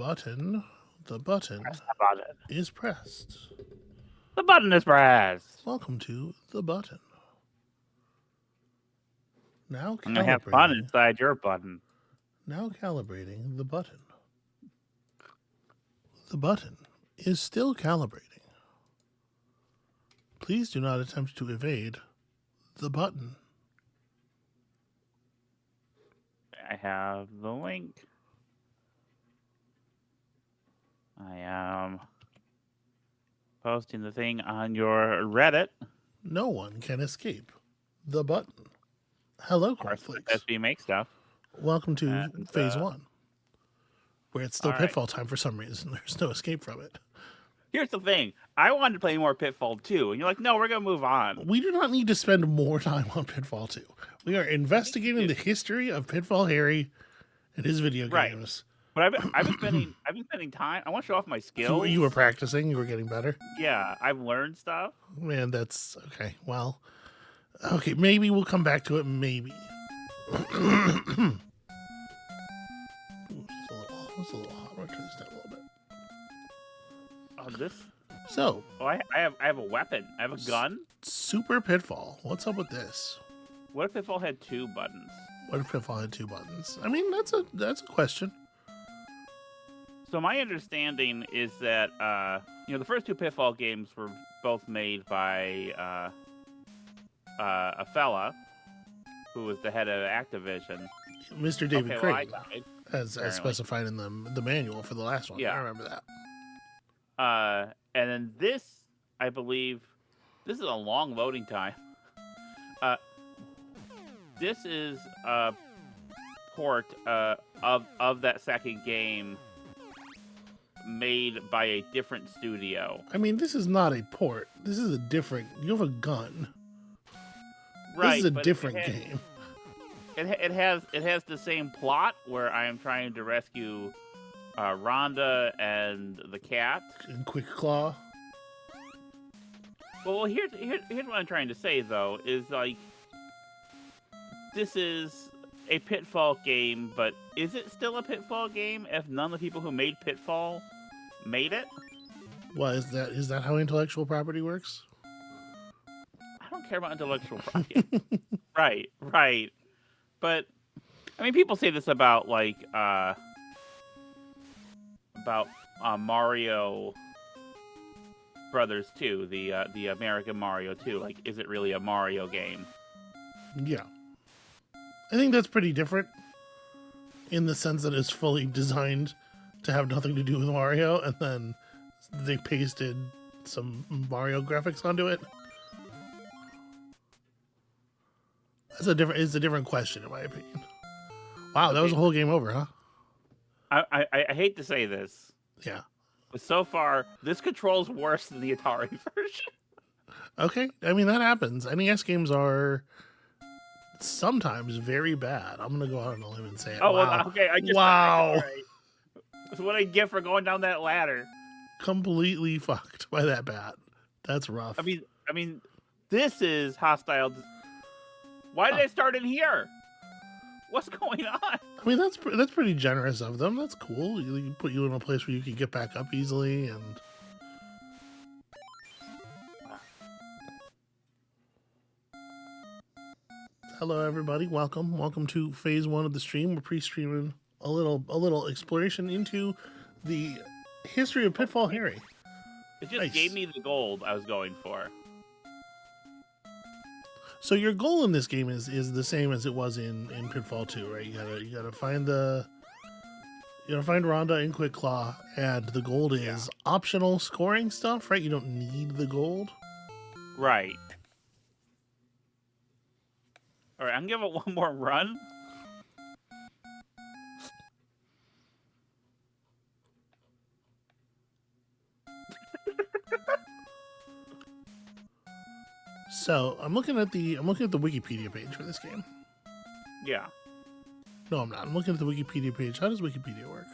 button Press the button. is pressed. The button is pressed. Welcome to the button. Now I'm gonna have fun calibrating. inside your button. Now calibrating the button. The button is still calibrating. Please do not attempt to evade the button. I have the link. I am posting the thing on your Reddit. No one can escape the button. Hello, Cornflakes. SB make stuff. Welcome to phase 1, where it's still all Pitfall time for some reason. There's no escape from it. Here's the thing. I wanted to play more Pitfall 2, and you're like, no, we're going to move on. We do not need to spend more time on Pitfall 2. We are investigating the history of Pitfall Harry and his video games. But I've been spending time. I want to show off my skills. You were practicing. You were getting better. Yeah, I've learned stuff. Man, that's okay. Well, okay, maybe we'll come back to it. Maybe. It's a little hot. I'll turn this down a little bit. Oh, this. So. Oh, I have a weapon. I have a gun. Super Pitfall. What's up with this? What if Pitfall had 2 buttons? What if Pitfall had 2 buttons? I mean, that's a question. So my understanding is that the first 2 Pitfall games were both made by a fella who was the head of Activision, Mr. David Craig, as specified in the manual for the last one. Yeah, I remember that. And then this, I believe, this is a long loading time. This is a port of that second game made by a different studio. I mean, this is not a port. This is a different. You have a gun. Right, this is a different game. It has the same plot where I am trying to rescue Rhonda and the cat. And Quick Claw. Well, here's what I'm trying to say though is like this is a Pitfall game, but is it still a Pitfall game if none of the people who made Pitfall made it? Well, is that how intellectual property works? I don't care about intellectual property. Right. But I mean, people say this about like Mario Brothers 2, the American Mario 2. Like, is it really a Mario game? Yeah. I think that's pretty different in the sense that it's fully designed to have nothing to do with Mario, and then they pasted some Mario graphics onto it. It's a different question, in my opinion. Wow, that was a whole game over, huh? I hate to say this. Yeah. But so far, this control's worse than the Atari version. Okay, I mean, that happens. NES games are sometimes very bad. I'm going to go out on a limb and say it. Oh, wow. Well, okay. Wow. Right. That's what I get for going down that ladder. Completely fucked by that bat. That's rough. I mean, this is hostile. Why did I start in here? What's going on? I mean, that's pretty generous of them. That's cool. You put you in a place where you can get back up easily and. Hello, everybody. Welcome to phase 1 of the stream. We're pre-streaming a little exploration into the history of Pitfall Harry. It just gave me the gold I was going for. So your goal in this game is the same as it was in Pitfall 2, right? You gotta find Rhonda and Quick Claw, and the gold is optional scoring stuff, right? You don't need the gold. Right. All right, I'm gonna give it one more run. So I'm looking at the Wikipedia page for this game. Yeah. No, I'm not. I'm looking at the Wikipedia page. How does Wikipedia work?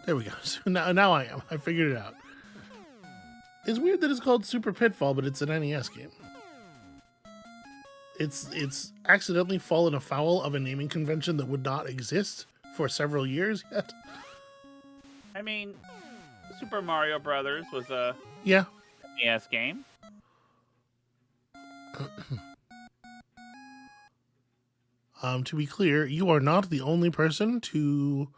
There we go. So now I am. I figured it out. It's weird that it's called Super Pitfall, but it's an NES game. It's accidentally fallen afoul of a naming convention that would not exist for several years yet. I mean, Super Mario Brothers was a Yeah. NES game. To be clear, you are not the only person to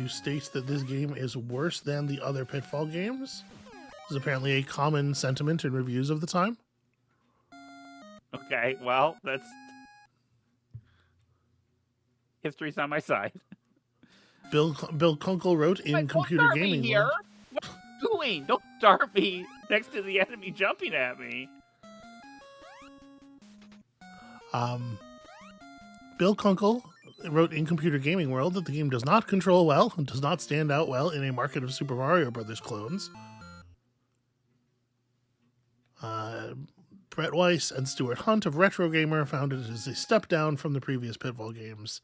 state that this game is worse than the other Pitfall games. This is apparently a common sentiment in reviews of the time. Okay, well, that's history's on my side. Bill Kunkel wrote in Don't Computer start me Gaming here. World. What are you doing? Don't start me next to the enemy jumping at me. Bill Kunkel wrote in Computer Gaming World that the game does not control well and does not stand out well in a market of Super Mario Brothers clones. Brett Weiss and Stuart Hunt of Retro Gamer found it as a step down from the previous Pitfall games,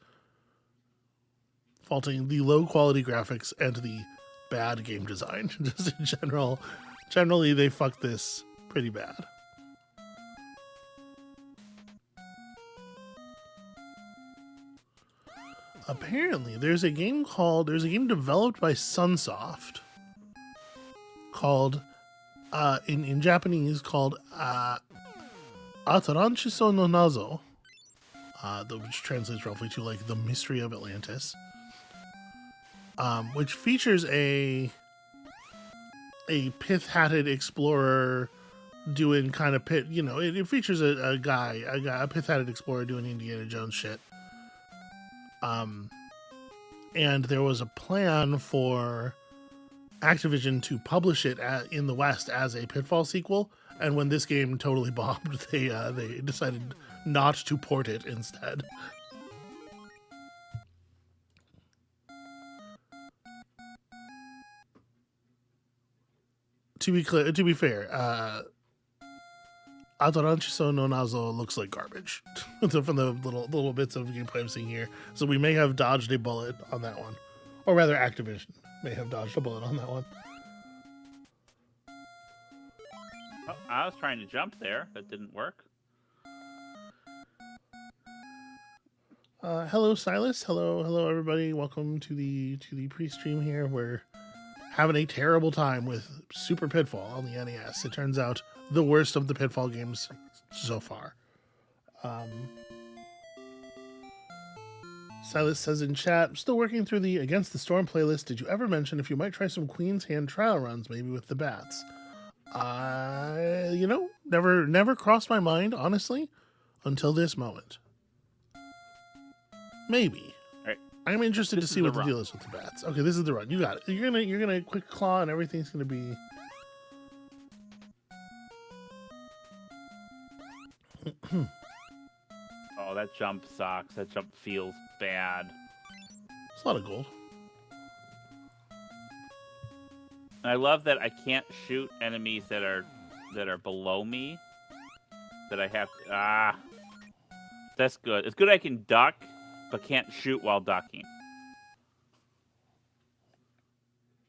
faulting the low quality graphics and the bad game design. Just in generally they fucked this pretty bad. Apparently, there's a game developed by Sunsoft called in Japanese called Ataranchiso no Nazo, which translates roughly to like the mystery of Atlantis, which features a pith-hatted explorer doing kind of it features a pith-hatted explorer doing Indiana Jones shit. And there was a plan for Activision to publish it in the West as a Pitfall sequel, and when this game totally bombed, they decided not to port it instead. To be fair, Ataranchiso no Nazo looks like garbage from the little bits of gameplay I'm seeing here. So we may have dodged a bullet on that one. Or rather, Activision may have dodged a bullet on that one. Oh, I was trying to jump there. That didn't work. Hello, Silas. Hello, everybody. Welcome to the pre-stream here. We're having a terrible time with Super Pitfall on the NES. It turns out the worst of the Pitfall games so far. Silas says in chat, still working through the Against the Storm playlist. Did you ever mention if you might try some Queen's Hand trial runs, maybe with the bats? Never crossed my mind, honestly, until this moment. Maybe. Right. I'm interested to see what the run. deal is with the bats. Okay, this is the run. You got it. You're gonna quick claw and everything's gonna be. Oh, that jump sucks. That jump feels bad. It's a lot of gold. And I love that I can't shoot enemies that are below me. That I have to, that's good. It's good I can duck, but can't shoot while ducking.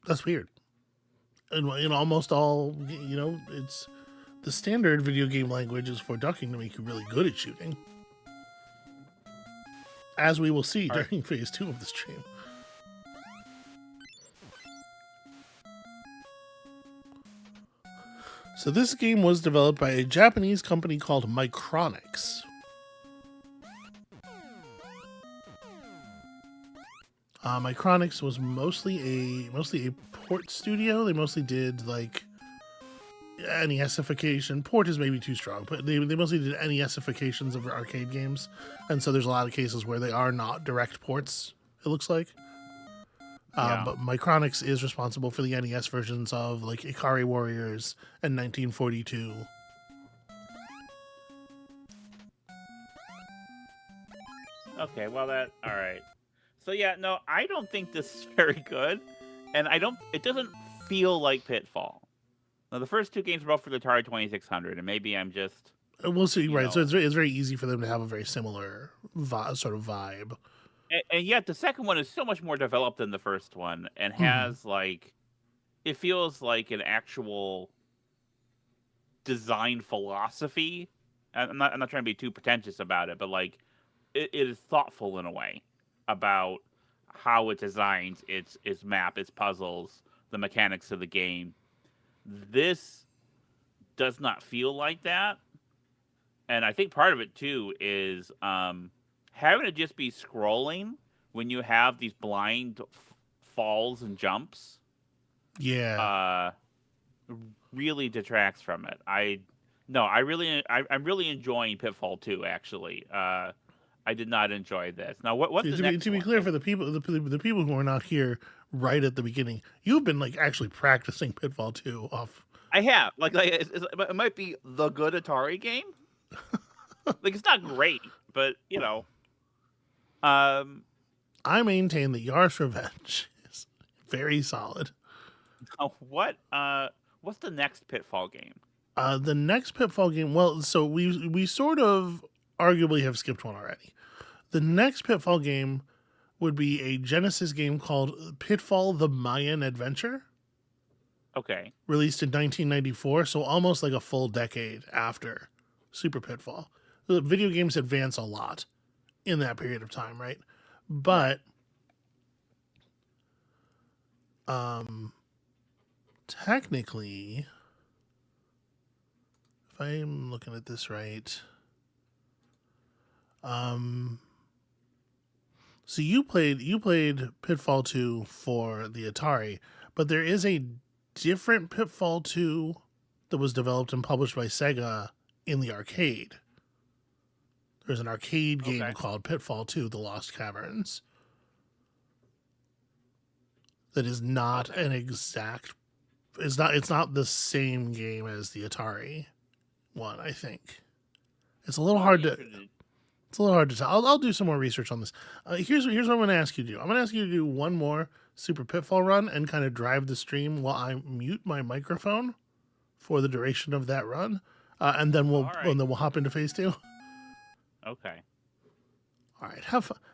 That's weird. And in almost all, it's the standard video game language is for ducking to make you really good at shooting. As we will see during phase 2 of the stream. So this game was developed by a Japanese company called Micronix. Micronix was mostly a port studio. They mostly did like NESification. Port is maybe too strong, but they mostly did NESifications of arcade games, and so there's a lot of cases where they are not direct ports. It looks like. But Micronix is responsible for the NES versions of like Ikari Warriors and 1942. Okay, well all right. So yeah, no, I don't think this is very good, and it doesn't feel like Pitfall. Now the first two games were both for the Atari 2600, and maybe I'm just. We'll see, right? So it's very easy for them to have a very similar sort of vibe. And yet the second one is so much more developed than the first one, and has it feels like an actual design philosophy. I'm not trying to be too pretentious about it, but like it is thoughtful in a way about how it designs its map, its puzzles, the mechanics of the game. This does not feel like that, and I think part of it too is having to just be scrolling when you have these blind falls and jumps. Yeah. Really detracts from it. I'm really enjoying Pitfall 2. Actually, I did not enjoy this. Now, what's See, the to next be one? clear for the people who are not here right at the beginning, you've been like actually practicing Pitfall 2 off. I have it might be the good Atari game. Like it's not great, but um, I maintain that Yar's Revenge is very solid. what's the next Pitfall game? The next Pitfall game, well, so we sort of arguably have skipped one already. The next Pitfall game would be a Genesis game called Pitfall: The Mayan Adventure, Okay, released in 1994, so almost like a full decade after Super Pitfall. The video games advance a lot in that period of time, right? But technically, if I'm looking at this right, so you played Pitfall 2 for the Atari, but there is a different Pitfall 2 that was developed and published by Sega in the arcade. There's an arcade game called Pitfall 2: The Lost Caverns that is not an exact. It's not the same game as the Atari one. I think it's a little hard to. It's a little hard to tell. I'll do some more research on this. Here's what I'm going to ask you to do. I'm going to ask you to do one more Super Pitfall run and kind of drive the stream while I mute my microphone for the duration of that run, and then we'll hop into phase 2. Okay. All right.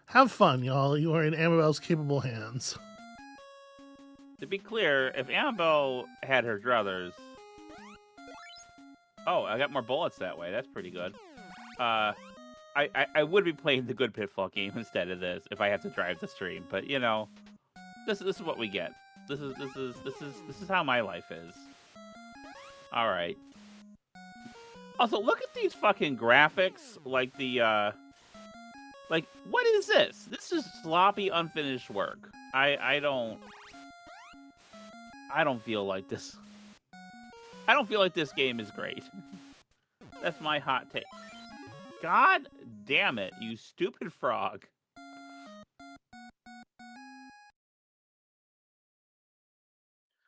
Have fun, y'all. You are in Amabel's capable hands. To be clear, if Amabel had her druthers, I got more bullets that way. That's pretty good. I would be playing the good Pitfall game instead of this if I have to drive the stream. But this is what we get. This is how my life is. All right. Also, look at these fucking graphics. Like what is this? This is sloppy, unfinished work. I don't feel like this. I don't feel like this game is great. That's my hot take. God damn it, you stupid frog.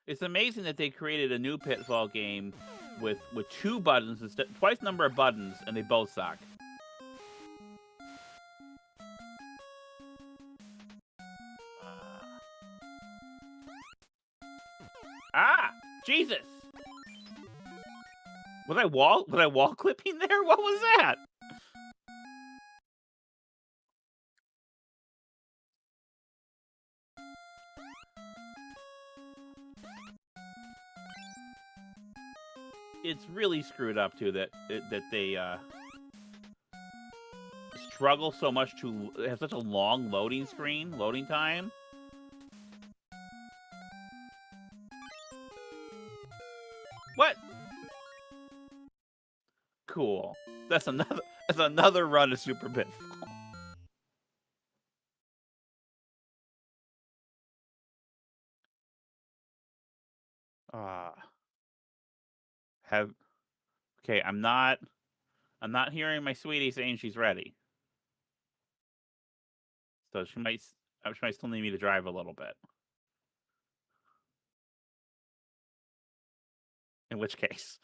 It's amazing that they created a new Pitfall game with 2 buttons instead, twice the number of buttons, and they both suck. Jesus! Was I wall clipping there? What was that? It's really screwed up too that they struggle so much to have such a long loading time. What? Cool. That's another run of Super Pitfall. Okay, I'm not hearing my sweetie saying she's ready. So she might still need me to drive a little bit. In which case.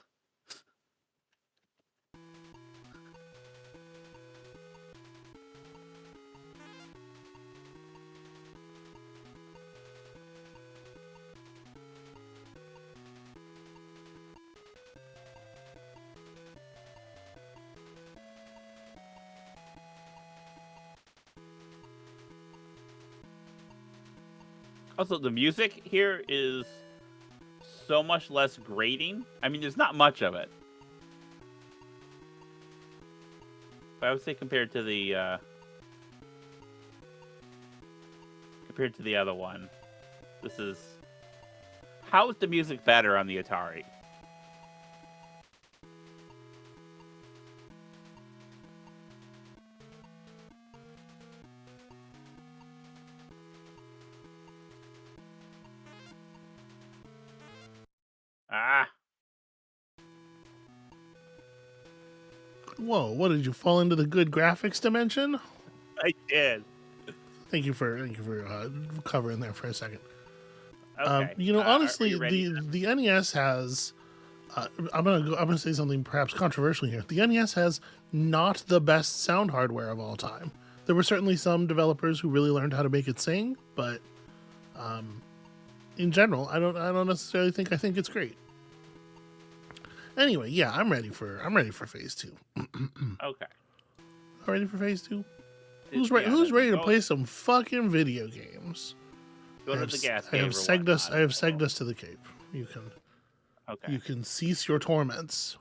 Also, the music here is so much less grating. I mean, there's not much of it. But I would say compared to the compared to the other one. This is... How is the music better on the Atari? Ah, Whoa, what did you fall into the good graphics dimension? I did. Thank you for covering there for a second. Okay. Are Honestly, you ready? the NES has. I'm gonna say something perhaps controversial here. The NES has not the best sound hardware of all time. There were certainly some developers who really learned how to make it sing, but in general, I don't necessarily think it's great. Anyway, yeah, I'm ready for phase 2. Okay. Ready for phase 2? Who's Yeah, ready to go- play some fucking video games? Go to the gas I cave have or segged us. whatnot. I have segged us to the cave. Okay. You can cease your torments.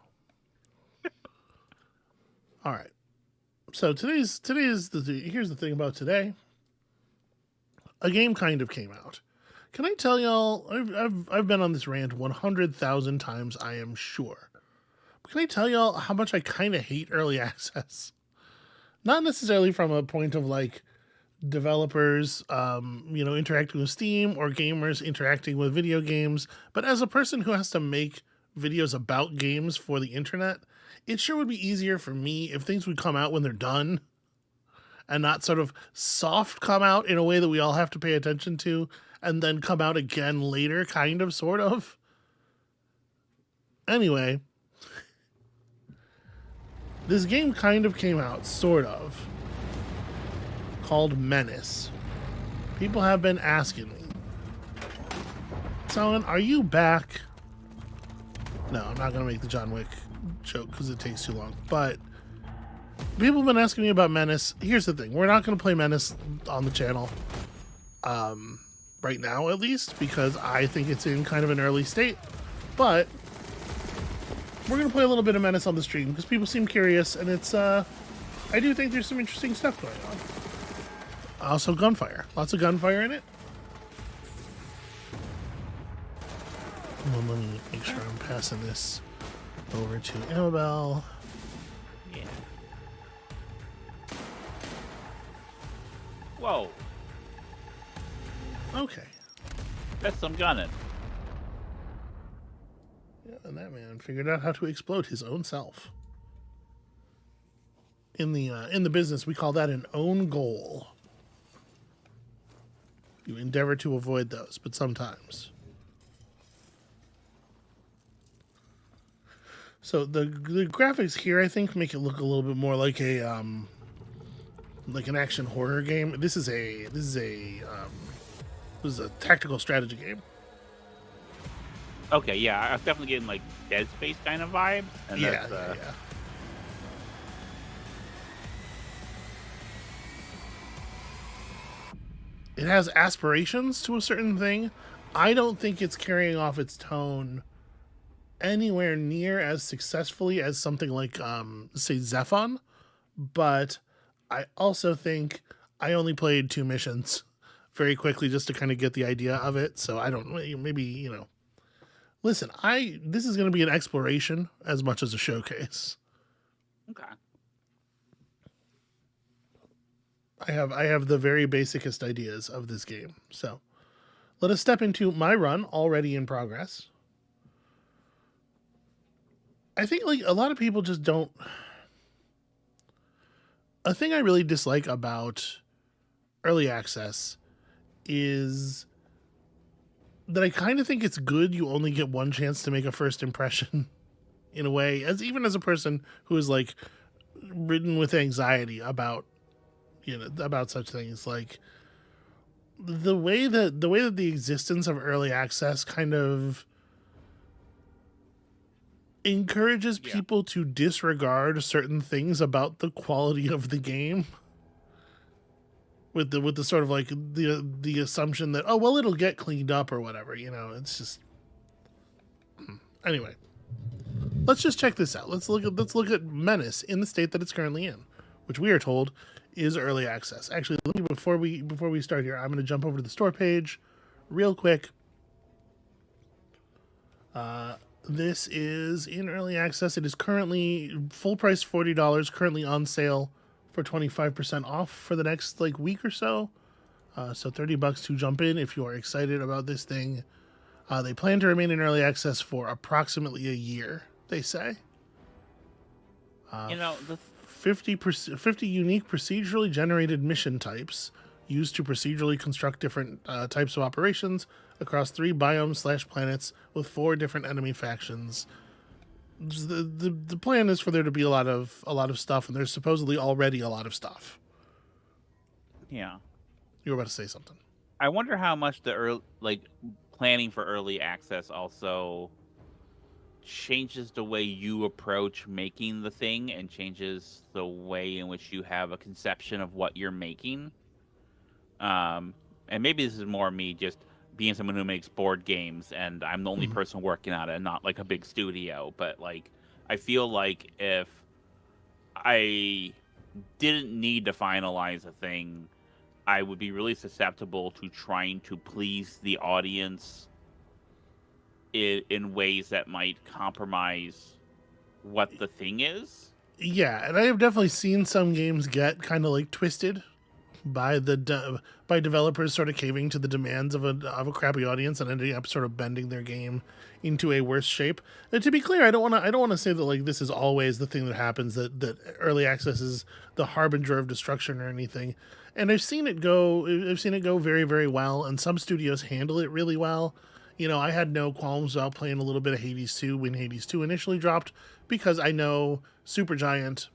All right. So here's the thing about today. A game kind of came out. Can I tell y'all? I've been on this rant 100,000 times. I am sure. But can I tell y'all how much I kind of hate early access? Not necessarily from a point of like developers, interacting with Steam or gamers interacting with video games, but as a person who has to make videos about games for the internet, it sure would be easier for me if things would come out when they're done and not sort of soft come out in a way that we all have to pay attention to and then come out again later, kind of, sort of. Anyway, this game kind of came out, sort of, called Menace. People have been asking me, Talon, are you back? No, I'm not going to make the John Wick joke because it takes too long. But people have been asking me about Menace. Here's the thing. We're not going to play Menace on the channel right now, at least, because I think it's in kind of an early state. But we're going to play a little bit of Menace on the stream because people seem curious, and it's I do think there's some interesting stuff going on. Also gunfire. Lots of gunfire in it. Well, let me make sure I'm passing this over to Amabel. Yeah. Whoa. Okay. That's some gunning. Yeah, and that man figured out how to explode his own self. In the business, we call that an own goal. You endeavor to avoid those, but sometimes. So the graphics here, I think, make it look a little bit more like an action horror game. This is a tactical strategy game. Okay, yeah, I was definitely getting like Dead Space kind of vibes. And Yeah. It has aspirations to a certain thing. I don't think it's carrying off its tone anywhere near as successfully as something like, say, Zephon. But I also think I only played 2 missions very quickly just to kind of get the idea of it. So I don't, maybe, listen, this is going to be an exploration as much as a showcase. Okay. I have the very basicest ideas of this game. So let us step into my run already in progress. I think like a lot of people just don't. A thing I really dislike about early access is that I kind of think it's good you only get one chance to make a first impression in a way, even as a person who is like ridden with anxiety about such things, like the way that the existence of early access kind of encourages people to disregard certain things about the quality of the game with the sort of like the assumption that, oh well, it'll get cleaned up or whatever, it's just anyway. Let's just check this out. Let's look at Menace in the state that it's currently in, which we are told is early access. Actually, let me, before we start here, I'm going to jump over to the store page real quick. This is in early access. It is currently full price $40, currently on sale for 25% off for the next like week or so. So $30 to jump in if you are excited about this thing. They plan to remain in early access for approximately a year, they say. You know, 50 unique procedurally generated mission types used to procedurally construct different types of operations across 3 biomes/planets with 4 different enemy factions. The plan is for there to be a lot of stuff, and there's supposedly already a lot of stuff. yeah. You were about to say something. I wonder how much the planning for early access also changes the way you approach making the thing and changes the way in which you have a conception of what you're making. And maybe this is more me just being someone who makes board games and I'm the only person working on it and not like a big studio. But like, I feel like if I didn't need to finalize a thing, I would be really susceptible to trying to please the audience in ways that might compromise what the thing is. Yeah, and I have definitely seen some games get kind of like twisted by by developers sort of caving to the demands of a crappy audience and ending up sort of bending their game into a worse shape. And to be clear, I don't want to say that like this is always the thing that happens, that early access is the harbinger of destruction or anything. And I've seen it go very, very well, and some studios handle it really well. You know, I had no qualms about playing a little bit of Hades 2 when Hades 2 initially dropped, because I know Supergiant,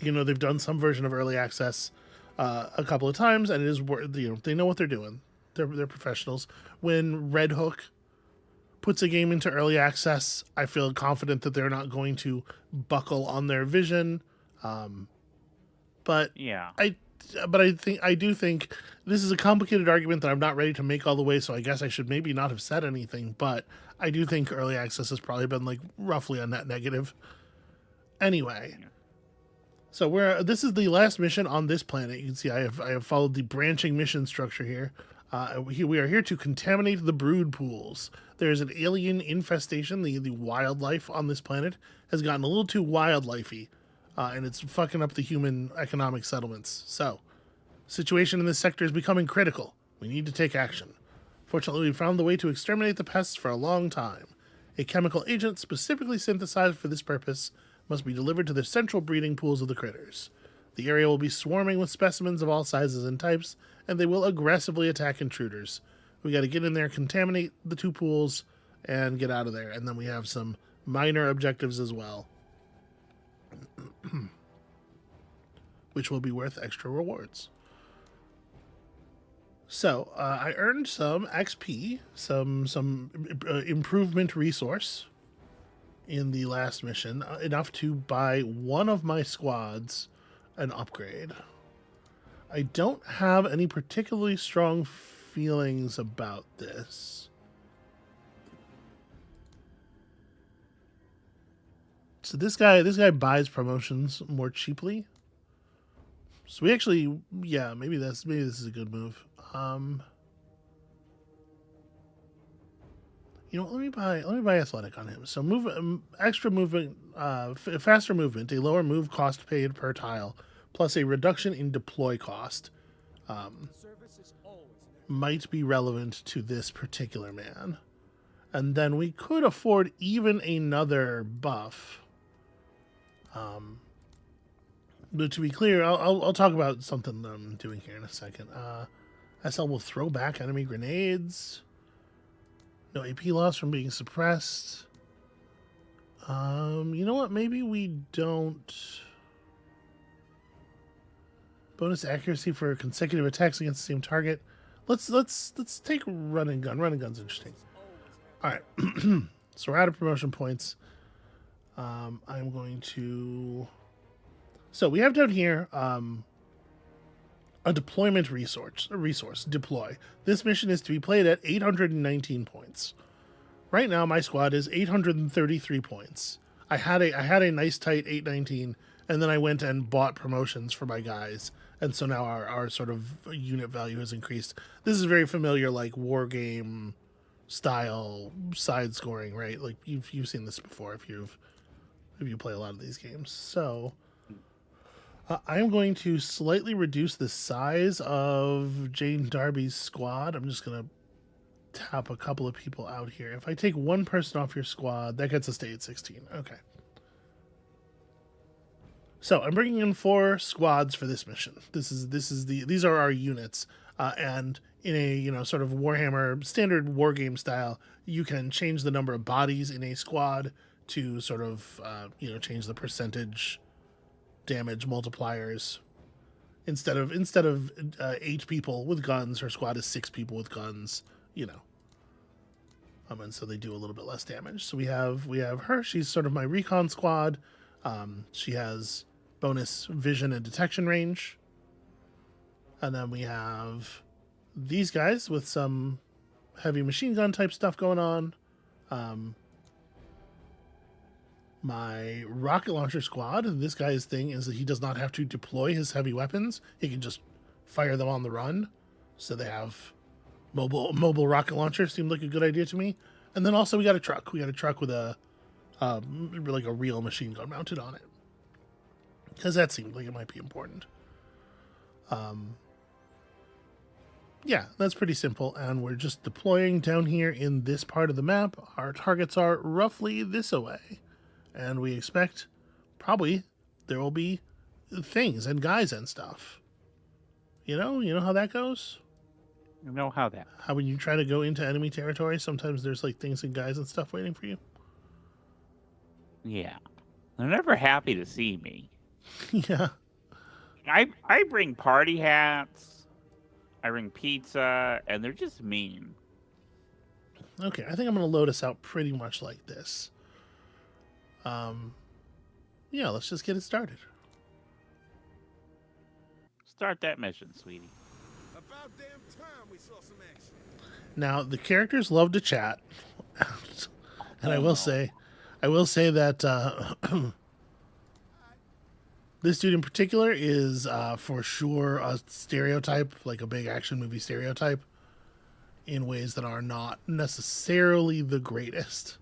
you know, they've done some version of early access a couple of times, and it is, you know, they know what they're doing. They're professionals. When Red Hook puts a game into early access, I feel confident that they're not going to buckle on their vision. But Yeah. I do think this is a complicated argument that I'm not ready to make all the way, so I guess I should maybe not have said anything, but I do think early access has probably been like roughly a net negative. Anyway, so this is the last mission on this planet. You can see I have followed the branching mission structure here. We are here to contaminate the brood pools. There is an alien infestation. The wildlife on this planet has gotten a little too wildlifey. And it's fucking up the human economic settlements. So, situation in this sector is becoming critical. We need to take action. Fortunately, we found the way to exterminate the pests for a long time. A chemical agent specifically synthesized for this purpose must be delivered to the central breeding pools of the critters. The area will be swarming with specimens of all sizes and types, and they will aggressively attack intruders. We got to get in there, contaminate the 2 pools, and get out of there. And then we have some minor objectives as well, which will be worth extra rewards. So I earned some XP, some improvement resource in the last mission, enough to buy one of my squads an upgrade. I don't have any particularly strong feelings about this. So this guy buys promotions more cheaply. So we actually, yeah, maybe this is a good move. You know, let me buy athletic on him. So extra movement, faster movement, a lower move cost paid per tile, plus a reduction in deploy cost, might be relevant to this particular man. And then we could afford even another buff. But to be clear, I'll talk about something I'm doing here in a second. SL will throw back enemy grenades. No AP loss from being suppressed. You know what? Maybe we don't. Bonus accuracy for consecutive attacks against the same target. Let's take run and gun. Run and gun's interesting. All right. So we're out of promotion points. I'm going to. So we have down here a deployment resource. Deploy. This mission is to be played at 819 points. Right now, my squad is 833 points. I had a nice tight 819, and then I went and bought promotions for my guys, and so now our sort of unit value has increased. This is very familiar, like war game style side scoring, right? Like you've seen this before if you play a lot of these games. So I'm going to slightly reduce the size of Jane Darby's squad. I'm just going to tap a couple of people out here. If I take one person off your squad, that gets us to 816. Okay. So I'm bringing in 4 squads for this mission. These are our units, and in a sort of Warhammer standard war game style, you can change the number of bodies in a squad to sort of change the percentage damage multipliers. Instead of 8 people with guns, her squad is 6 people with guns. And so they do a little bit less damage. So we have her. She's sort of my recon squad. She has bonus vision and detection range. And then we have these guys with some heavy machine gun type stuff going on. My rocket launcher squad, this guy's thing is that he does not have to deploy his heavy weapons. He can just fire them on the run. So they have mobile rocket launcher. Seemed like a good idea to me. And then also we got a truck. We got a truck with a like a real machine gun mounted on it, because that seemed like it might be important. Yeah, that's pretty simple, and we're just deploying down here in this part of the map. Our targets are roughly this away, and we expect probably there will be things and guys and stuff. You know how that goes? You know how when you try to go into enemy territory, sometimes there's like things and guys and stuff waiting for you. Yeah. They're never happy to see me. Yeah. I bring party hats, I bring pizza, and they're just mean. Okay, I think I'm going to load us out pretty much like this. Yeah, let's just get it started. Start that mission, sweetie. About damn time we saw some action. Now, the characters love to chat. And I will say that this dude in particular is for sure a stereotype, like a big action movie stereotype, in ways that are not necessarily the greatest.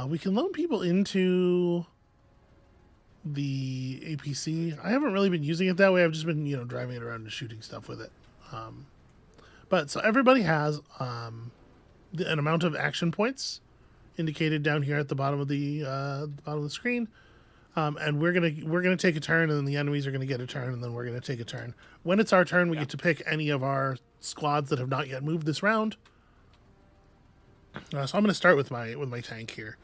We can loan people into the APC. I haven't really been using it that way. I've just been, driving it around and shooting stuff with it. But so everybody has an amount of action points indicated down here at the bottom of the screen. And we're gonna take a turn, and then the enemies are gonna get a turn, and then we're gonna take a turn. When it's our turn, we get to pick any of our squads that have not yet moved this round. So I'm gonna start with my tank here.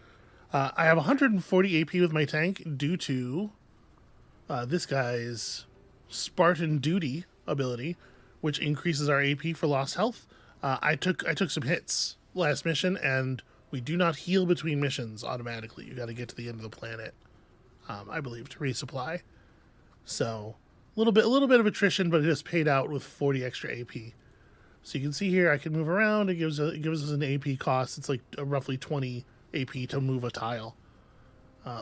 I have 140 AP with my tank due to this guy's Spartan Duty ability, which increases our AP for lost health. I took some hits last mission, and we do not heal between missions automatically. You got to get to the end of the planet, I believe, to resupply. So a little bit of attrition, but it is paid out with 40 extra AP. So you can see here, I can move around. It gives us an AP cost. It's like roughly 20 AP to move a tile.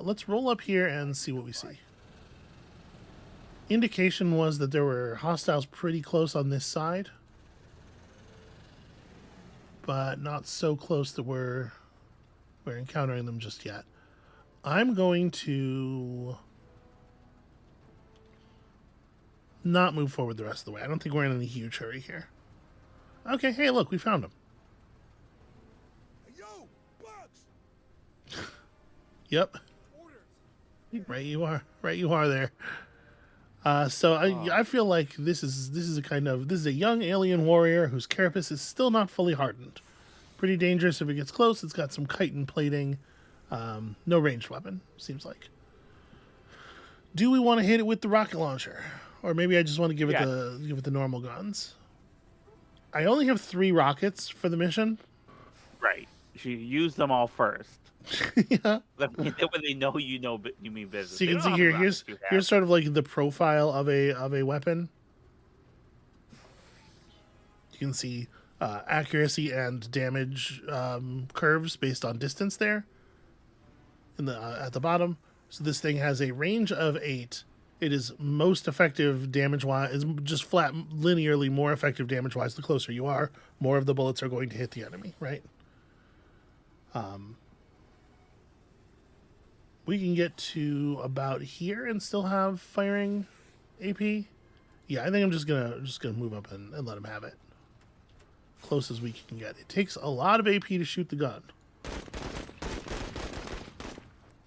Let's roll up here and see what we see. Indication was that there were hostiles pretty close on this side, but not so close that we're encountering them just yet. I'm going to not move forward the rest of the way. I don't think we're in any huge hurry here. Okay, hey, look, we found him. Yo, Bugs! Yep. Orders. Right you are there. So I feel like this is a young alien warrior whose carapace is still not fully hardened. Pretty dangerous if it gets close. It's got some chitin plating. No ranged weapon, seems like. Do we want to hit it with the rocket launcher? Or maybe I just want to give it the normal guns. I only have 3 rockets for the mission. Right. You use them all first. Yeah. When they know you mean business. So you can see here, here's sort of like the profile of a weapon. You can see accuracy and damage curves based on distance there. At the bottom, So this thing has a range of 8. It is most effective damage-wise, is just flat, linearly more effective damage-wise. The closer you are, more of the bullets are going to hit the enemy, right? We can get to about here and still have firing AP. Yeah, I think I'm just gonna move up and let him have it. Close as we can get. It takes a lot of AP to shoot the gun.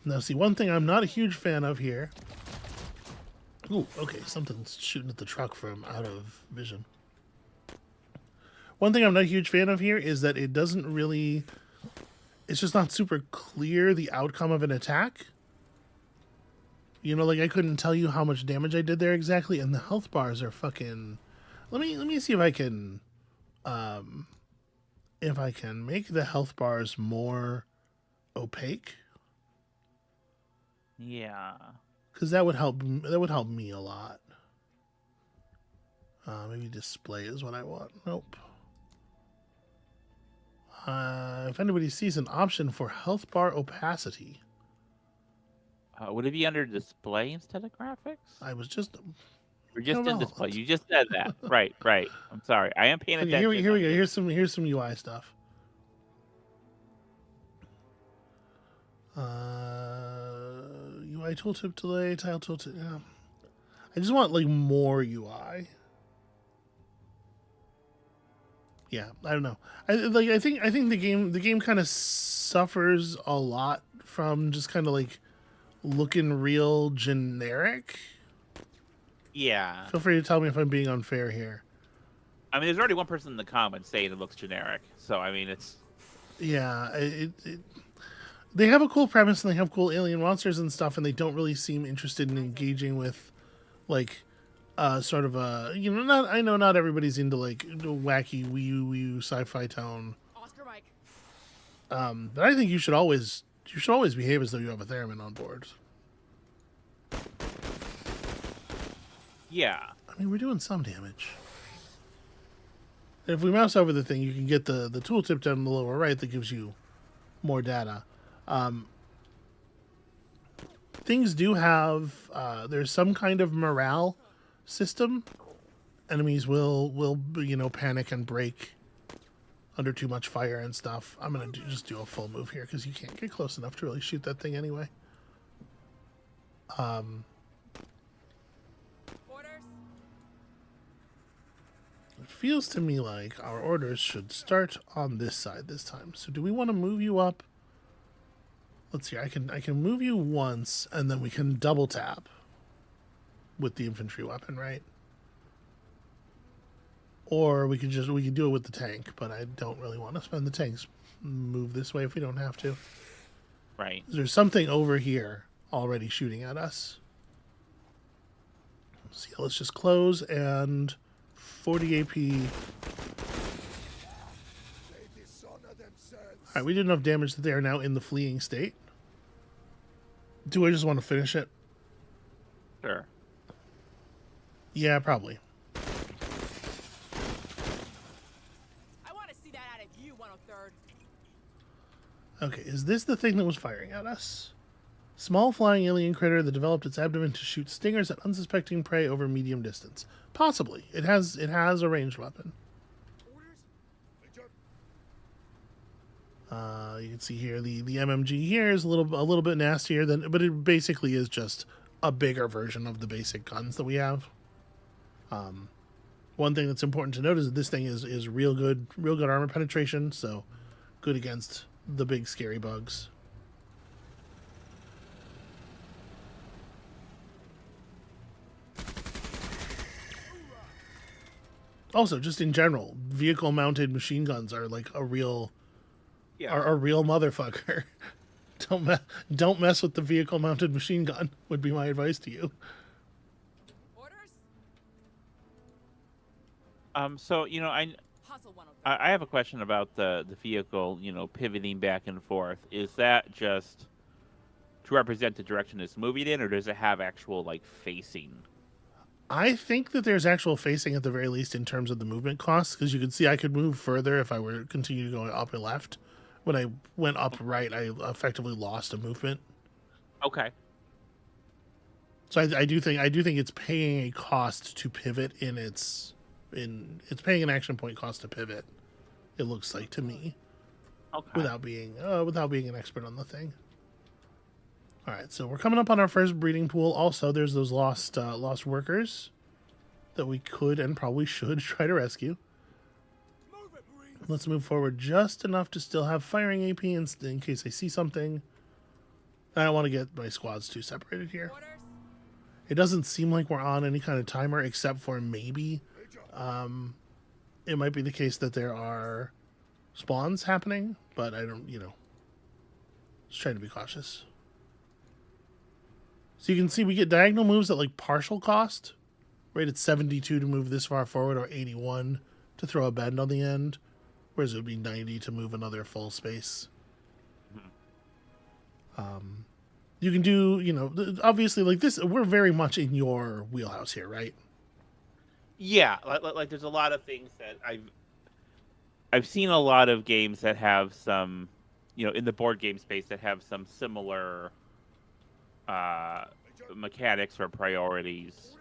Now, see, one thing I'm not a huge fan of here. Ooh, okay, something's shooting at the truck from out of vision. One thing I'm not a huge fan of here is that it doesn't really... It's just not super clear the outcome of an attack. You know, like I couldn't tell you how much damage I did there exactly, and the health bars are fucking... Let me see if I can make the health bars more opaque. Yeah. Because that would help. That would help me a lot. Maybe display is what I want. Nope. If anybody sees an option for health bar opacity, Would it be under display instead of graphics? I was just. We're just in know. display. You just said that. Right. I'm sorry. I am paying Okay, attention. here we go. Here's some UI stuff. UI tooltip delay, tile tooltip. Yeah. I just want like more UI. Yeah, I don't know. I think the game kind of suffers a lot from just kind of like looking real generic. Yeah. Feel free to tell me if I'm being unfair here. I mean, there's already one person in the comments saying it looks generic. So, I mean, it's... Yeah, they have a cool premise and they have cool alien monsters and stuff, and they don't really seem interested in engaging with, like, sort of a... You know, I know not everybody's into, like, wacky Wii U sci-fi tone. Oscar Mike. But I think you should always behave as though you have a theremin on board. Yeah. I mean, we're doing some damage. And if we mouse over the thing, you can get the tooltip down in the lower right that gives you more data. Things do have... there's some kind of morale system. Enemies will you know, panic and break under too much fire and stuff. I'm going to just do a full move here because you can't get close enough to really shoot that thing anyway. It feels to me like our orders should start on this side this time. So do we want to move you up? Let's see. I can move you once, and then we can double tap with the infantry weapon, right? Or we could do it with the tank, but I don't really want to spend the tanks move this way if we don't have to. Right. There's something over here already shooting at us. So yeah, let's just close and 40 AP. Alright, we did enough damage that they are now in the fleeing state. Do I just want to finish it? Sure. Yeah, probably. I want to see that out of you, 103rd. Okay, is this the thing that was firing at us? Small flying alien critter that developed its abdomen to shoot stingers at unsuspecting prey over medium distance. Possibly. It has a ranged weapon. You can see here the MMG here is a little bit nastier but it basically is just a bigger version of the basic guns that we have. One thing that's important to note is that this thing is real good armor penetration, so good against the big scary bugs. Also, just in general, vehicle-mounted machine guns are like a real motherfucker. Don't mess with the vehicle-mounted machine gun. Would be my advice to you. Orders? So you know, Hustle 103rd. I have a question about the vehicle, you know, pivoting back and forth. Is that just to represent the direction it's moving in, or does it have actual like facing? I think that there's actual facing at the very least in terms of the movement costs, because you can see I could move further if I were to continue going up and left. When I went up right, I effectively lost a movement. Okay. So I do think it's paying a cost to pivot it's paying an action point cost to pivot. It looks like to me, Okay. without being an expert on the thing. All right, so we're coming up on our first breeding pool. Also, there's those lost workers that we could and probably should try to rescue. Move it, Marine. Let's move forward just enough to still have firing AP in case I see something. I don't want to get my squads too separated here. Orders? It doesn't seem like we're on any kind of timer, except for maybe it might be the case that there are spawns happening, but I don't, just trying to be cautious. So you can see we get diagonal moves at like partial cost, right at 72 to move this far forward, or 81 to throw a bend on the end, whereas it would be 90 to move another full space. You can do, obviously, like this, we're very much in your wheelhouse here, right? Yeah, like there's a lot of things that I've seen a lot of games that have some, in the board game space that have some similar mechanics or priorities.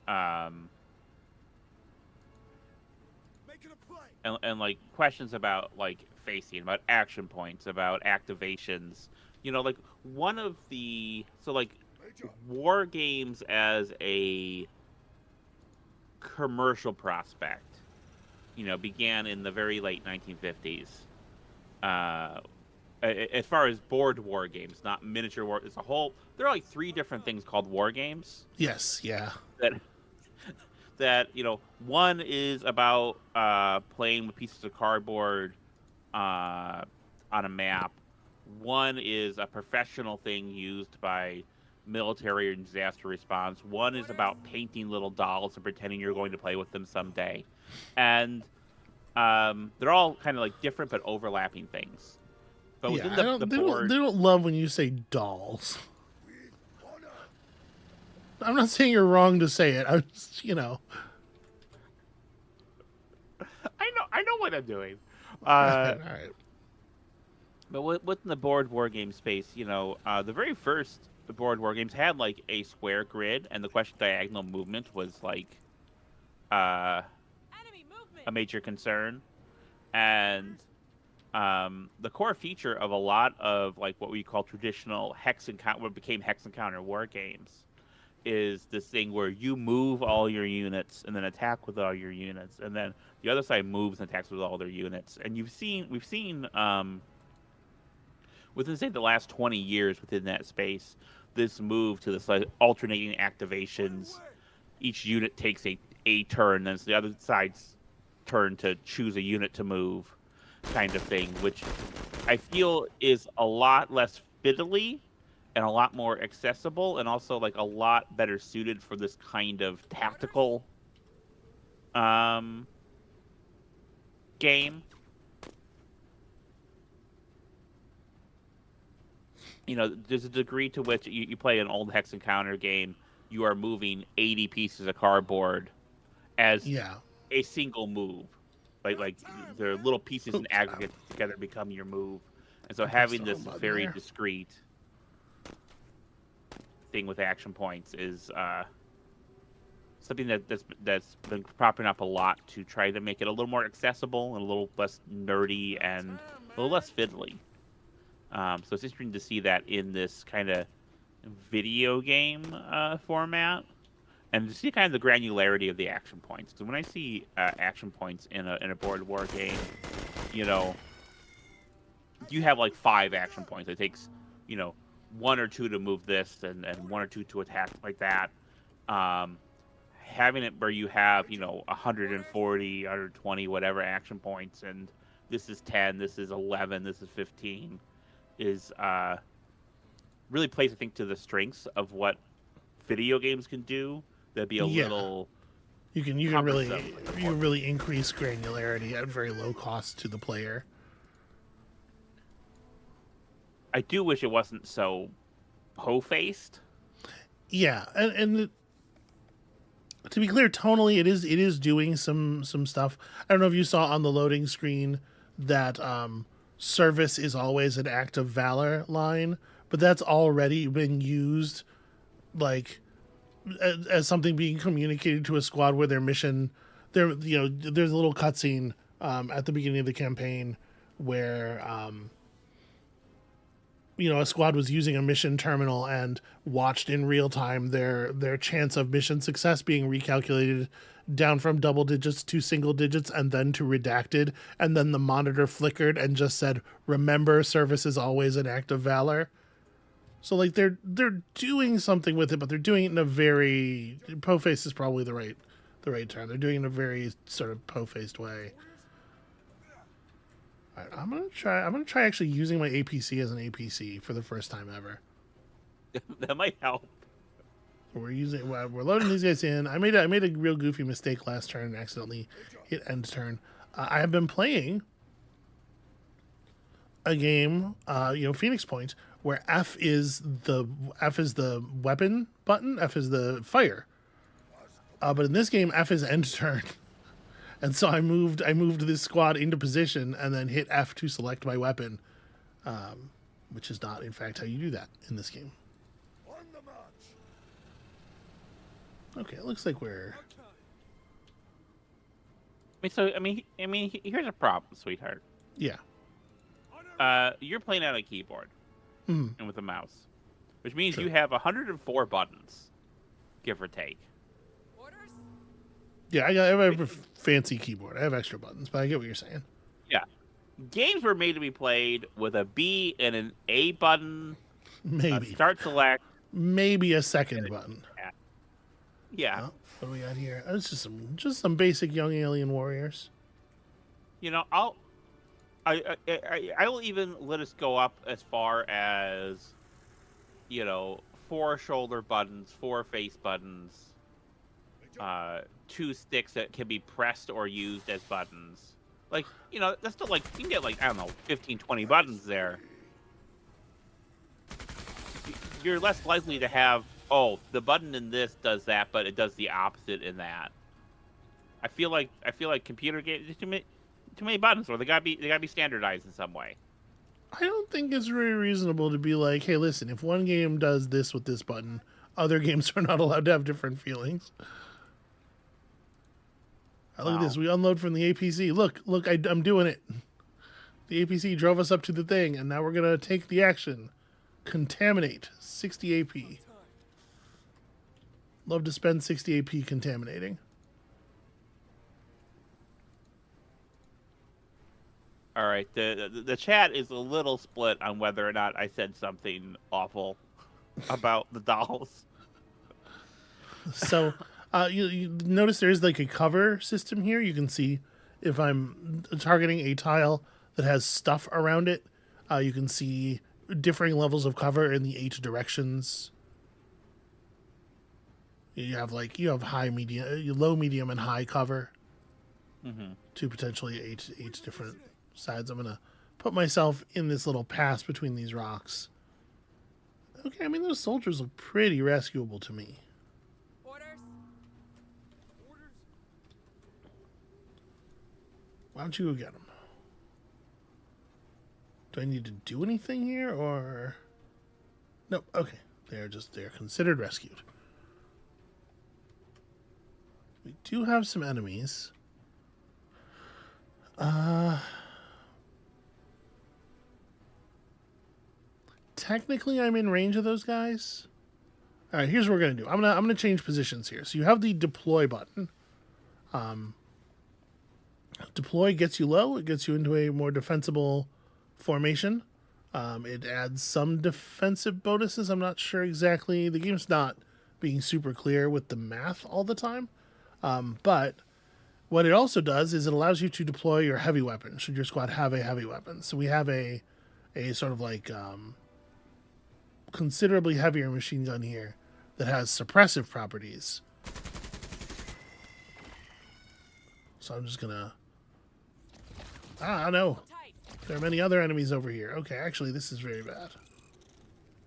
Making a play. And like questions about like facing, about action points, about activations. Like one of the war games as a commercial prospect, began in the very late 1950s. As far as board war games, not miniature war, as a whole, there are like 3 different things called war games. Yes, yeah. That one is about playing with pieces of cardboard on a map. One is a professional thing used by military or disaster response. One is about painting little dolls and pretending you're going to play with them someday. And they're all kind of like different but overlapping things. But within the board... They don't love when you say dolls. I'm not saying you're wrong to say it. I'm just, I know what I'm doing. All right. But within the board war game space, the very first board war games had like a square grid, and the question diagonal movement was like Enemy movement. a major concern. And the core feature of a lot of like what we call traditional what became hex encounter war games is this thing where you move all your units and then attack with all your units, and then the other side moves and attacks with all their units. And we've seen within, say, the last 20 years within that space, this move to this like alternating activations. Each unit takes a turn, then it's the other side's turn to choose a unit to move, kind of thing, which I feel is a lot less fiddly and a lot more accessible, and also like a lot better suited for this kind of tactical game. There's a degree to which you play an old hex encounter game, you are moving 80 pieces of cardboard as a single move. Like the little pieces in aggregate together become your move. And so having this very discrete thing with action points is something that's been propping up a lot to try to make it a little more accessible and a little less nerdy and a little less fiddly. So it's interesting to see that in this kind of video game format, and to see kind of the granularity of the action points. Because when I see action points in a board war game, you have like 5 action points. It takes 1 or 2 to move this, and 1 or 2 to attack, like that. Having it where you have 140, 120, whatever action points, and this is 10, this is 11, this is 15. Is really plays, I think, to the strengths of what video games can do. That'd be a little. You can really increase granularity at very low cost to the player. I do wish it wasn't so po-faced. Yeah, and to be clear, tonally, it is doing some stuff. I don't know if you saw on the loading screen that service is always an act of valor line, but that's already been used like as something being communicated to a squad where their mission, there's a little cutscene at the beginning of the campaign where a squad was using a mission terminal and watched in real time their chance of mission success being recalculated down from double digits to single digits and then to redacted, and then the monitor flickered and just said, "Remember, service is always an act of valor." So like they're doing something with it, but they're doing it in a very po-faced is probably the right term. They're doing it in a very sort of po-faced way. All right, I'm gonna try actually using my APC as an APC for the first time ever. That might help. We're loading these guys in. I made a real goofy mistake last turn and accidentally hit end turn. I have been playing a game, Phoenix Point, where F is the weapon button, F is the fire. But in this game, F is end turn. And so I moved this squad into position and then hit F to select my weapon, which is not, in fact, how you do that in this game. On the march. Okay, it looks like we're... I mean, here's a problem, sweetheart. Yeah. You're playing on a keyboard Mhm. and with a mouse, which means True. you have 104 buttons, give or take. Orders? Yeah, I have a fancy keyboard. I have extra buttons, but I get what you're saying. Yeah. Games were made to be played with a B and an A button, Maybe. start select. Maybe a second button. Yeah. Oh, what do we got here? Oh, it's just some basic young alien warriors. I will even let us go up as far as, 4 shoulder buttons, 4 face buttons, 2 sticks that can be pressed or used as buttons. Like, that's still like, you can get like, I don't know, 15, 20 buttons there. You're less likely to have, the button in this does that, but it does the opposite in that. I feel like computer games, too many buttons, or they gotta be standardized in some way. I don't think it's very reasonable to be like, hey, listen, if one game does this with this button, other games are not allowed to have different feelings. Look at this. We unload from the APC. Look, I'm doing it. The APC drove us up to the thing, and now we're going to take the action. Contaminate. 60 AP. Love to spend 60 AP contaminating. All right, the chat is a little split on whether or not I said something awful about the dolls. So, you notice there's like a cover system here. You can see if I'm targeting a tile that has stuff around it, you can see differing levels of cover in the 8 directions. You have high, medium, low, medium, and high cover. To potentially eight different sides. I'm gonna put myself in this little pass between these rocks. Okay, I mean those soldiers look pretty rescuable to me. Orders? Why don't you go get them? Do I need to do anything here, or nope? Okay, they're considered rescued. We do have some enemies. Technically, I'm in range of those guys. All right, here's what we're gonna do. I'm gonna change positions here. So you have the deploy button. Deploy gets you low. It gets you into a more defensible formation. It adds some defensive bonuses. I'm not sure exactly. The game's not being super clear with the math all the time. But what it also does is it allows you to deploy your heavy weapon should your squad have a heavy weapon. So we have a sort of like considerably heavier machine gun here that has suppressive properties. So I'm just gonna... no. Tight. There are many other enemies over here. Okay, actually, this is very bad.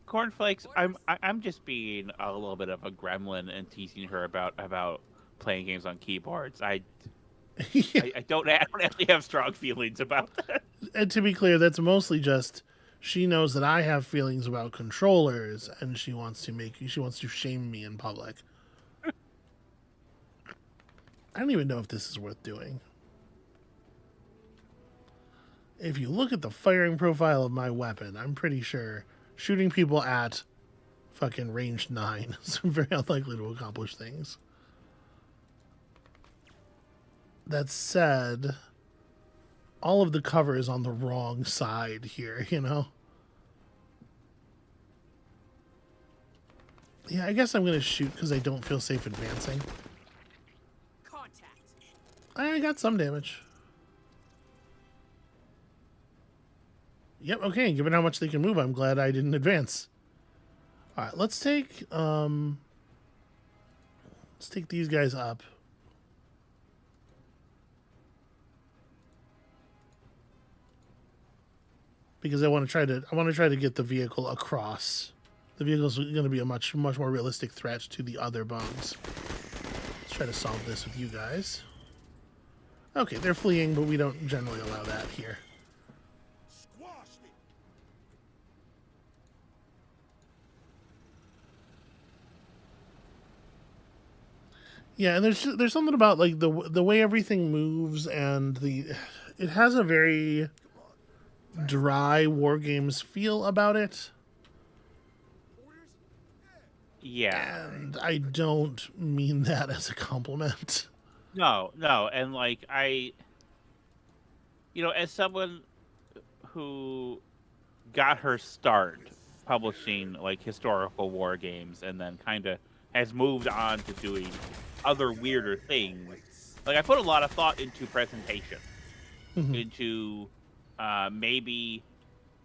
Cornflakes, I'm just being a little bit of a gremlin and teasing her about playing games on keyboards. I don't actually have strong feelings about that. And to be clear, that's mostly just she knows that I have feelings about controllers, and she wants to shame me in public I don't even know if this is worth doing. If you look at the firing profile of my weapon, I'm pretty sure shooting people at fucking range 9 is very unlikely to accomplish things. That said, all of the cover is on the wrong side here, you know? Yeah, I guess I'm going to shoot because I don't feel safe advancing. Contact. I got some damage. Yep, okay, given how much they can move, I'm glad I didn't advance. Alright, let's take these guys up. Because I want to try to get the vehicle across. The vehicle's going to be a much more realistic threat to the other bugs. Let's try to solve this with you guys. Okay, they're fleeing, but we don't generally allow that here. Squashed it. Yeah, and there's something about like the way everything moves and it has a very dry War Games feel about it. Orders? Yeah. And I don't mean that as a compliment. No, and like as someone who got her start publishing like historical war games and then kind of has moved on to doing other weirder things, like I put a lot of thought into presentation, into maybe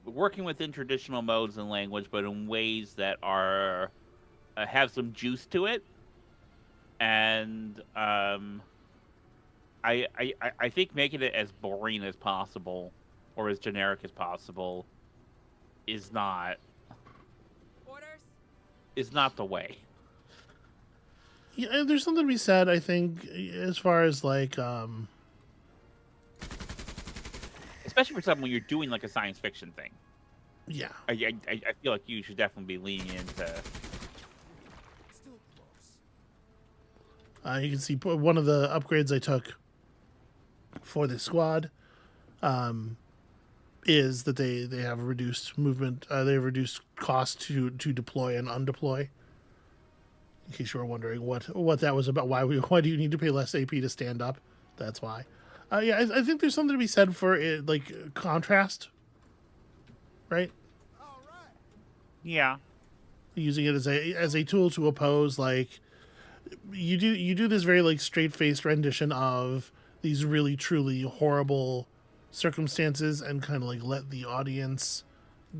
working within traditional modes and language, but in ways that are have some juice to it, and I think making it as boring as possible or as generic as possible is not the way. Yeah, there's something to be said, I think, as far as like especially for something when you're doing like a science fiction thing. yeah. I feel like you should definitely be leaning into. Still close. You can see one of the upgrades I took for this squad is that they have reduced movement. They have reduced cost to deploy and undeploy. In case you were wondering what that was about, why do you need to pay less AP to stand up? That's why. Yeah, I think there's something to be said for it, like contrast, right? All right. Yeah. Using it as a tool to oppose, like you do this very like straight-faced rendition of these really truly horrible circumstances and kind of like let the audience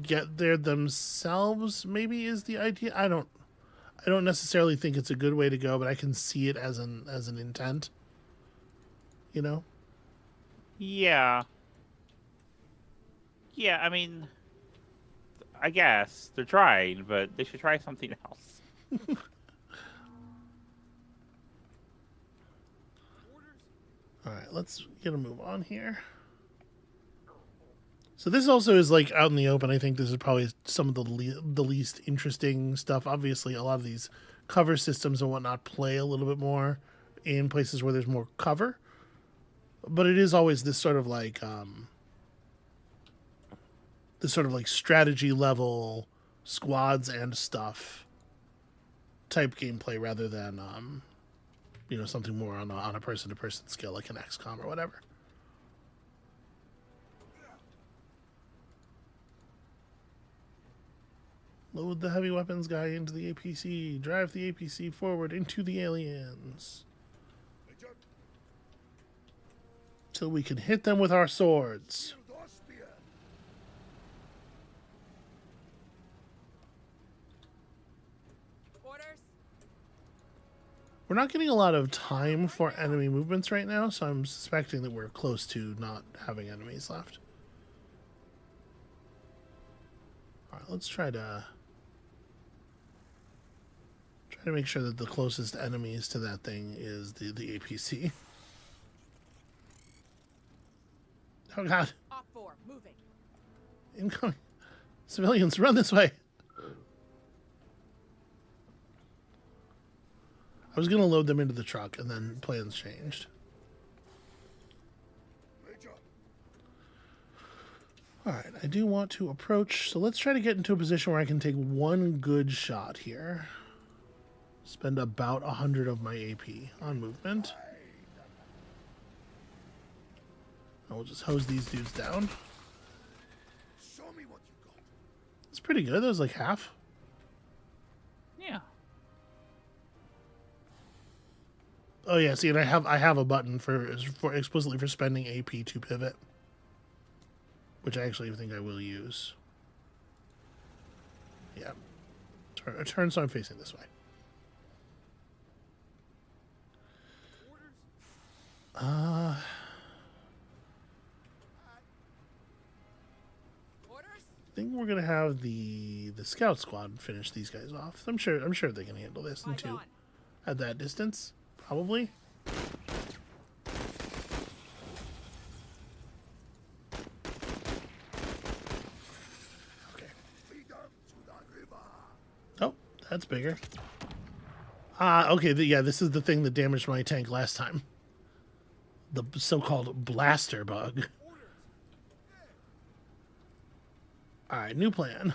get there themselves, maybe is the idea. I don't necessarily think it's a good way to go, but I can see it as an intent, you know? Yeah. Yeah, I mean, I guess they're trying, but they should try something else. All right, let's get a move on here. So this also is like out in the open. I think this is probably some of the least interesting stuff. Obviously, a lot of these cover systems and whatnot play a little bit more in places where there's more cover. But it is always this sort of like strategy level squads and stuff type gameplay rather than something more on a person to person scale like an XCOM or whatever. Load the heavy weapons guy into the APC. Drive the APC forward into the aliens. Till we can hit them with our swords. Orders? We're not getting a lot of time for enemy movements right now, so I'm suspecting that we're close to not having enemies left. Alright, let's try to make sure that the closest enemies to that thing is the APC. Oh god. Op 4, moving. Incoming. Civilians, run this way. I was gonna load them into the truck, and then plans changed. Major. All right, I do want to approach, so let's try to get into a position where I can take one good shot here. Spend about 100 of my AP on movement. I will just hose these dudes down. Show me what you got. It's pretty good. That was like half. Yeah. Oh yeah, see, and I have a button for explicitly for spending AP to pivot, which I actually think I will use. Yeah, turn so I'm facing this way. Orders? Orders? I think we're gonna have the scout squad finish these guys off. I'm sure they can handle this in Eyes two on. at that distance, probably. Okay. Lead them to the river. Oh, that's bigger. Okay, yeah, this is the thing that damaged my tank last time. The so-called blaster bug. All right, new plan.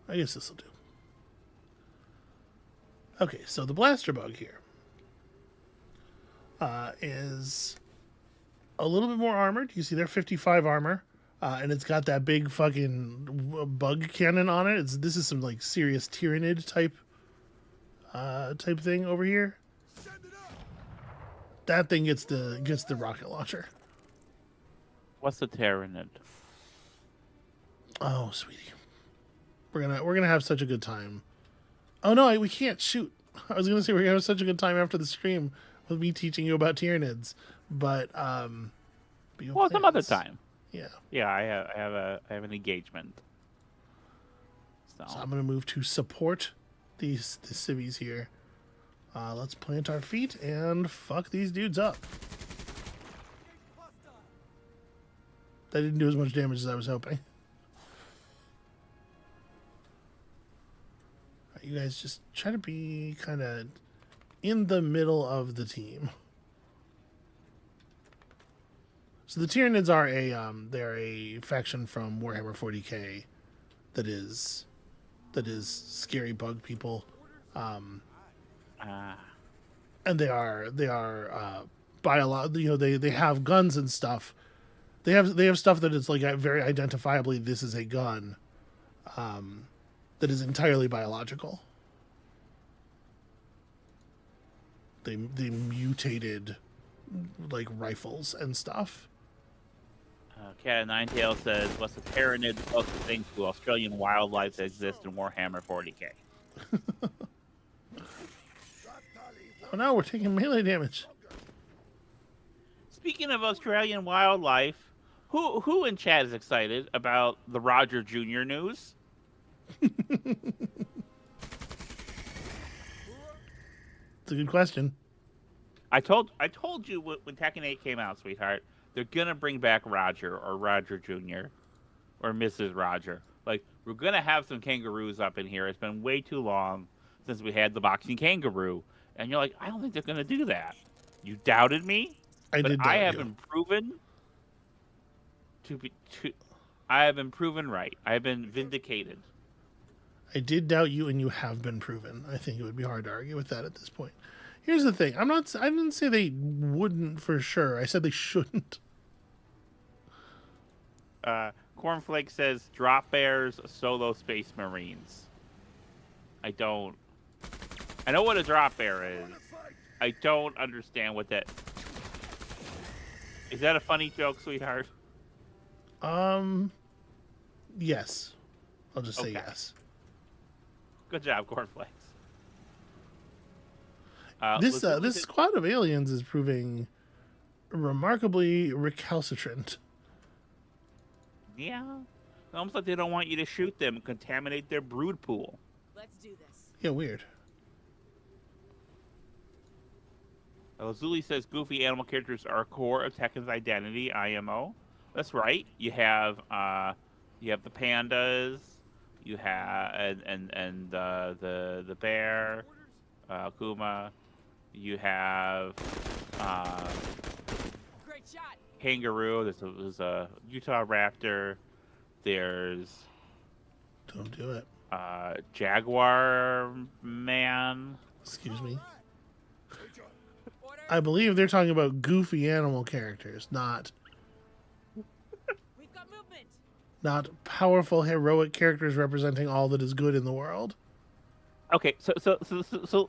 I guess this will do. Okay, so the blaster bug here is a little bit more armored. You see, they're 55 armor, and it's got that big fucking bug cannon on it. This is some like serious Tyrannid type thing over here. Send it up. That thing gets the rocket launcher. What's the Tyrannid? Oh, sweetie, we're gonna have such a good time. Oh no, we can't shoot. I was gonna say we're gonna have such a good time after the stream with me teaching you about Tyrannids, but you have Well, some other plans. time. Yeah. Yeah, I have an engagement. So, So I'm gonna move to support the civvies here. Let's plant our feet and fuck these dudes up. Hostile. That didn't do as much damage as I was hoping. Alright, you guys just try to be kind of in the middle of the team. So the Tyranids are they're a faction from Warhammer 40k that is scary bug people. And they are they have guns and stuff. They have stuff that is like very identifiably this is a gun that is entirely biological. They mutated like rifles and stuff. Cat of Nine Tails says, "What's the Tyrannid closest thing to Australian wildlife that exists in Warhammer 40k?" Oh no, we're taking melee damage. Speaking of Australian wildlife, who in chat is excited about the Roger Jr. news? It's a good question. I told you when Tekken 8 came out, sweetheart, they're gonna bring back Roger or Roger Jr. or Mrs. Roger. Like, we're gonna have some kangaroos up in here. It's been way too long since we had the boxing kangaroo, and you're like, I don't think they're gonna do that. You doubted me, I but did I doubt have you. been proven I have been proven right. I have been vindicated. I did doubt you, and you have been proven. I think it would be hard to argue with that at this point. Here's the thing. I didn't say they wouldn't for sure. I said they shouldn't. Cornflake says, "Drop bears, solo space marines." I know what a drop bear is. I don't understand what that. Is that a funny joke, sweetheart? Yes. I'll just say Okay. yes. Good job, Cornflakes. This squad of aliens is proving remarkably recalcitrant. Yeah. It's almost like they don't want you to shoot them and contaminate their brood pool. Let's do this. Yeah, weird. Zuli says goofy animal characters are a core of Tekken's identity, IMO. That's right. You have You have the pandas. You have and the bear, Kuma. You have uh, Great shot. kangaroo. There's a Utah raptor. There's Don't do it. jaguar man. Excuse me. Good job. Orders. I believe they're talking about goofy animal characters, not We've got movement. powerful heroic characters representing all that is good in the world. Okay, so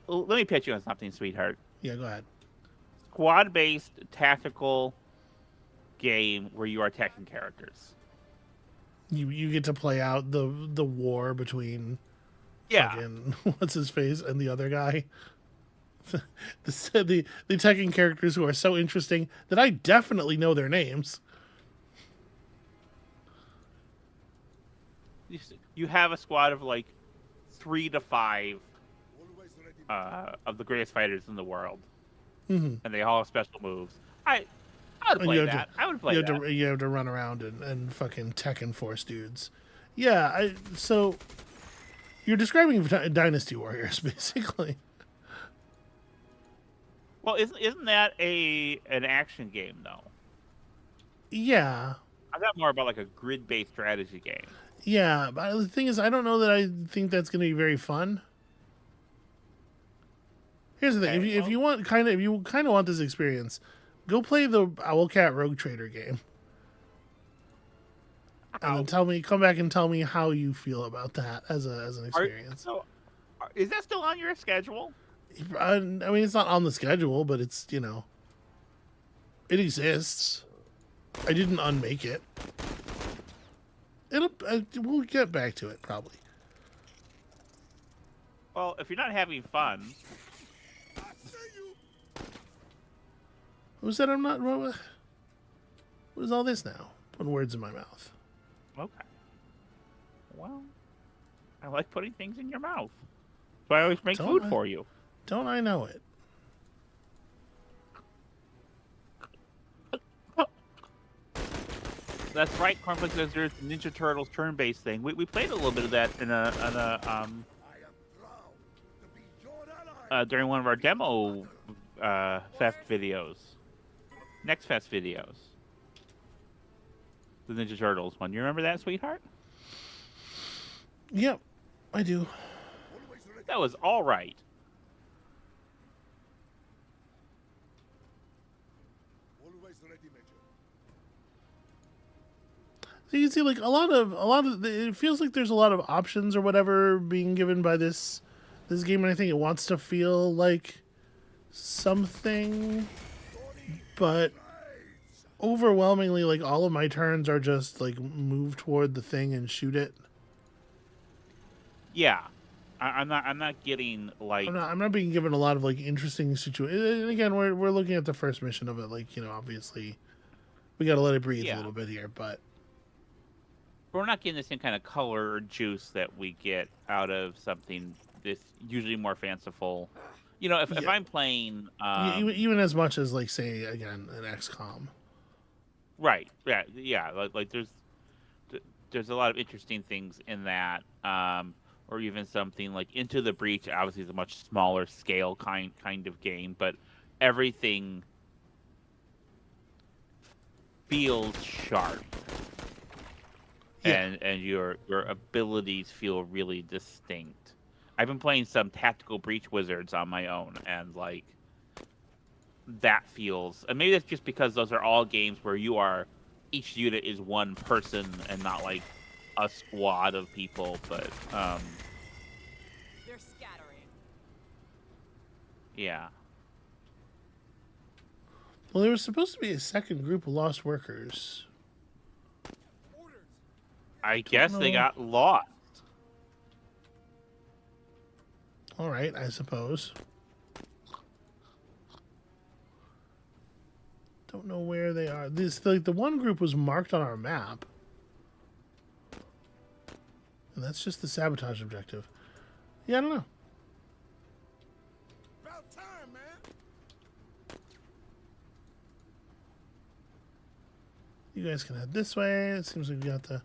let me pitch you on something, sweetheart. Yeah, go ahead. Squad-based tactical game where you are attacking characters. You get to play out the war between Yeah. fucking what's his face and the other guy. The attacking characters who are so interesting that I definitely know their names. You have a squad of like 3 to 5 Always ready. of the greatest fighters in the world, Mm-hmm. and they all have special moves. I would And play you have that. I would play you have that. to you have to run around and fucking Tekken Force dudes. Yeah, so you're describing Dynasty Warriors basically. Well, isn't that an action game though? Yeah. I thought more about like a grid-based strategy game. Yeah, but the thing is, I don't know that I think that's going to be very fun. Here's the thing: Okay, if you want if you kind of want this experience, go play the Owlcat Rogue Trader game, and then come back and tell me how you feel about that as an experience. Is that still on your schedule? I mean, it's not on the schedule, but it's it exists. I didn't unmake it. We'll get back to it probably. Well, if you're not having fun, I see you. Who said I'm not? What is all this now? Putting words in my mouth. okay. Well, I like putting things in your mouth. So I always make Don't food I? for you. Don't I know it? That's right, Cornflakes. There's the Ninja Turtles turn-based thing. We played a little bit of that in I am proud to be your ally. during one of our demo fest videos, next fest videos. The Ninja Turtles one. You remember that, sweetheart? Yep, I do. Always ready. That was all right. Always ready, Major. So you can see, like a lot of it feels like there's a lot of options or whatever being given by this game, and I think it wants to feel like something, but overwhelmingly, like all of my turns are just like move toward the thing and shoot it. Yeah, I'm not getting like. I'm not being given a lot of like interesting situations. And again, we're looking at the first mission of it. Like obviously, we got to let it breathe a Yeah. little bit here. But We're not getting the same kind of color or juice that we get out of something this usually more fanciful. If Yeah. I'm playing, even as much as like say again an XCOM. right, yeah, like there's a lot of interesting things in that, or even something like Into the Breach. Obviously, is a much smaller scale kind of game, but everything feels sharp. Yeah. And your abilities feel really distinct. I've been playing some Tactical Breach Wizards on my own, and like that feels. And maybe that's just because those are all games where each unit is one person and not like a squad of people. But They're scattering. yeah, Well, there was supposed to be a second group of lost workers. Orders. I guess they know. got lost. All right, I suppose. Don't know where they are. The one group was marked on our map, and that's just the sabotage objective. Yeah, I don't know. About time, man. You guys can head this way. It seems like we got the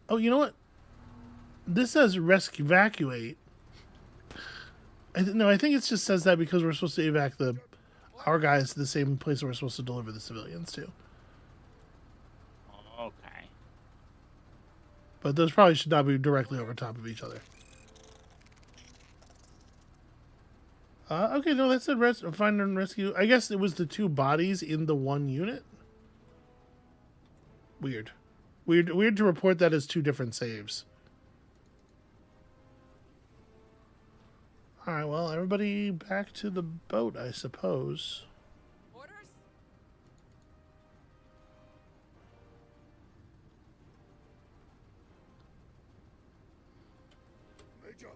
Oh, you know what? This says rescue evacuate. No, I think it just says that because we're supposed to evac our guys to the same place we're supposed to deliver the civilians to. Okay. But those probably should not be directly over top of each other. Okay, no, that said find and rescue. I guess it was the two bodies in the one unit. Weird. Weird to report that as two different saves. Alright, well, everybody back to the boat, I suppose. Orders? Major,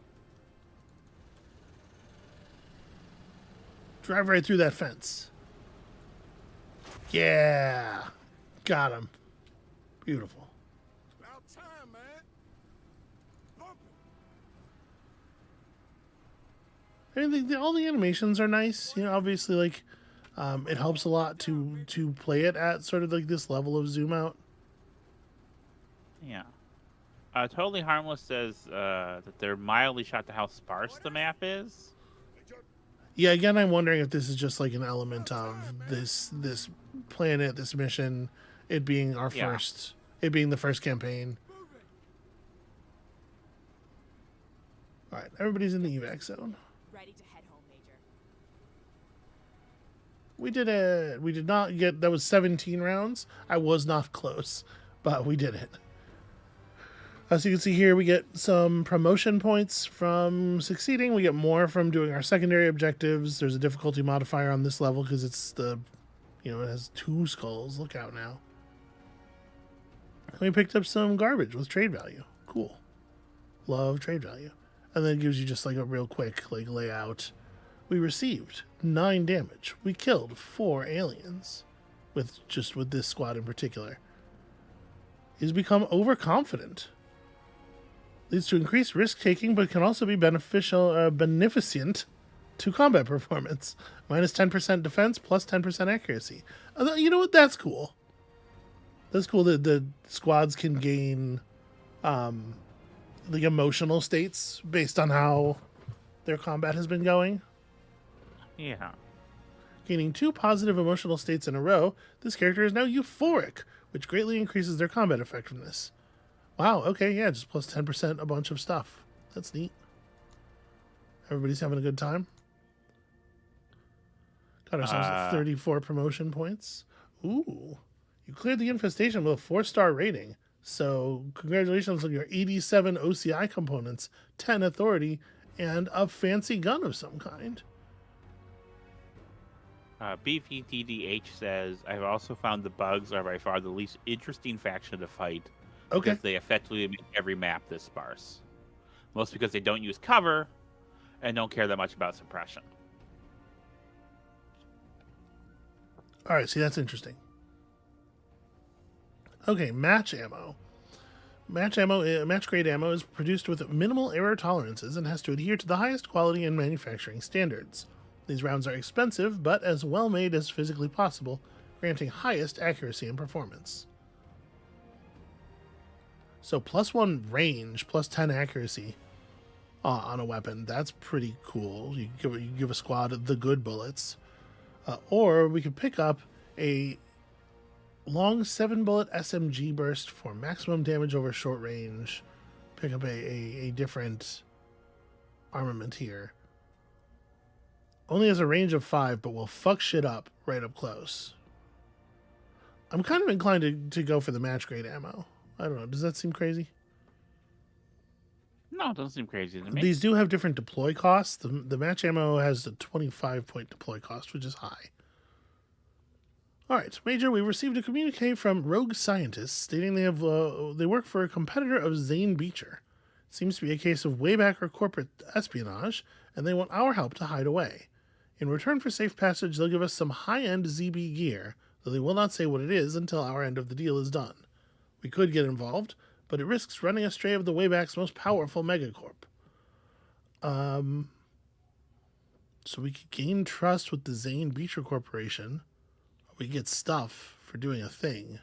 Drive right through that fence. Yeah. Got him. Beautiful. about time, man. Bump it. I mean, all the animations are nice. You know, obviously, like, it helps a lot to play it at sort of like this level of zoom out. Yeah. Totally Harmless says that they're mildly shocked at how sparse the map is. Major, Yeah, again, I'm wondering if this is just like an element of this planet, this mission, it being our Yeah. first, it being the first campaign. All right, everybody's in the evac zone. Ready to head home, Major. We did it. We did not get. That was 17 rounds. I was not close, but we did it. As you can see here, we get some promotion points from succeeding. We get more from doing our secondary objectives. There's a difficulty modifier on this level because it's it has 2 skulls. Look out now. And we picked up some garbage with trade value. Cool. Love trade value. And then it gives you just like a real quick like layout. We received 9 damage. We killed 4 aliens with this squad in particular. He's become overconfident. Leads to increased risk-taking, but can also be beneficent to combat performance. Minus 10% defense, plus 10% accuracy. You know what? That's cool. That's cool that the squads can gain the emotional states based on how their combat has been going. Yeah. Gaining 2 positive emotional states in a row, this character is now euphoric, which greatly increases their combat effectiveness. Wow, okay, yeah, just plus 10% a bunch of stuff. That's neat. Everybody's having a good time. Got ourselves 34 promotion points. Ooh. You cleared the infestation with a 4-star rating. So, congratulations on your 87 OCI components, 10 authority, and a fancy gun of some kind. BVTDH says, I've also found the bugs are by far the least interesting faction to fight. Okay. Because they effectively make every map this sparse. Most because they don't use cover and don't care that much about suppression. All right, see, that's interesting. Okay, match ammo. Match grade ammo is produced with minimal error tolerances and has to adhere to the highest quality and manufacturing standards. These rounds are expensive, but as well made as physically possible, granting highest accuracy and performance. So +1 range, plus 10 accuracy on a weapon. That's pretty cool. You give a squad the good bullets. Or we could pick up a long 7-bullet SMG burst for maximum damage over short range. Pick up a different armament here. Only has a range of 5, but will fuck shit up right up close. I'm kind of inclined to go for the match grade ammo. I don't know. Does that seem crazy? No, it doesn't seem crazy to me. These do have different deploy costs. The match ammo has a 25-point deploy cost, which is high. All right, Major, we received a communique from rogue scientists stating they work for a competitor of Zane Beecher. Seems to be a case of wayback or corporate espionage, and they want our help to hide away. In return for safe passage, they'll give us some high-end ZB gear, though they will not say what it is until our end of the deal is done. We could get involved, but it risks running astray of the Wayback's most powerful megacorp. So we could gain trust with the Zane Beecher Corporation. We get stuff for doing a thing.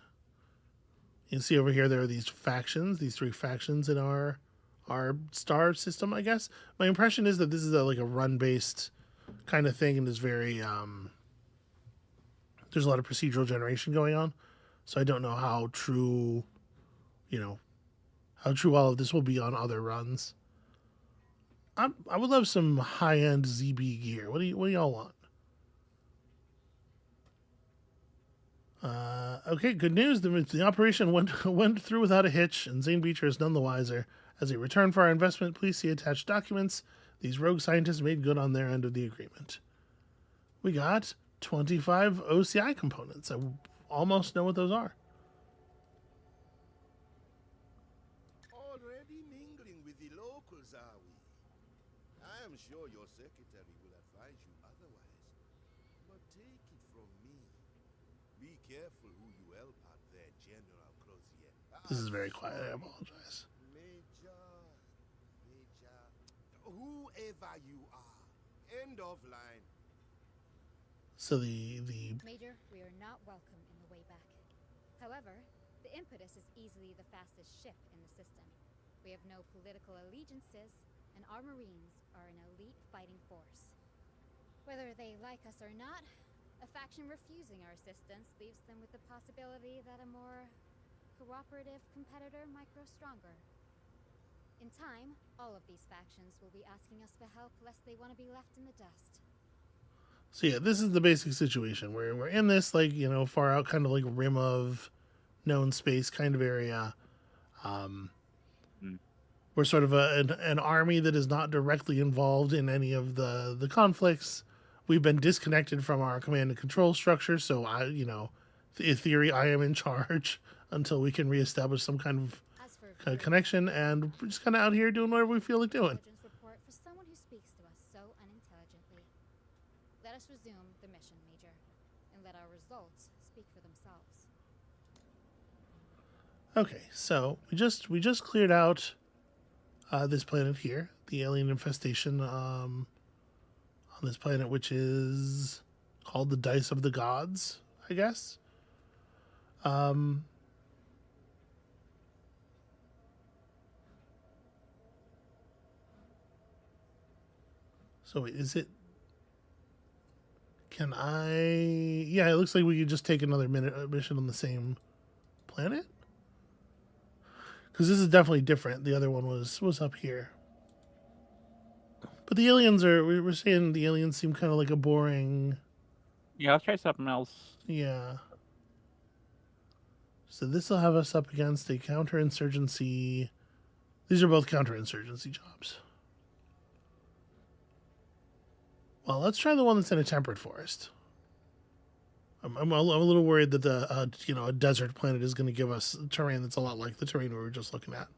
You can see over here there are these factions, these 3 factions in our star system, I guess. My impression is that this is like a run-based kind of thing, and is very there's a lot of procedural generation going on. So I don't know how true, how true all of this will be on other runs. I would love some high-end ZB gear. What do y'all want? Okay, good news. The operation went through without a hitch, and Zane Beecher is none the wiser. As a return for our investment, please see attached documents. These rogue scientists made good on their end of the agreement. We got 25 OCI components. I almost know what those are. Already mingling with the locals, are we? I am sure your secretary will advise you otherwise. But take it from me. Be careful who you help out there, General Crozier. This is very quiet. I apologize. Major, whoever you are, end of line. So the Major, we are not welcome in the way back. However, the Impetus is easily the fastest ship in the system. We have no political allegiances, and our Marines are an elite fighting force. Whether they like us or not, a faction refusing our assistance leaves them with the possibility that a more cooperative competitor might grow stronger. In time, all of these factions will be asking us for help lest they want to be left in the dust. So yeah, this is the basic situation where we're in this far out kind of like rim of known space kind of area. We're sort of an army that is not directly involved in any of the conflicts. We've been disconnected from our command and control structure, so in theory, I am in charge until we can reestablish some kind of connection, and we're just kind of out here doing whatever we feel like doing. Report for someone who speaks to us so unintelligently. Let us resume the mission, Major, and let our results speak for themselves. Okay, so we just cleared out this planet here, the alien infestation on this planet, which is called the Dice of the Gods, I guess. So wait, is it? Can I? Yeah, it looks like we could just take another mission on the same planet. Because this is definitely different. The other one was up here. But the aliens we're saying the aliens seem kind of like a boring. Yeah, let's try something else. Yeah. So this will have us up against a counterinsurgency. These are both counterinsurgency jobs. Well, let's try the one that's in a temperate forest. I'm a little worried that a desert planet is going to give us terrain that's a lot like the terrain we were just looking at.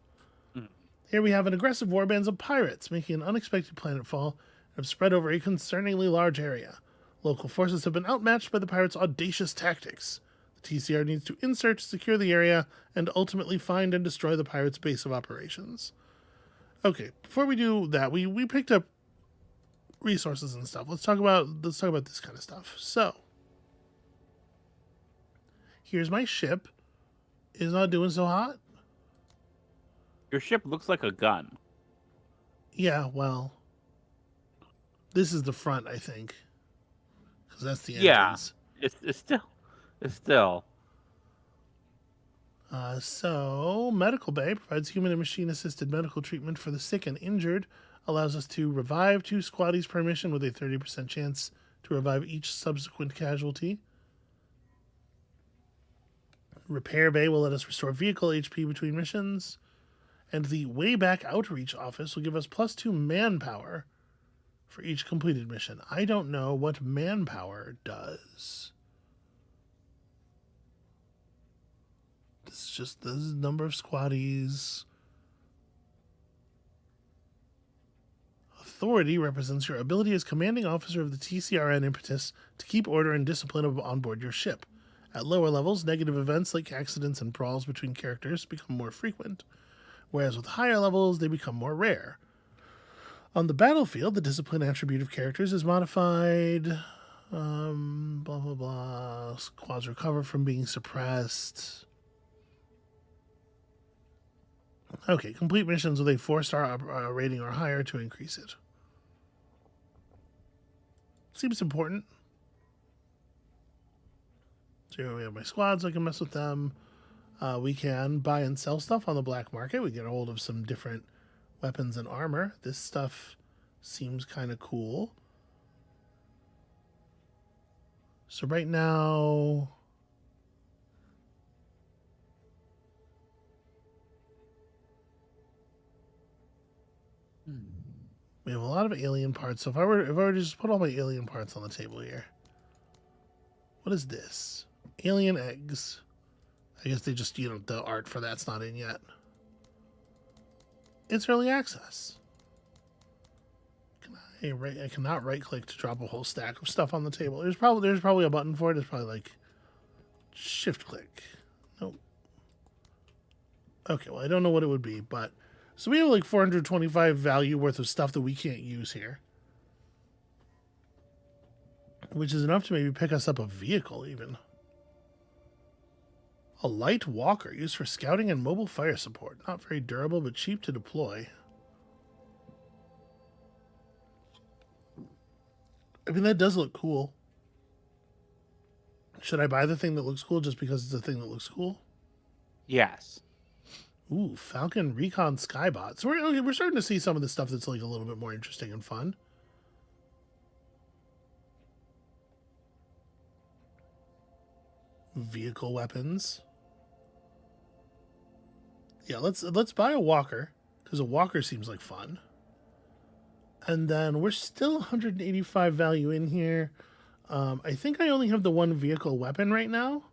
Here we have an aggressive warbands of pirates making an unexpected planetfall and have spread over a concerningly large area. Local forces have been outmatched by the pirates' audacious tactics. The TCR needs to insert, secure the area, and ultimately find and destroy the pirates' base of operations. Okay, before we do that, we picked up resources and stuff. Let's talk about this kind of stuff. So, here's my ship. It's not doing so hot. Your ship looks like a gun. Yeah, well, this is the front, I think, because that's the engines. Yeah, it's still. So, Medical Bay provides human and machine-assisted medical treatment for the sick and injured, allows us to revive 2 squaddies per mission with a 30% chance to revive each subsequent casualty. Repair Bay will let us restore vehicle HP between missions. And the Wayback Outreach Office will give us +2 manpower for each completed mission. I don't know what manpower does. This is the number of squaddies. Authority represents your ability as commanding officer of the TCRN Impetus to keep order and discipline on board your ship. At lower levels, negative events like accidents and brawls between characters become more frequent, whereas with higher levels, they become more rare. On the battlefield, the discipline attribute of characters is modified. Blah, blah, blah. Squads recover from being suppressed. Okay, complete missions with a 4-star rating or higher to increase it. Seems important. So here we have my squads. I can mess with them. We can buy and sell stuff on the black market. We get a hold of some different weapons and armor. This stuff seems kind of cool. So right now, we have a lot of alien parts. So if I were to just put all my alien parts on the table here, what is this? Alien eggs. I guess they just, you know, the art for that's not in yet. It's early access. I cannot right click to drop a whole stack of stuff on the table. There's probably a button for it. It's probably like shift click. Nope. Okay, well I don't know what it would be, but so we have like 425 value worth of stuff that we can't use here. Which is enough to maybe pick us up a vehicle even. A light walker used for scouting and mobile fire support. Not very durable, but cheap to deploy. I mean, that does look cool. Should I buy the thing that looks cool just because it's the thing that looks cool? Yes. Ooh, Falcon Recon Skybot. So we're starting to see some of the stuff that's like a little bit more interesting and fun. Vehicle weapons. Yeah, let's buy a walker because a walker seems like fun. And then we're still 185 value in here. I think I only have the one vehicle weapon right now.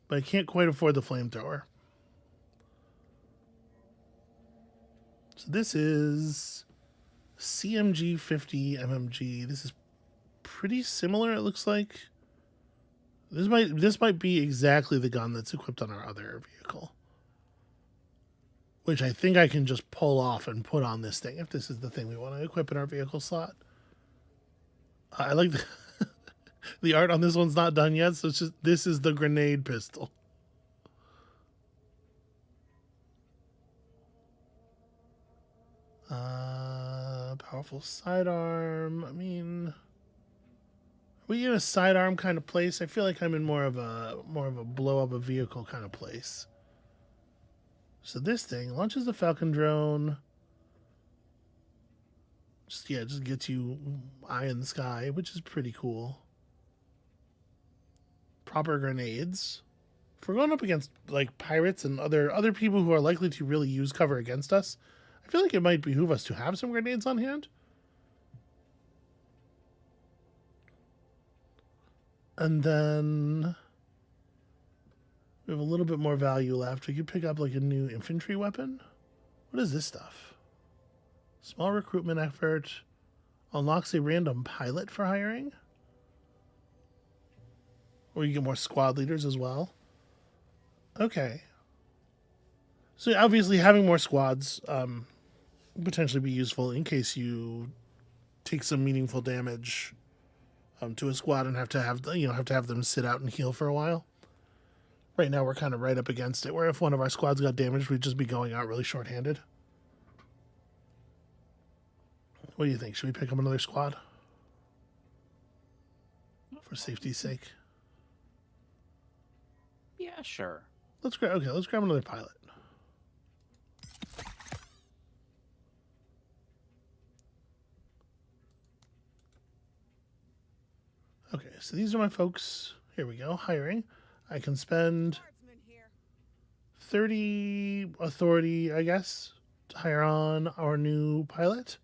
But I can't quite afford the flamethrower. So this is CMG 50 MMG. This is pretty similar, it looks like. This might be exactly the gun that's equipped on our other vehicle. Which I think I can just pull off and put on this thing if this is the thing we want to equip in our vehicle slot. I like the art on this one's not done yet, so it's just this is the grenade pistol. Powerful sidearm. I mean, are we in a sidearm kind of place? I feel like I'm in more of a blow up a vehicle kind of place. So this thing launches the Falcon drone. Just gets you eye in the sky, which is pretty cool. Proper grenades. If we're going up against like pirates and other people who are likely to really use cover against us, I feel like it might behoove us to have some grenades on hand. And then we have a little bit more value left. We could pick up like a new infantry weapon. What is this stuff? Small recruitment effort. Unlocks a random pilot for hiring. Or you get more squad leaders as well. Okay. So obviously having more squads potentially be useful in case you take some meaningful damage to a squad and have to have them sit out and heal for a while. Right now we're kind of right up against it, where if one of our squads got damaged, we'd just be going out really short-handed. What do you think? Should we pick up another squad? For safety's sake. Yeah, sure. Let's grab another pilot. Okay, so these are my folks. Here we go, hiring. I can spend 30 authority, I guess, to hire on our new pilot.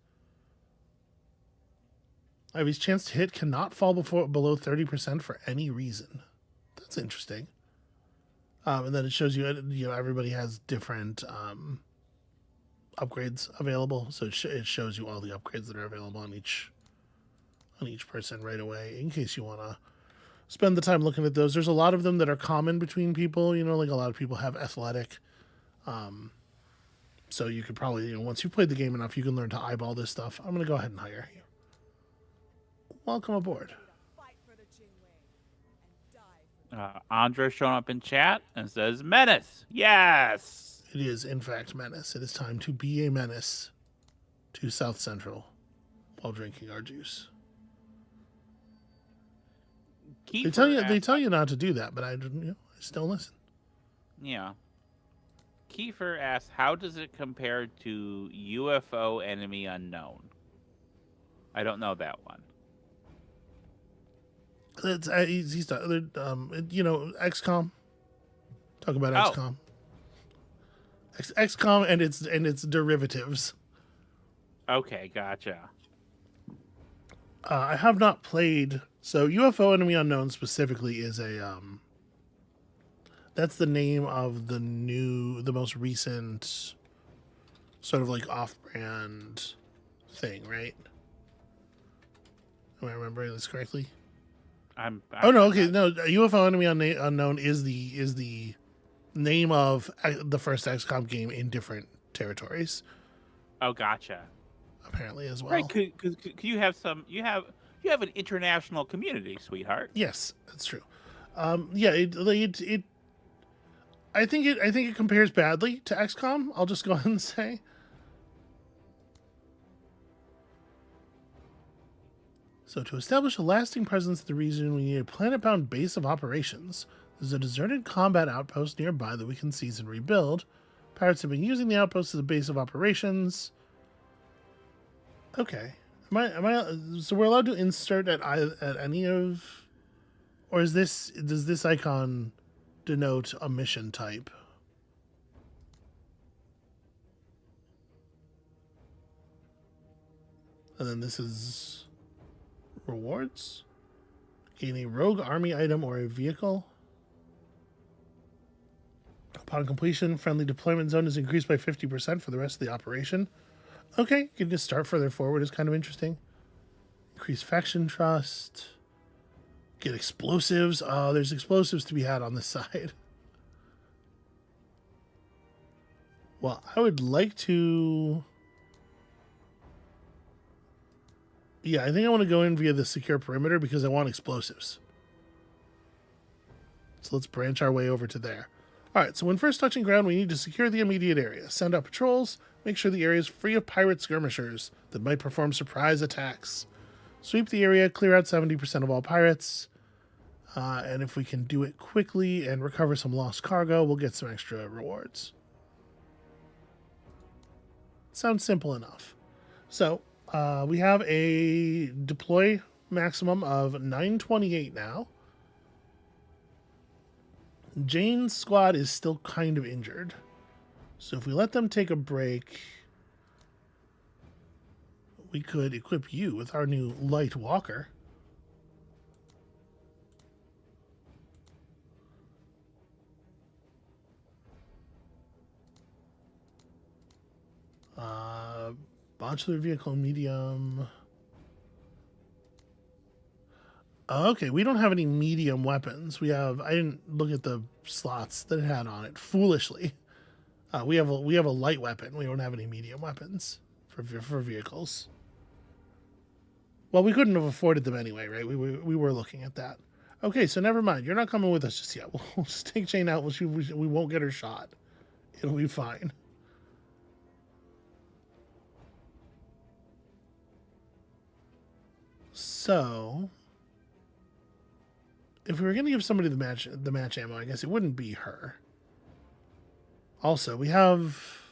I have his chance to hit cannot fall below 30% for any reason. That's interesting. And then it shows you, everybody has different upgrades available. So it shows you all the upgrades that are available on each person right away, in case you want to spend the time looking at those. There's a lot of them that are common between people, like a lot of people have athletic. So you could probably, once you've played the game enough, you can learn to eyeball this stuff. I'm going to go ahead and hire you. Welcome aboard. Andre's showing up in chat and says, Menace! Yes! It is, in fact, Menace. It is time to be a menace to South Central while drinking our juice. They tell you not to do that, but I still listen. Yeah. Kiefer asks, how does it compare to UFO Enemy Unknown? I don't know that one. It's he's XCOM. Talk about XCOM. XCOM and its derivatives. Okay, gotcha. I have not played. So UFO Enemy Unknown specifically is a that's the name of the most recent sort of like off-brand thing, right? Am I remembering this correctly? UFO Enemy Unknown is the name of the first XCOM game in different territories. Oh, gotcha. Apparently, as well. Right, because you have an international community, sweetheart. Yes, that's true. I think it compares badly to XCOM. I'll just go ahead and say. So to establish a lasting presence in the region, we need a planet-bound base of operations. There's a deserted combat outpost nearby that we can seize and rebuild. Pirates have been using the outpost as a base of operations. Okay. So we're allowed to insert at any of, or does this icon denote a mission type? And then this is rewards. Gain a rogue army item or a vehicle. Upon completion, friendly deployment zone is increased by 50% for the rest of the operation. Okay, you can just start further forward is kind of interesting. Increase faction trust. Get explosives. Oh, there's explosives to be had on this side. Well, I would like to... Yeah, I think I want to go in via the secure perimeter because I want explosives. So let's branch our way over to there. All right, so when first touching ground, we need to secure the immediate area. Send out patrols. Make sure the area is free of pirate skirmishers that might perform surprise attacks. Sweep the area, clear out 70% of all pirates. And if we can do it quickly and recover some lost cargo, we'll get some extra rewards. Sounds simple enough. So we have a deploy maximum of 928 now. Jane's squad is still kind of injured. So if we let them take a break, we could equip you with our new light walker. Modular vehicle medium. Okay, we don't have any medium weapons. I didn't look at the slots that it had on it foolishly. We have a light weapon. We don't have any medium weapons for vehicles. Well, we couldn't have afforded them anyway, right? We were looking at that. Okay, so never mind. You're not coming with us just yet. We'll just take Jane out. We won't get her shot. It'll be fine. So, if we were going to give somebody the match ammo, I guess it wouldn't be her. Also, we have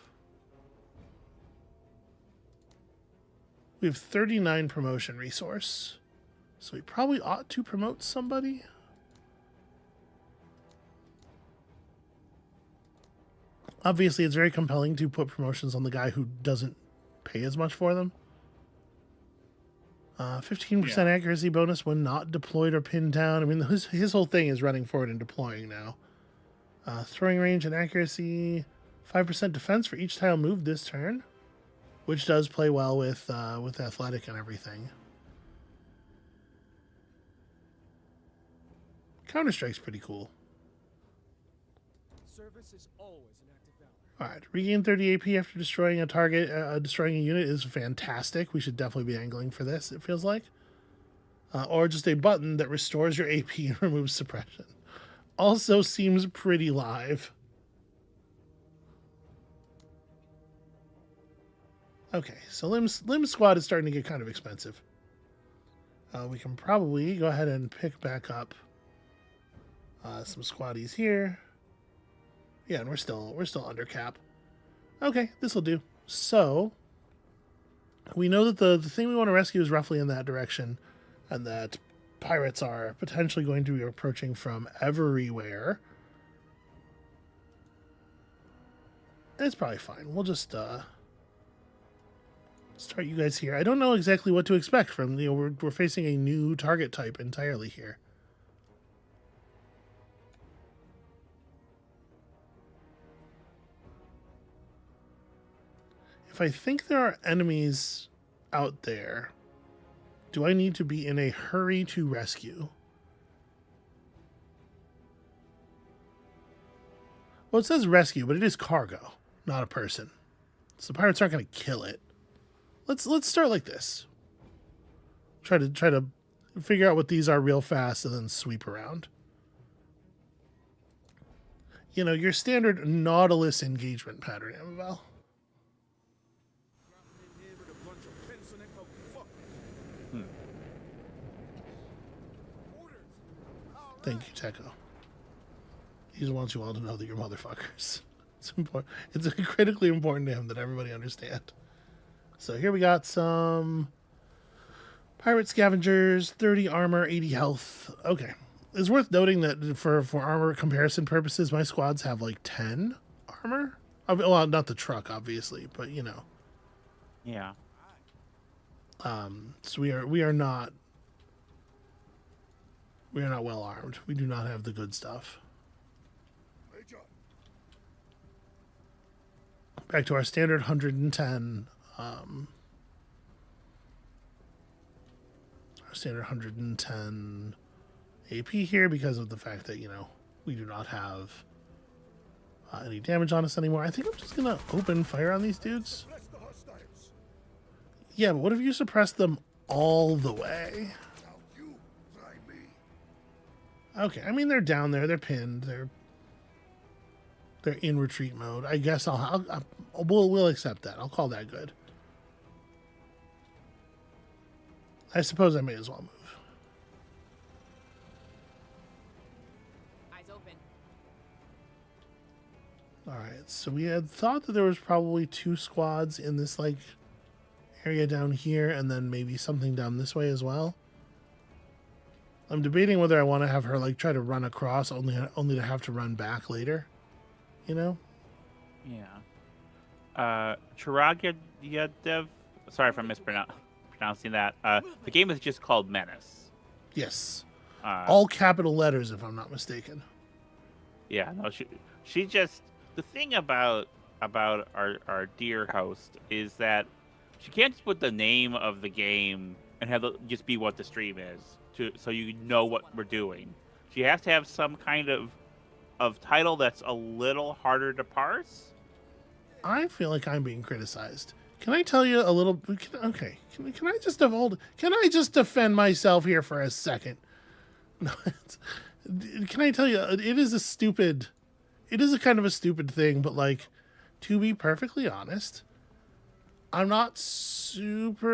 39 promotion resource. So we probably ought to promote somebody. Obviously, it's very compelling to put promotions on the guy who doesn't pay as much for them. 15% accuracy bonus when not deployed or pinned down. I mean, his whole thing is running forward and deploying now. Throwing range and accuracy. 5% defense for each tile moved this turn, which does play well with athletic and everything. Counter-Strike's pretty cool. Service is always an act of valor. All right, regain 30 AP after destroying a target. Destroying a unit is fantastic. We should definitely be angling for this, it feels like. Or just a button that restores your AP and removes suppression. also seems pretty live. Okay, so limb squad is starting to get kind of expensive. We can probably go ahead and pick back up some squaddies here. Yeah, and we're still under cap. Okay, this will do. So we know that the thing we want to rescue is roughly in that direction, and that pirates are potentially going to be approaching from everywhere. It's probably fine. We'll just start you guys here. I don't know exactly what to expect from, you know, we're facing a new target type entirely here. If I think there are enemies out there, do I need to be in a hurry to rescue? Well, it says rescue, but it is cargo, not a person. So the pirates aren't going to kill it. Let's start like this. Try to figure out what these are real fast and then sweep around. You know, your standard Nautilus engagement pattern, Amabel. Thank you, Techo. He just wants you all to know that you're motherfuckers. It's important. It's critically important to him that everybody understand. So here we got some pirate scavengers, 30 armor, 80 health. Okay. It's worth noting that for armor comparison purposes, my squads have like 10 armor. Well, not the truck, obviously, but you know. Yeah. So we are not well armed. We do not have the good stuff. Back to our standard 110. Our standard 110 AP here because of the fact that, you know, we do not have any damage on us anymore. I think I'm just gonna open fire on these dudes. Yeah, but what if you suppress them all the way? Okay, I mean, they're down there, they're pinned, they're in retreat mode. I guess we'll accept that. I'll call that good. I suppose I may as well move. Eyes open. All right, so we had thought that there was probably 2 squads in this like area down here, and then maybe something down this way as well. I'm debating whether I want to have her like try to run across, only to have to run back later. You know? Yeah. Chiragayadev. Sorry if I'm mispronouncing that. The game is just called Menace. Yes. All capital letters, if I'm not mistaken. Yeah. No. She just, the thing about our dear host is that she can't just put the name of the game and have it just be what the stream is, so you know what we're doing. She has to have some kind of title that's a little harder to parse. I feel like I'm being criticized. Can I tell you a little? Okay. Can I just Can I just defend myself here for a second? No. Can I tell you? It is a kind of a stupid thing, but like, to be perfectly honest, I'm not super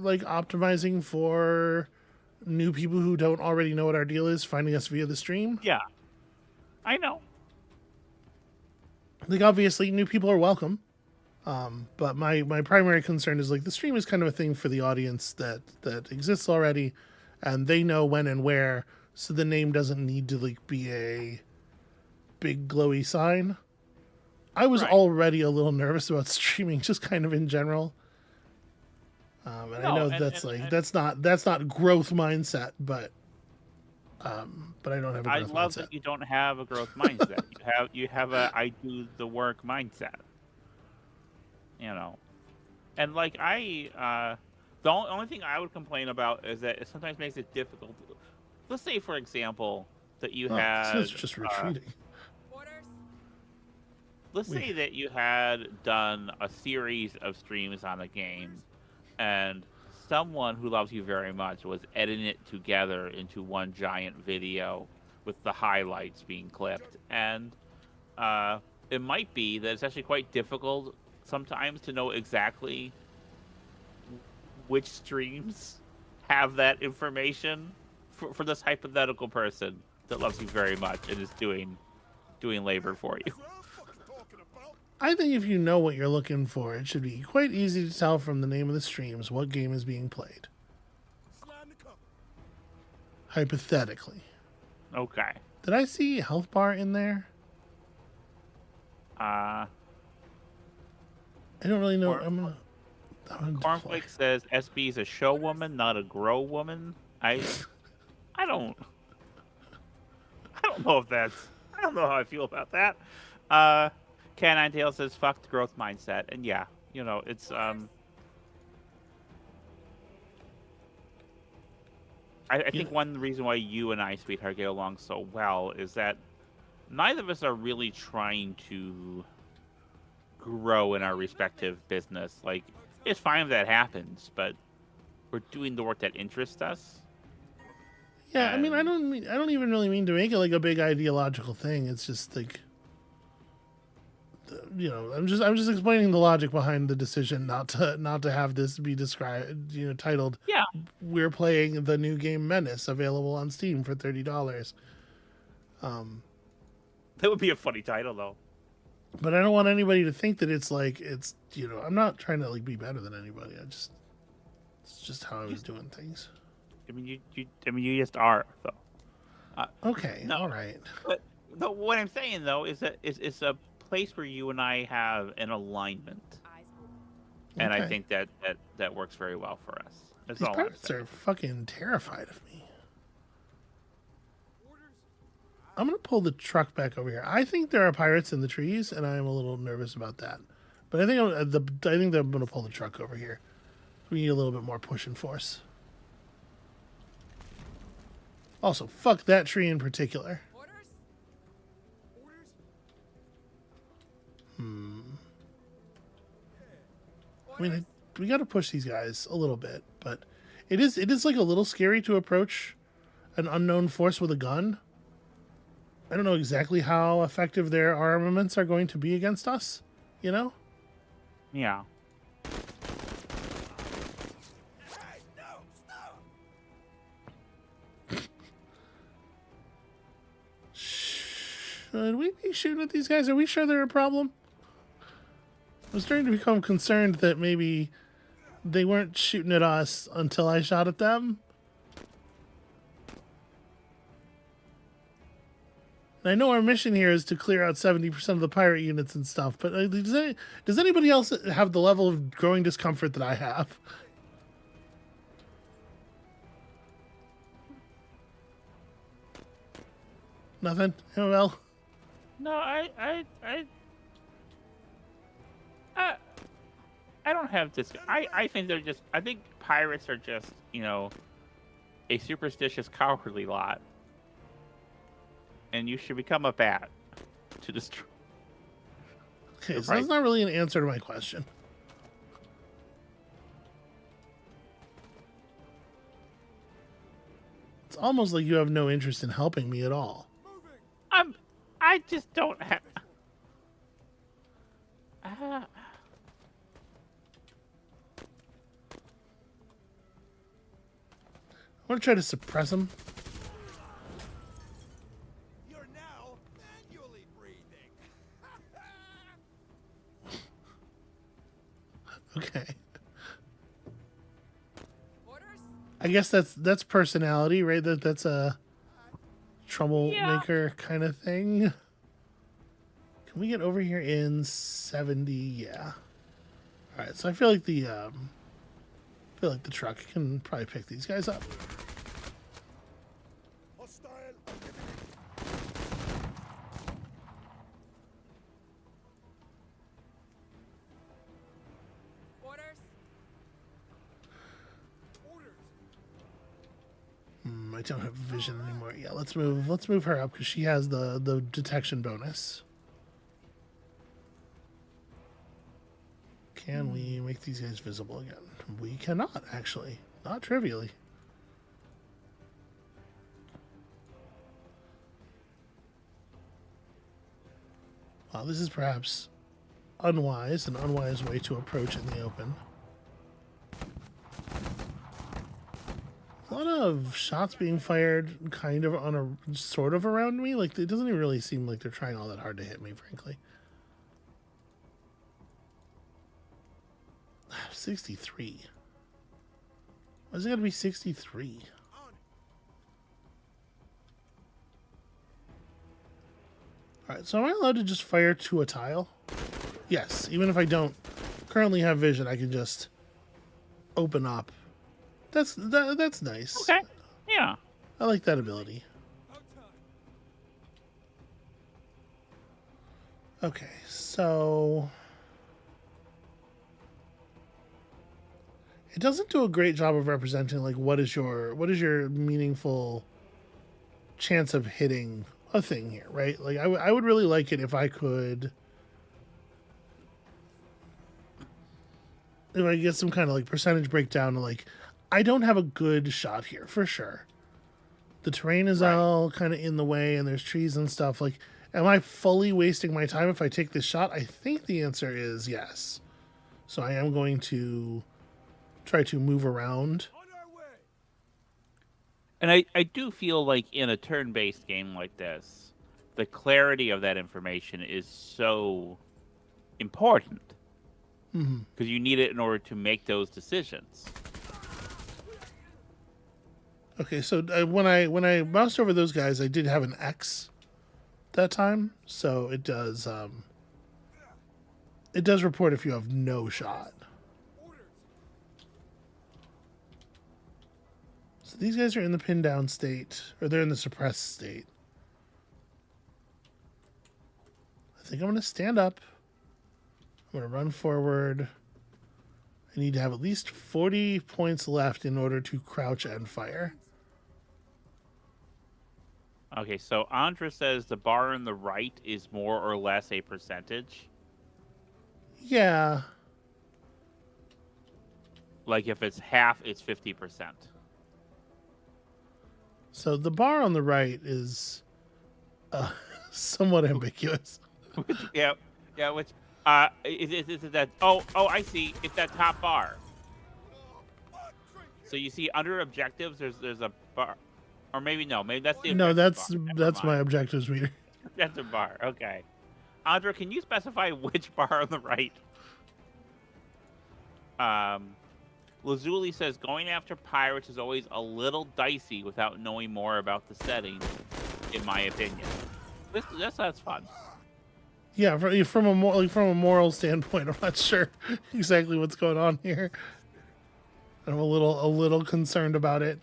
like optimizing for new people who don't already know what our deal is finding us via the stream. Yeah, I know. Like, obviously, new people are welcome. But my primary concern is like the stream is kind of a thing for the audience that exists already, and they know when and where, so the name doesn't need to like be a big glowy sign. I was already a little nervous about streaming, just kind of in general. And I know that's not growth mindset, but I don't have a growth mindset. I love that you don't have a growth mindset. you have a I do the work mindset. You know, and like the only thing I would complain about is that it sometimes makes it difficult. Let's say, for example, that you had it's just retreating. Let's say that you had done a series of streams on a game, and someone who loves you very much was editing it together into one giant video with the highlights being clipped, and it might be that it's actually quite difficult sometimes to know exactly which streams have that information for this hypothetical person that loves you very much and is doing labor for you. I think if you know what you're looking for, it should be quite easy to tell from the name of the streams what game is being played. Hypothetically. Okay. Did I see a health bar in there? Uh, I don't really know. Corn- I'm gonna deploy. Cornflake says SB is a show woman, not a grow woman. I don't know if that's. I don't know how I feel about that. Cat Tail says fuck the growth mindset, and yeah, you know it's I think one reason why you and I, sweetheart, get along so well is that neither of us are really trying to grow in our respective business. Like, it's fine if that happens, but we're doing the work that interests us. Yeah, I mean, I don't even really mean to make it like a big ideological thing. It's just like, you know, I'm just explaining the logic behind the decision not to have this be described, you know, titled. Yeah. We're playing the new game Menace, available on Steam for $30. That would be a funny title, though. But I don't want anybody to think that it's like it's, you know, I'm not trying to like be better than anybody. It's just how I was doing things. I mean, you just are, though. Okay, no. all right. But no, what I'm saying though is that it's a place where you and I have an alignment, and Okay. I think that works very well for us. That's These all I'm pirates saying. are fucking terrified of me. I'm gonna pull the truck back over here. I think there are pirates in the trees, and I am a little nervous about that. But I think I'm gonna pull the truck over here. We need a little bit more pushing force. Also, fuck that tree in particular. I mean, we got to push these guys a little bit, but it is like a little scary to approach an unknown force with a gun. I don't know exactly how effective their armaments are going to be against us, you know? Yeah. Should we be shooting at these guys? Are we sure they're a problem? I was starting to become concerned that maybe they weren't shooting at us until I shot at them. And I know our mission here is to clear out 70% of the pirate units and stuff, but does anybody else have the level of growing discomfort that I have? Nothing? Well, No, I don't have this. I think they're just. I think pirates are just, you know, a superstitious, cowardly lot, and you should become a bat to destroy. okay, so that's not really an answer to my question. It's almost like you have no interest in helping me at all. I just don't have. I want to try to suppress him. You're now manually breathing. Okay. I guess that's personality, right? That's a troublemaker kind of thing. Can we get over here in 70? Yeah. All right. So I feel like the truck can probably pick these guys up. Hostile. I don't have vision anymore. Yeah, let's move her up because she has the detection bonus. Can we make these guys visible again? We cannot, actually. Not trivially. Well, this is perhaps unwise, an unwise way to approach in the open. A lot of shots being fired kind of on a sort of around me. Like, it doesn't even really seem like they're trying all that hard to hit me, frankly. 63. Why is it gotta be 63? Alright, so am I allowed to just fire to a tile? Yes, even if I don't currently have vision, I can just open up. That's nice. Okay. Yeah. I like that ability. Okay, so it doesn't do a great job of representing like what is your meaningful chance of hitting a thing here, right? Like I would really like it if I could get some kind of like percentage breakdown of like I don't have a good shot here for sure. The terrain is all kind of in the way and there's trees and stuff. Like, am I fully wasting my time if I take this shot? I think the answer is yes. So I am going to try to move around. And I do feel like in a turn-based game like this, the clarity of that information is so important. Because you need it in order to make those decisions. Okay, so when I moused over those guys, I did have an X that time, so it does report if you have no shot. So these guys are in the pin down state, or they're in the suppressed state. I think I'm going to stand up. I'm going to run forward. I need to have at least 40 points left in order to crouch and fire. Okay, so Andra says the bar on the right is more or less a percentage. Yeah. Like if it's half, it's 50%. So the bar on the right is somewhat ambiguous. Yeah, which is that? Oh, I see. It's that top bar. So you see under objectives, there's a bar, or maybe no, maybe that's the No, objective that's bar. my objectives reader. That's a bar. Okay, Andra, can you specify which bar on the right? Lazuli says going after pirates is always a little dicey without knowing more about the setting, in my opinion. That's fun. Yeah, from a moral standpoint, I'm not sure exactly what's going on here. I'm a little concerned about it,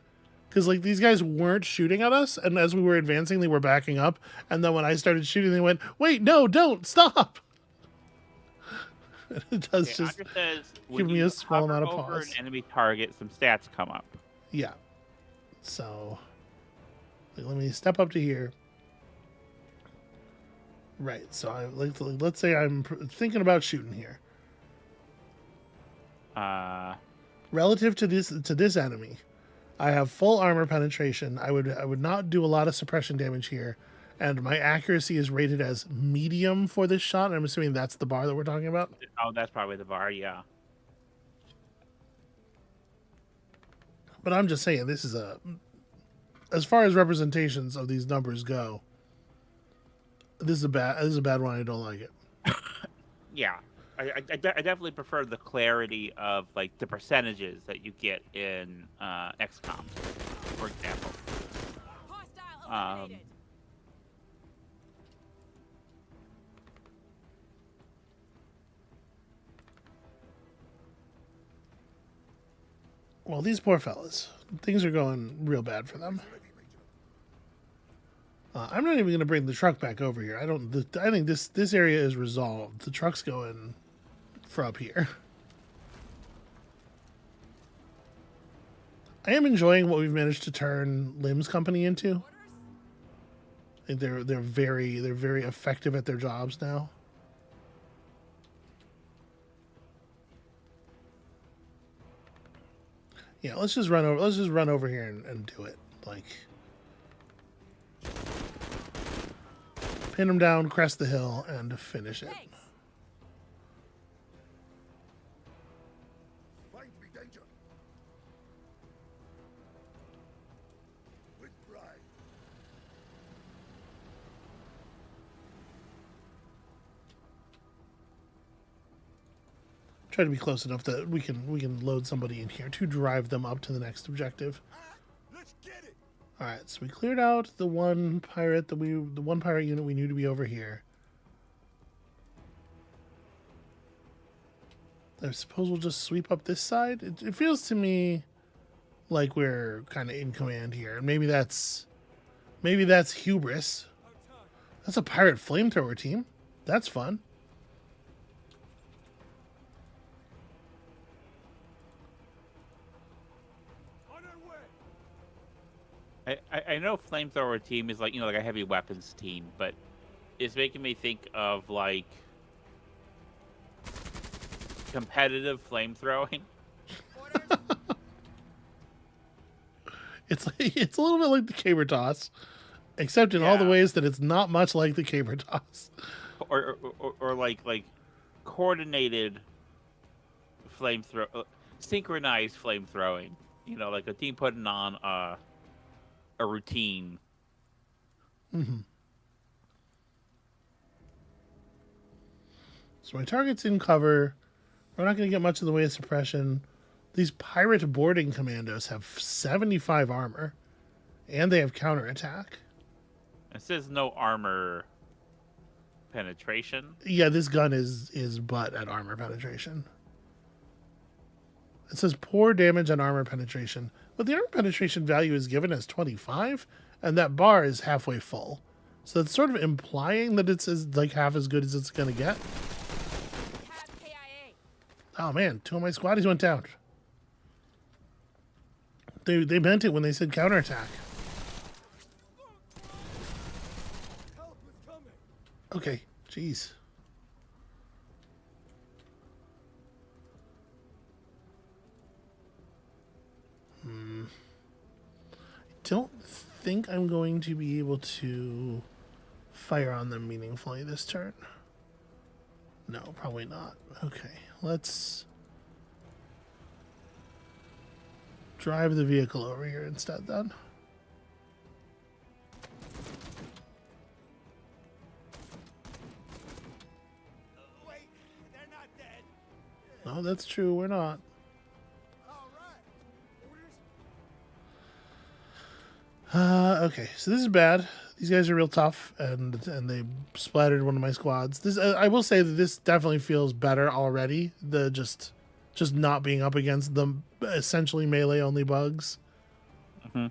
because like these guys weren't shooting at us, and as we were advancing, they were backing up, and then when I started shooting, they went, "Wait, no, don't stop!" It does just give me a small amount of over pause. an enemy target, some stats come up. Yeah. So let me step up to here. Right. So let's say I'm thinking about shooting here. Relative to this enemy, I have full armor penetration. I would not do a lot of suppression damage here, and my accuracy is rated as medium for this shot. I'm assuming that's the bar that we're talking about. Oh, that's probably the bar. Yeah. But I'm just saying, this is as far as representations of these numbers go, this is a bad one. I don't like it. Yeah. I definitely prefer the clarity of like the percentages that you get in XCOM, for example. Hostile eliminated. Well, these poor fellas, things are going real bad for them. I'm not even going to bring the truck back over here. I think this area is resolved. The truck's going for up here. I am enjoying what we've managed to turn Lim's company into. I think they're very effective at their jobs now. Yeah, let's just run over here and do it. Like, pin him down, crest the hill, and finish it. Thanks. Find me danger. With pride. Try to be close enough that we can load somebody in here to drive them up to the next objective. Let's get it. All right, so we cleared out the one pirate the one pirate unit we knew to be over here. I suppose we'll just sweep up this side. It feels to me like we're kind of in command here, and maybe that's hubris. That's a pirate flamethrower team. That's fun. On our way. I know flamethrower team is like, you know, like a heavy weapons team, but it's making me think of like competitive flamethrowing. It's a little bit like the caber toss, except in all the Yeah. ways that it's not much like the caber toss. or like coordinated synchronized flamethrowing. You know, like a team putting on a routine. Mm-hmm. So my target's in cover. We're not going to get much in the way of suppression. These pirate boarding commandos have 75 armor, and they have counterattack. It says no armor penetration. Yeah, this gun is butt at armor penetration. It says poor damage on armor penetration, but the armor penetration value is given as 25, and that bar is halfway full. So it's sort of implying that it's like half as good as it's going to get. Tab KIA. Oh man, 2 of my squaddies went down. They meant it when they said counterattack. Help is coming. Okay, jeez. I don't think I'm going to be able to fire on them meaningfully this turn. No, probably not. Okay, let's drive the vehicle over here instead then. Wait, they're not dead. No, that's true, we're not. All right. Okay, so this is bad. These guys are real tough, and they splattered one of my squads. This I will say that this definitely feels better already. The just not being up against the essentially melee only bugs. Mm-hmm.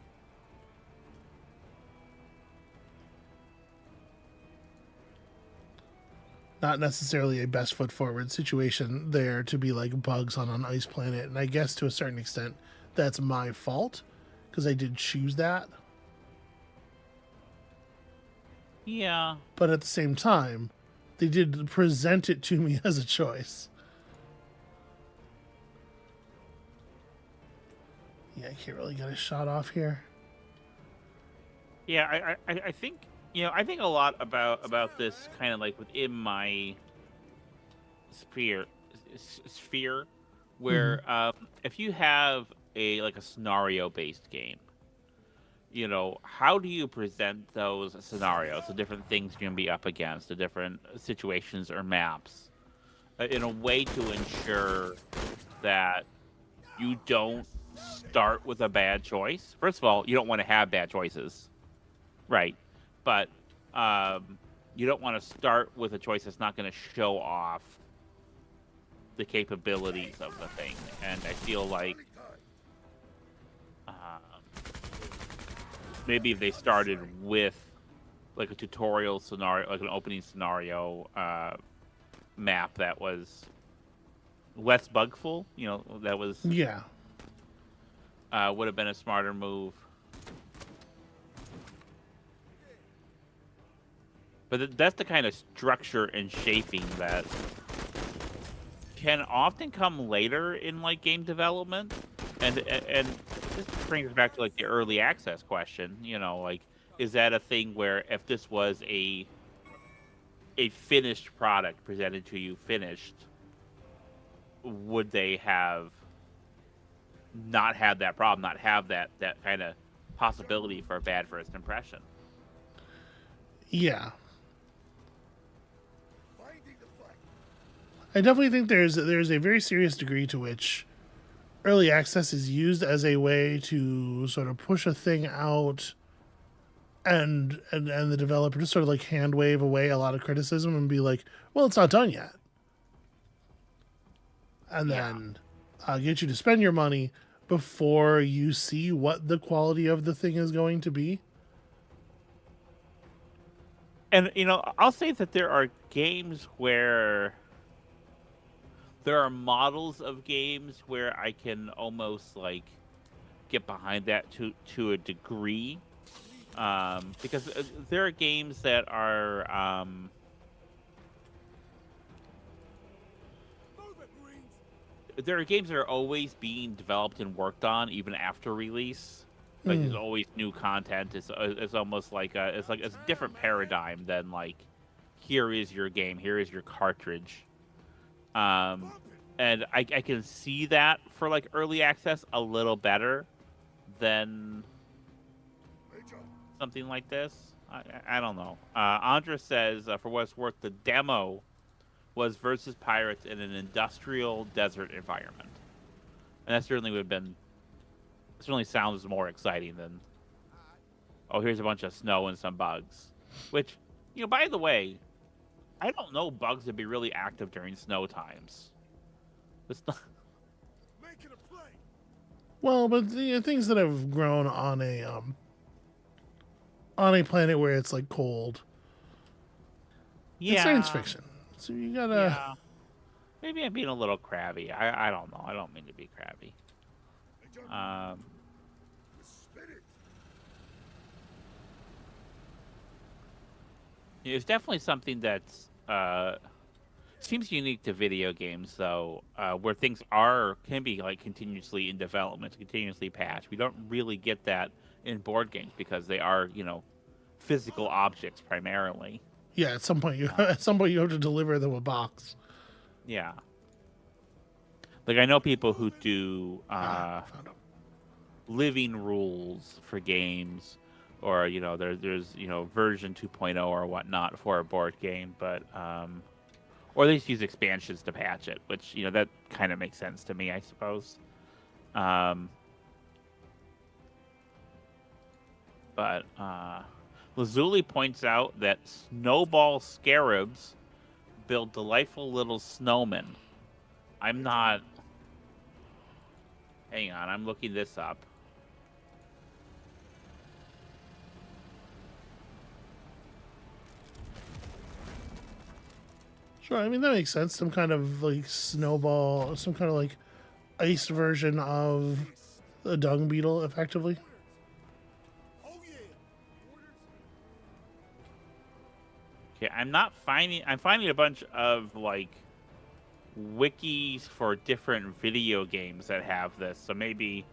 Not necessarily a best foot forward situation there to be like bugs on an ice planet, and I guess to a certain extent that's my fault because I did choose that. Yeah. But at the same time, they did present it to me as a choice. Yeah, I can't really get a shot off here. Yeah, I think, you know, I think a lot about this kind of like within my sphere where if you have a scenario based game, you know, how do you present those scenarios, the different things you're going to be up against, the different situations or maps, in a way to ensure that you don't start with a bad choice? First of all, you don't want to have bad choices, right? But you don't want to start with a choice that's not going to show off the capabilities of the thing. And I feel like maybe if they started with like a tutorial scenario, like an opening scenario map that was less bugful, you know, that was would have been a smarter move. But that's the kind of structure and shaping that can often come later in like game development, and this brings us back to like the early access question. You know, like, is that a thing where if this was a a finished product presented to you finished, would they have not had that problem, not have that kind of possibility for a bad first impression? Yeah. Finding the fight. I definitely think there's a very serious degree to which early access is used as a way to sort of push a thing out and the developer just sort of like hand wave away a lot of criticism and be like, well, it's not done yet. And then get you to spend your money before you see what the quality of the thing is going to be. And, I'll say that there are games where there are models of games where I can almost like get behind that to a degree. Because there are games that are, Move it, Marines. there are games that are always being developed and worked on even after release. Like there's always new content. It's almost like it's a different paradigm than like, here is your game, here is your cartridge. And I can see that for like early access a little better than something like this. I don't know. Andra says, for what it's worth, the demo was versus pirates in an industrial desert environment, and that certainly would have been. Certainly sounds more exciting than, oh, here's a bunch of snow and some bugs. Which, by the way, I don't know bugs would be really active during snow times. It's not... Making a play. Well, but the things that have grown on a planet where it's like cold. It's science fiction. So you gotta. Yeah. Maybe I'm being a little crabby. I don't know. I don't mean to be crabby. Spin it. It's definitely something that's seems unique to video games, though, where things can be like continuously in development, continuously patched. We don't really get that in board games because they are, physical objects primarily. Yeah, at some point you have to deliver them a box. Yeah. Like I know people who do Found 'em. living rules for games, or there's version 2.0 or whatnot for a board game, but or they just use expansions to patch it, which that kind of makes sense to me, I suppose. But Lazuli points out that snowball scarabs build delightful little snowmen. I'm not. Hang on, I'm looking this up. Sure, I mean that makes sense. Some kind of like snowball, some kind of like ice version of a dung beetle, effectively. Oh yeah. Orders. Okay, I'm finding a bunch of like wikis for different video games that have this. So maybe.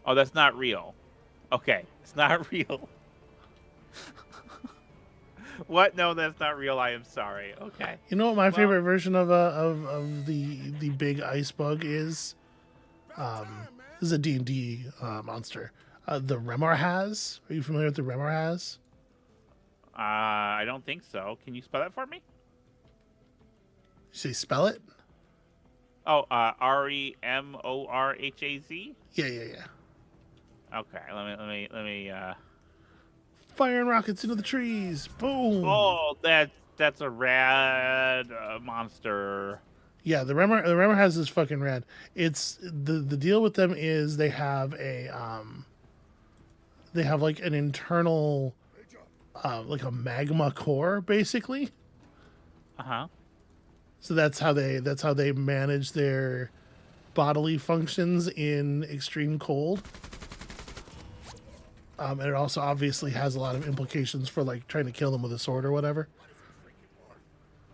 Oh, that's not real. Okay, it's not real. What? No, that's not real. I am sorry. Okay. You know what my favorite version of the big ice bug is? This is a D&D monster. The Remor has. Are you familiar with the Remor has? I don't think so. Can you spell that for me? You say spell it? Oh, REMORHAZ. Yeah. Okay, let me. Firing rockets into the trees. Boom. Oh, that's a rad monster. Yeah, the Remor has this fucking rad. It's the deal with them is they have like an internal like a magma core basically. Uh-huh. So that's how they manage their bodily functions in extreme cold. And it also obviously has a lot of implications for like trying to kill them with a sword or whatever.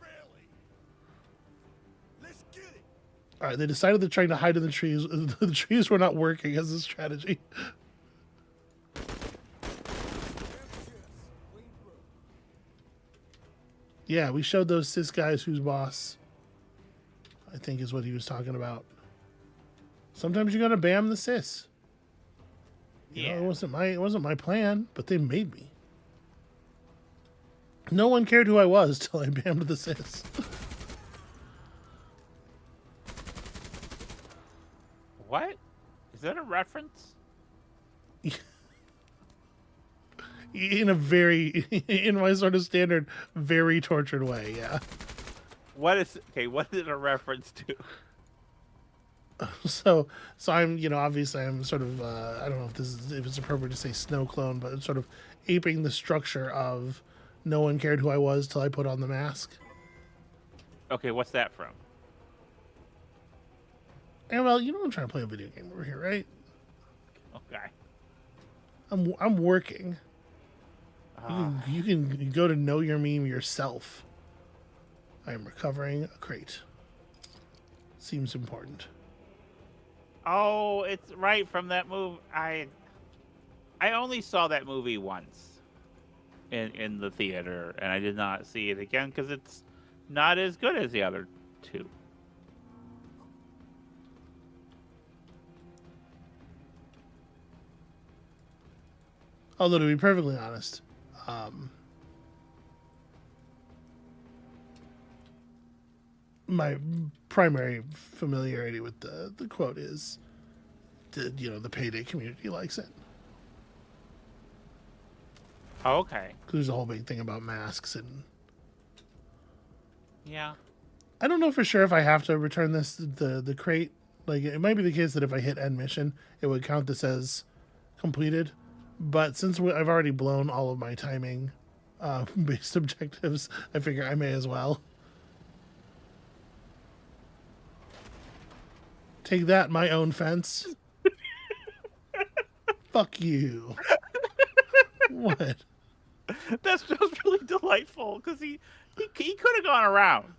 Really? Let's get it. All right, they decided they're trying to hide in the trees. The trees were not working as a strategy. Yeah, we showed those cis guys who's boss, I think is what he was talking about. Sometimes you gotta bam the cis. You know, it wasn't my plan, but they made me. No one cared who I was till I bammed the cis. What? Is that a reference? In a very, in my sort of standard, very tortured way, yeah. What is it a reference to? So I'm, you know, obviously I'm sort of, I don't know if it's appropriate to say snow clone, but it's sort of aping the structure of no one cared who I was till I put on the mask. Okay, what's that from? And well, you know I'm trying to play a video game over here, right? Okay. I'm working. You can go to know your meme yourself. I am recovering a crate. Seems important. Oh, it's right from that movie. I only saw that movie once in the theater, and I did not see it again because it's not as good as the other two. Although to be perfectly honest, my primary familiarity with the quote is, the Payday community likes it. Oh, okay. There's a whole big thing about masks, and Yeah. I don't know for sure if I have to return the crate. Like, it might be the case that if I hit end mission, it would count this as completed. But since I've already blown all of my timing based objectives, I figure I may as well. Take that, my own fence. Fuck you. What? That's just really delightful because he could have gone around.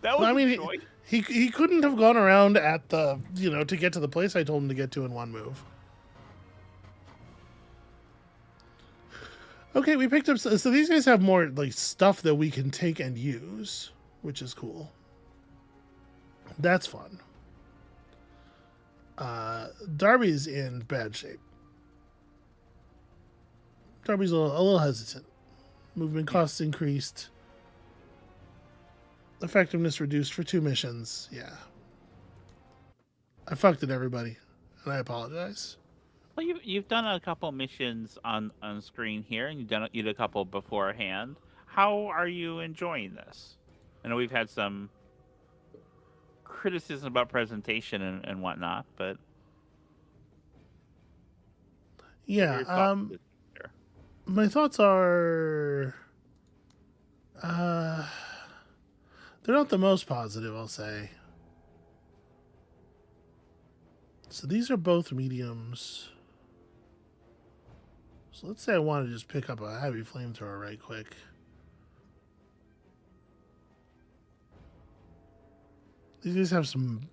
That was I mean, a choice. he couldn't have gone around at the, to get to the place I told him to get to in one move. Okay, we picked up, so these guys have more like stuff that we can take and use, which is cool. That's fun. Darby's in bad shape. Darby's a little hesitant. Movement costs increased. Effectiveness reduced for 2 missions. Yeah. I fucked it, everybody, and I apologize. Well, you've done a couple missions on screen here, and you did a couple beforehand. How are you enjoying this? I know we've had some criticism about presentation and whatnot, but Yeah. your thoughts here? My thoughts are, they're not the most positive, I'll say. So these are both mediums. So let's say I want to just pick up a heavy flamethrower right quick. These guys have some,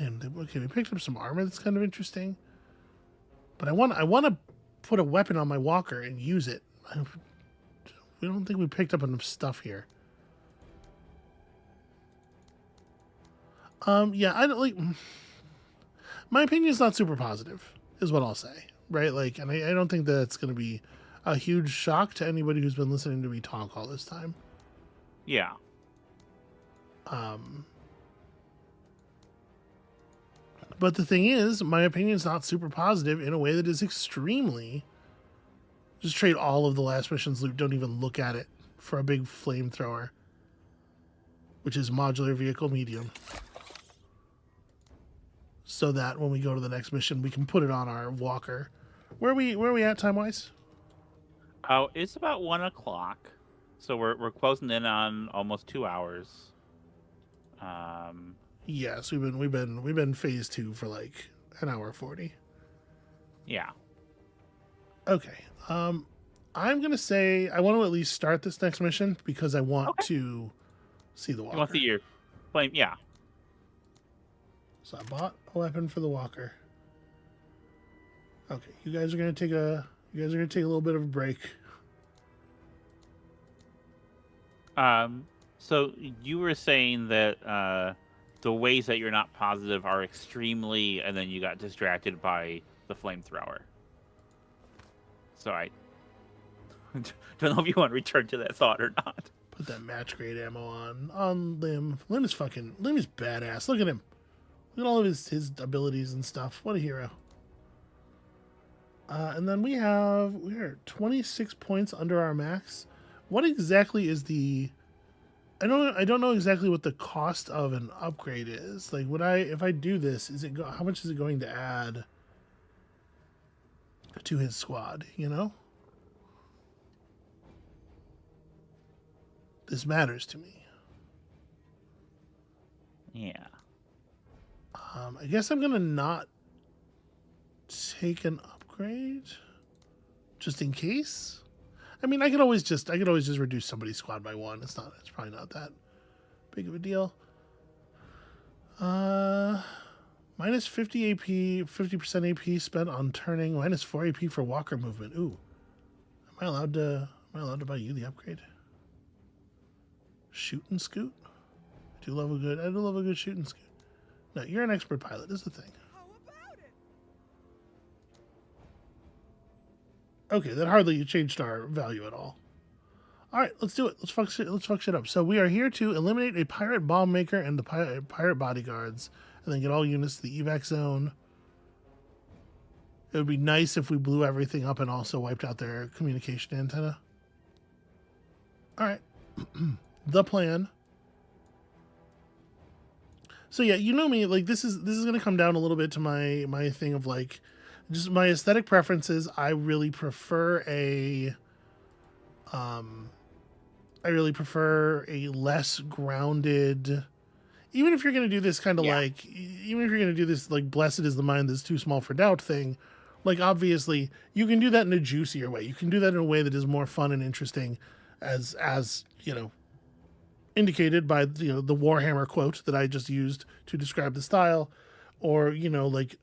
okay, we picked up some armor that's kind of interesting. But I want to put a weapon on my walker and use it. We don't think we picked up enough stuff here. Yeah, I don't like. My opinion is not super positive, is what I'll say, right? Like, and I don't think that's going to be a huge shock to anybody who's been listening to me talk all this time. Yeah. But the thing is, my opinion is not super positive in a way that is extremely. Just trade all of the last mission's loot. Don't even look at it for a big flamethrower, which is modular vehicle medium. So that when we go to the next mission, we can put it on our walker. Where are we at time wise? Oh, it's about 1:00, so we're closing in on almost 2 hours. Yes, we've been phase 2 for like an hour 40. Yeah. Okay. I'm gonna say I want to at least start this next mission because I want to see the walker. You want to see your flame? Yeah. So I bought a weapon for the walker. Okay, you guys are gonna take a little bit of a break. So you were saying that the ways that you're not positive are extremely, and then you got distracted by the flamethrower. So I don't know if you want to return to that thought or not. Put that match grade ammo on Lim. Lim is badass. Look at him. Look at all of his abilities and stuff. What a hero. And then we're 26 points under our max. What exactly is the? I don't know exactly what the cost of an upgrade is. Like, if I do this, how much is it going to add to his squad? You know, this matters to me. Yeah. I guess I'm gonna not take an upgrade, just in case. I mean, I could always just reduce somebody's squad by 1. It's probably not that big of a deal. Minus 50 AP, 50% AP spent on turning, minus 4 AP for walker movement. Ooh. Am I allowed to buy you the upgrade? Shoot and scoot? I do love a good shoot and scoot. No, you're an expert pilot, is the thing. How about it? Okay, that hardly changed our value at all. All right, let's do it. Let's fuck shit up. So we are here to eliminate a pirate bomb maker and the pirate bodyguards, and then get all units to the evac zone. It would be nice if we blew everything up and also wiped out their communication antenna. All right, the plan. So yeah, you know me. Like this is going to come down a little bit to my thing of like, just my aesthetic preferences. I really prefer a less grounded. Even if you're going to do this kind of like, even if you're going to do this like blessed is the mind that's too small for doubt thing, like obviously you can do that in a juicier way. You can do that in a way that is more fun and interesting, as you know, indicated by the Warhammer quote that I just used to describe the style, or like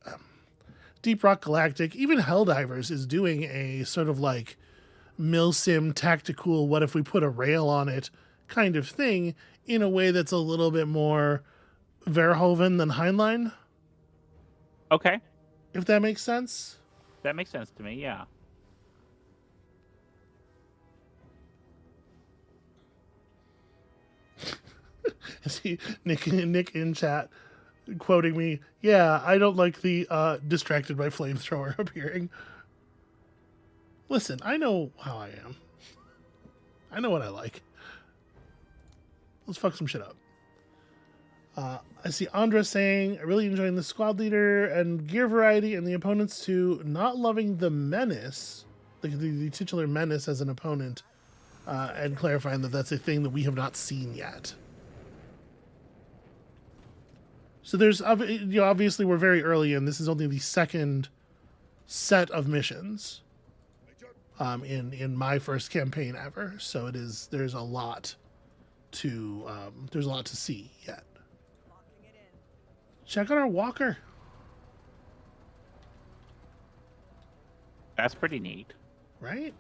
Deep Rock Galactic, even Helldivers is doing a sort of like milsim tactical, what if we put a rail on it kind of thing, in a way that's a little bit more Verhoeven than Heinlein. Okay. If that makes sense. That makes sense to me, yeah. See Nick in chat quoting me, yeah, I don't like the distracted by flamethrower appearing. Listen, I know how I am. I know what I like. Let's fuck some shit up. I see Andra saying, I really enjoying the squad leader and gear variety and the opponents to not loving the menace, the titular menace as an opponent, and clarifying that that's a thing that we have not seen yet. So there's, obviously we're very early in. This is only the second set of missions in my first campaign ever. So there's a lot to see yet. Check out our walker. That's pretty neat. Right?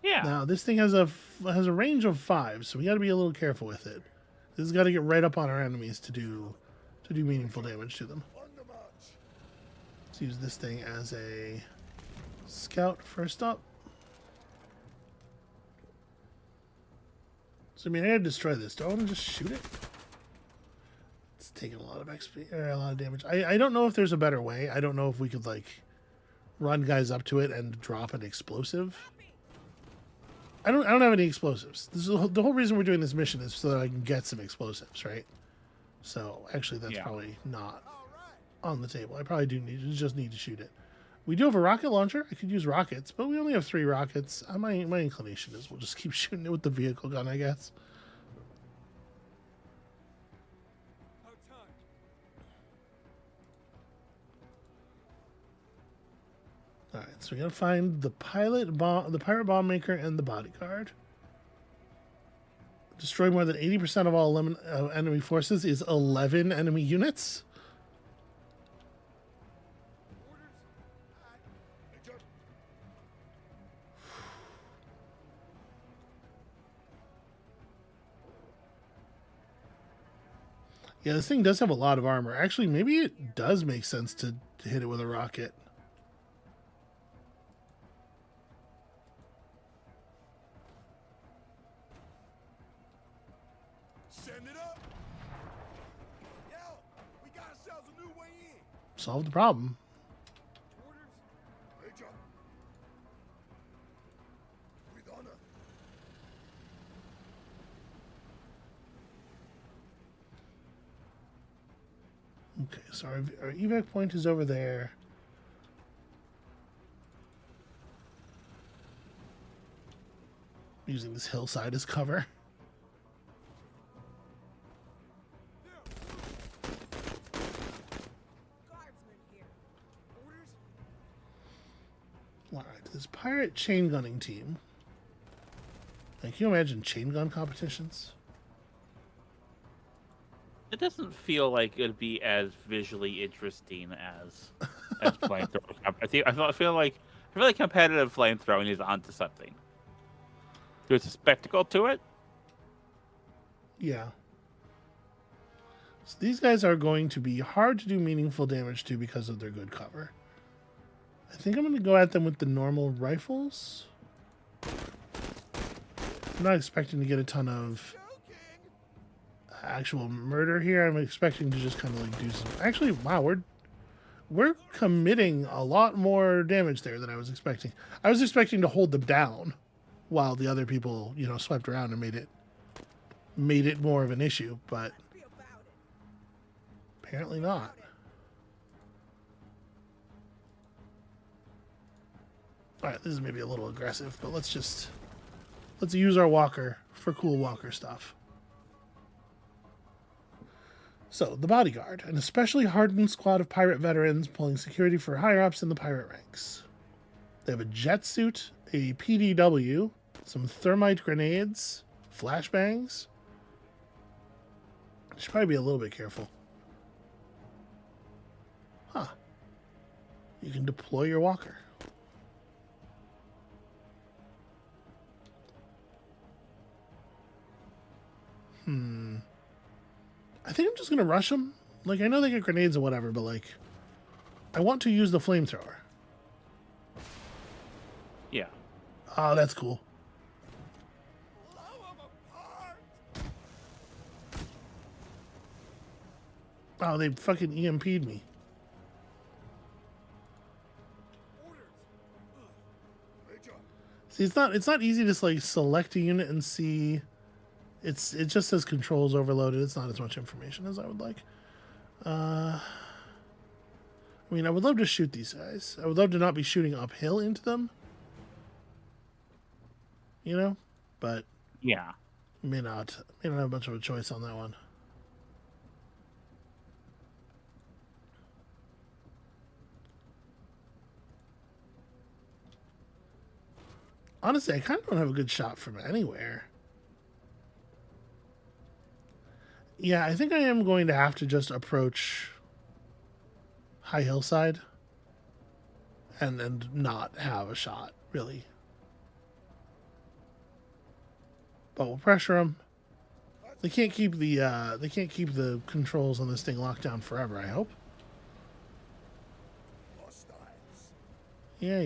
Yeah. Now this thing has a range of 5, so we got to be a little careful with it. This has got to get right up on our enemies to do meaningful damage to them. Let's use this thing as a scout first up. So I mean, I gotta destroy this. Do I want to just shoot it? It's taking a lot of XP, a lot of damage. I don't know if there's a better way. I don't know if we could like run guys up to it and drop an explosive. I don't have any explosives. This is the whole reason we're doing this mission is so that I can get some explosives, right? So actually, that's probably not on the table. I probably just need to shoot it. We do have a rocket launcher. I could use rockets, but we only have 3 rockets. My inclination is we'll just keep shooting it with the vehicle gun, I guess. All right, so we gotta find the pirate bomb maker, and the bodyguard. Destroy more than 80% of all enemy forces is 11 enemy units. Yeah, this thing does have a lot of armor. Actually, maybe it does make sense to hit it with a rocket. Send it up. Yo, we got ourselves a new way in. Solve the problem. Orders? Major. With honor. Okay, so our evac point is over there. Using this hillside as cover. Guardsmen here. Orders? Alright, this pirate chain gunning team. Like, can you imagine chain gun competitions? It doesn't feel like it'd be as visually interesting as flamethrower. I feel like competitive flamethrowing is onto something. There's a spectacle to it. Yeah. So these guys are going to be hard to do meaningful damage to because of their good cover. I think I'm going to go at them with the normal rifles. I'm not expecting to get a ton of actual murder here. I'm expecting to just kind of like do some... Actually, wow, we're committing a lot more damage there than I was expecting. I was expecting to hold them down while the other people, you know, swept around and made it more of an issue, but Be about it. apparently not. All right, this is maybe a little aggressive, but let's use our walker for cool walker stuff. So, the bodyguard, an especially hardened squad of pirate veterans pulling security for higher-ups in the pirate ranks. They have a jet suit, a PDW, some thermite grenades, flashbangs. Should probably be a little bit careful. Huh. You can deploy your walker. I think I'm just going to rush them. Like, I know they get grenades or whatever, but, like, I want to use the flamethrower. Yeah. Oh, that's cool. Blow 'em apart. Oh, they fucking EMP'd me. Orders! Major. See, it's not easy to just, like, select a unit and see... It just says controls overloaded. It's not as much information as I would like. I mean, I would love to shoot these guys. I would love to not be shooting uphill into them. You know? But Yeah. may not have much of a choice on that one. Honestly, I kind of don't have a good shot from anywhere. Yeah, I think I am going to have to just approach High Hillside and not have a shot, really. But we'll pressure them. They can't keep the controls on this thing locked down forever, I hope. Hostiles. Yeah.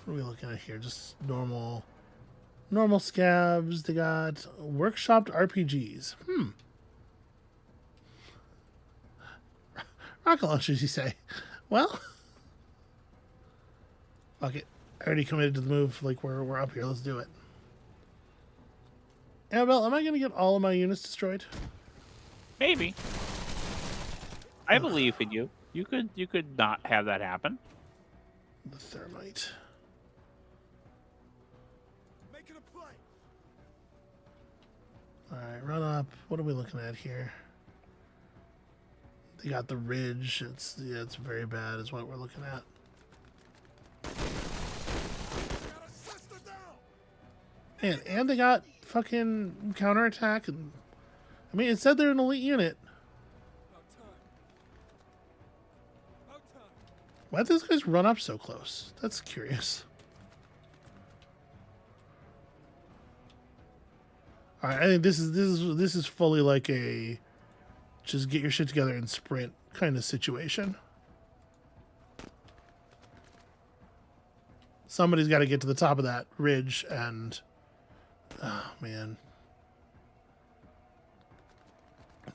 What are we looking at here? Just normal scabs. They got workshopped RPGs. Rocket launchers, you say? Well, fuck it. I already committed to the move. Like, we're up here. Let's do it. Amabel, am I going to get all of my units destroyed? Maybe. I believe in you. You could not have that happen. The thermite. Making a play! All right, run up. What are we looking at here? They got the ridge. It's very bad is what we're looking at. Got a sister down! And they got fucking counterattack. And I mean, it said they're an elite unit. About time. About time. Why'd those guys run up so close? That's curious. All right, I think this is fully like a just get your shit together and sprint kind of situation. Somebody's got to get to the top of that ridge, and oh man,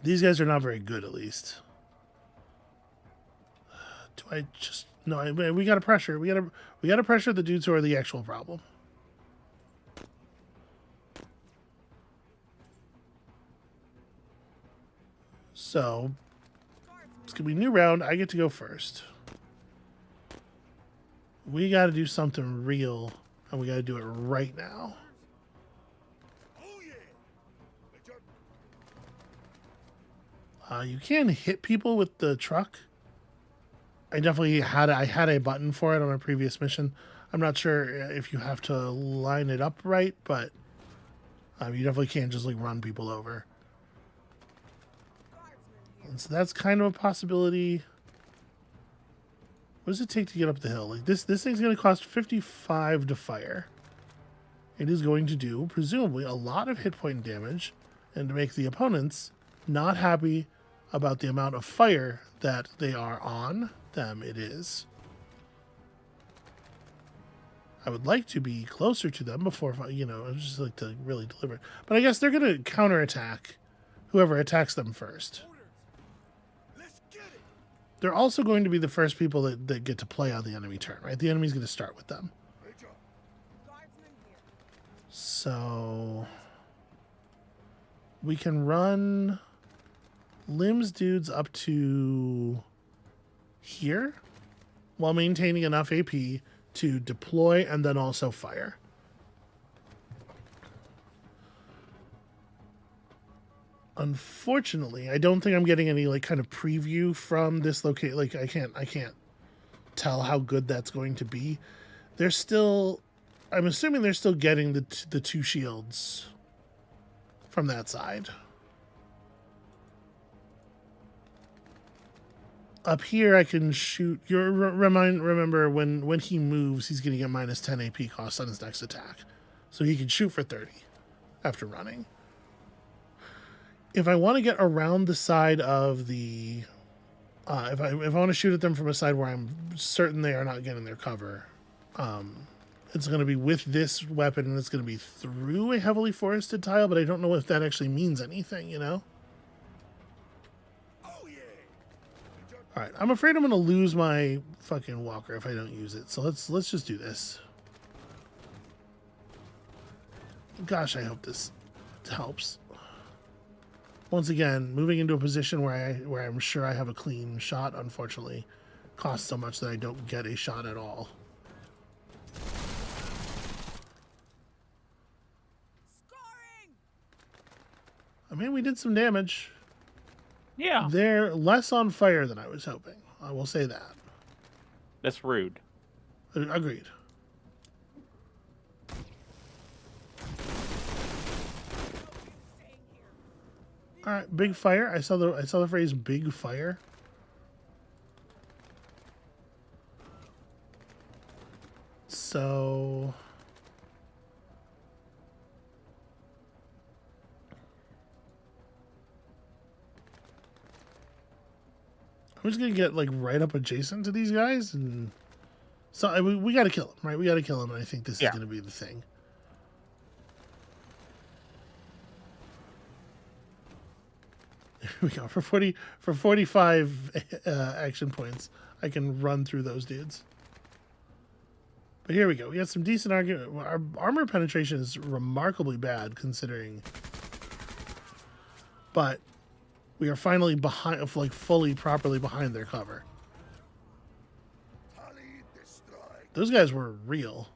these guys are not very good. At least, do I just no? We got to pressure. We got to pressure the dudes who are the actual problem. So it's gonna be a new round. I get to go first. We got to do something real, and we got to do it right now. Oh yeah. Good job. You can hit people with the truck. I definitely had a button for it on a previous mission. I'm not sure if you have to line it up right, but you definitely can't just like run people over. And so that's kind of a possibility. What does it take to get up the hill? Like this thing's going to cost 55 to fire. It is going to do presumably a lot of hit point damage, and to make the opponents not happy about the amount of fire that they are on them, it is. I would like to be closer to them before, you know, I just like to really deliver. But I guess they're going to counterattack whoever attacks them first. Let's get it. They're also going to be the first people that get to play on the enemy turn, right? The enemy's going to start with them. Good job. Guardsman here. So we can run limbs dudes up to here while maintaining enough AP to deploy and then also fire. Unfortunately, I don't think I'm getting any like kind of preview from this location. Like I can't tell how good that's going to be. They're still, I'm assuming they're still getting the two shields from that side. Up here, I can shoot. Remember when he moves, he's going to get minus 10 AP cost on his next attack, so he can shoot for 30 after running. If I want to get around the side of the, if I want to shoot at them from a side where I'm certain they are not getting their cover, it's going to be with this weapon, and it's going to be through a heavily forested tile. But I don't know if that actually means anything, you know. All right, I'm afraid I'm going to lose my fucking walker if I don't use it. So let's just do this. Gosh, I hope this helps. Once again, moving into a position where I'm sure I have a clean shot, unfortunately, costs so much that I don't get a shot at all. Scoring! I mean, we did some damage. Yeah, They're less on fire than I was hoping. I will say that. that's rude. Agreed. All right, big fire. I saw the phrase "big fire." So I'm just gonna get like right up adjacent to these guys, and so we got to kill him, right? We got to kill him, and I think this is gonna be the thing. Here we go. For 45 action points, I can run through those dudes. But here we go. We got some decent argument. Our armor penetration is remarkably bad considering, but we are finally behind, like fully, properly behind their cover. Tally destroyed. Those guys were real.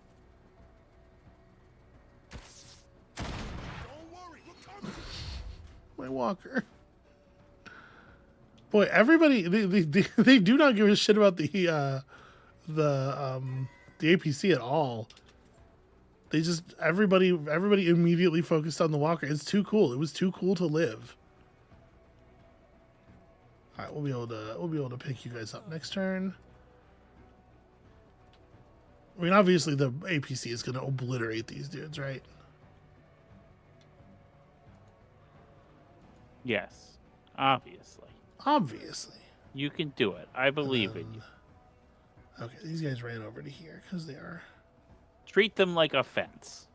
Don't worry. We're coming. My walker. Boy, everybody they do not give a shit about the APC at all. They just everybody immediately focused on the walker. It's too cool. It was too cool to live. All right, we'll be able to pick you guys up next turn. I mean, obviously the APC is going to obliterate these dudes, right? Yes, obviously. Obviously. You can do it. I believe in you. Okay, these guys ran over to here because they are. Treat them like a fence.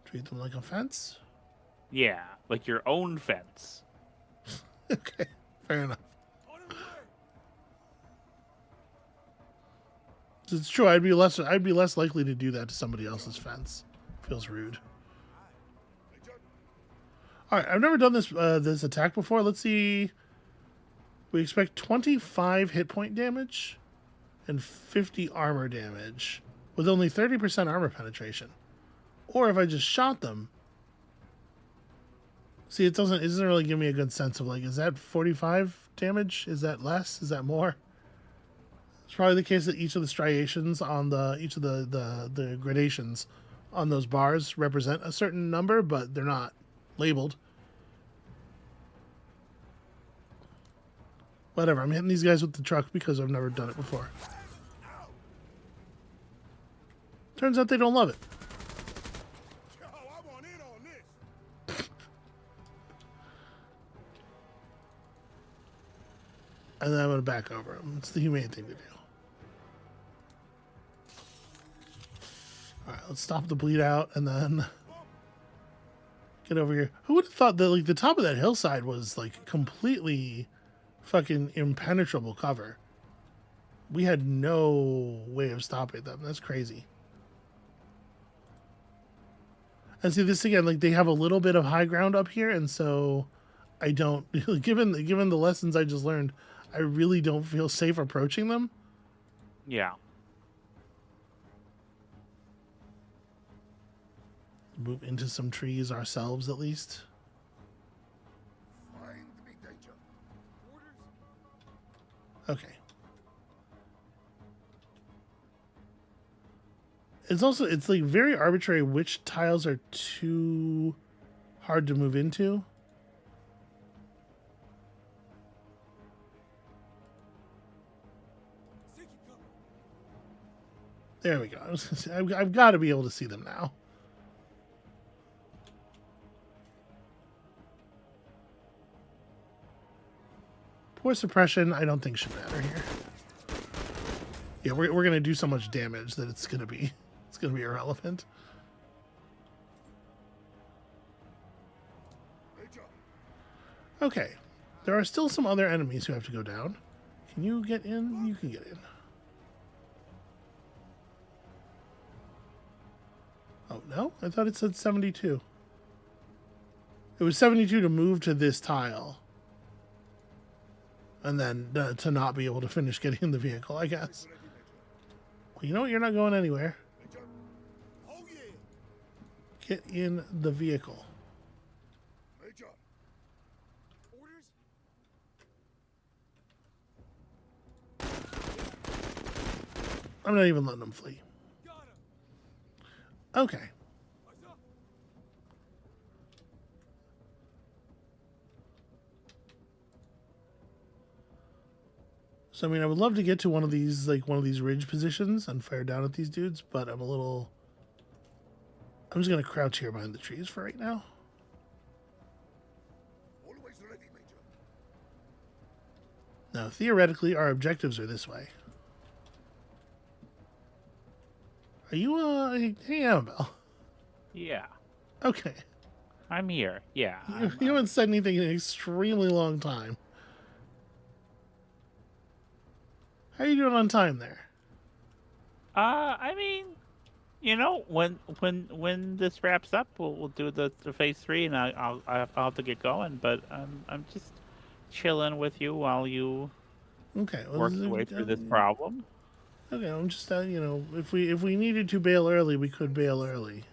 Treat them like a fence. Yeah, like your own fence. Okay, fair enough. On his way. It's true. I'd be less likely to do that to somebody else's fence. Feels rude. All right, I've never done this attack before. Let's see. We expect 25 hit point damage and 50 armor damage with only 30% armor penetration. Or if I just shot them. See, it doesn't really give me a good sense of like, is that 45 damage? Is that less? Is that more? It's probably the case that each of the striations on each of the gradations on those bars represent a certain number, but they're not labeled. Whatever, I'm hitting these guys with the truck because I've never done it before. Turns out they don't love it. Yo, I want in on this. And then I'm going to back over them. It's the humane thing to do. Alright, let's stop the bleed out and then get over here. Who would have thought that like the top of that hillside was like completely fucking impenetrable cover? We had no way of stopping them. That's crazy. And see this again, like they have a little bit of high ground up here, and so I don't given the lessons I just learned, I really don't feel safe approaching them. Yeah. Move into some trees ourselves at least. Find me danger. Orders. Okay. It's like very arbitrary which tiles are too hard to move into. Seeking cover. There we go. I was gonna say, I've got to be able to see them now. Poor suppression, I don't think should matter here. Yeah, we're gonna do so much damage that it's gonna be irrelevant. Danger. Okay, there are still some other enemies who have to go down. Can you get in? You can get in. Oh no, I thought it said 72. It was 72 to move to this tile. And then to not be able to finish getting in the vehicle, I guess. Well, you know what? You're not going anywhere. Danger. Oh yeah. Get in the vehicle. Danger. Orders. I'm not even letting them flee. Got him. Okay. Eyes up. So I mean, I would love to get to one of these ridge positions and fire down at these dudes, but I'm just gonna crouch here behind the trees for right now. Always ready, Major. Now, theoretically, our objectives are this way. Are you hey Amabel? Yeah. Okay. I'm here. Yeah. You haven't said anything in an extremely long time. How are you doing on time there? I mean, you know, when this wraps up, we'll do the phase 3, and I'll have to get going. But I'm just chilling with you while you Okay. Well, work your way through this problem. Okay, I'm just if we needed to bail early, we could bail early.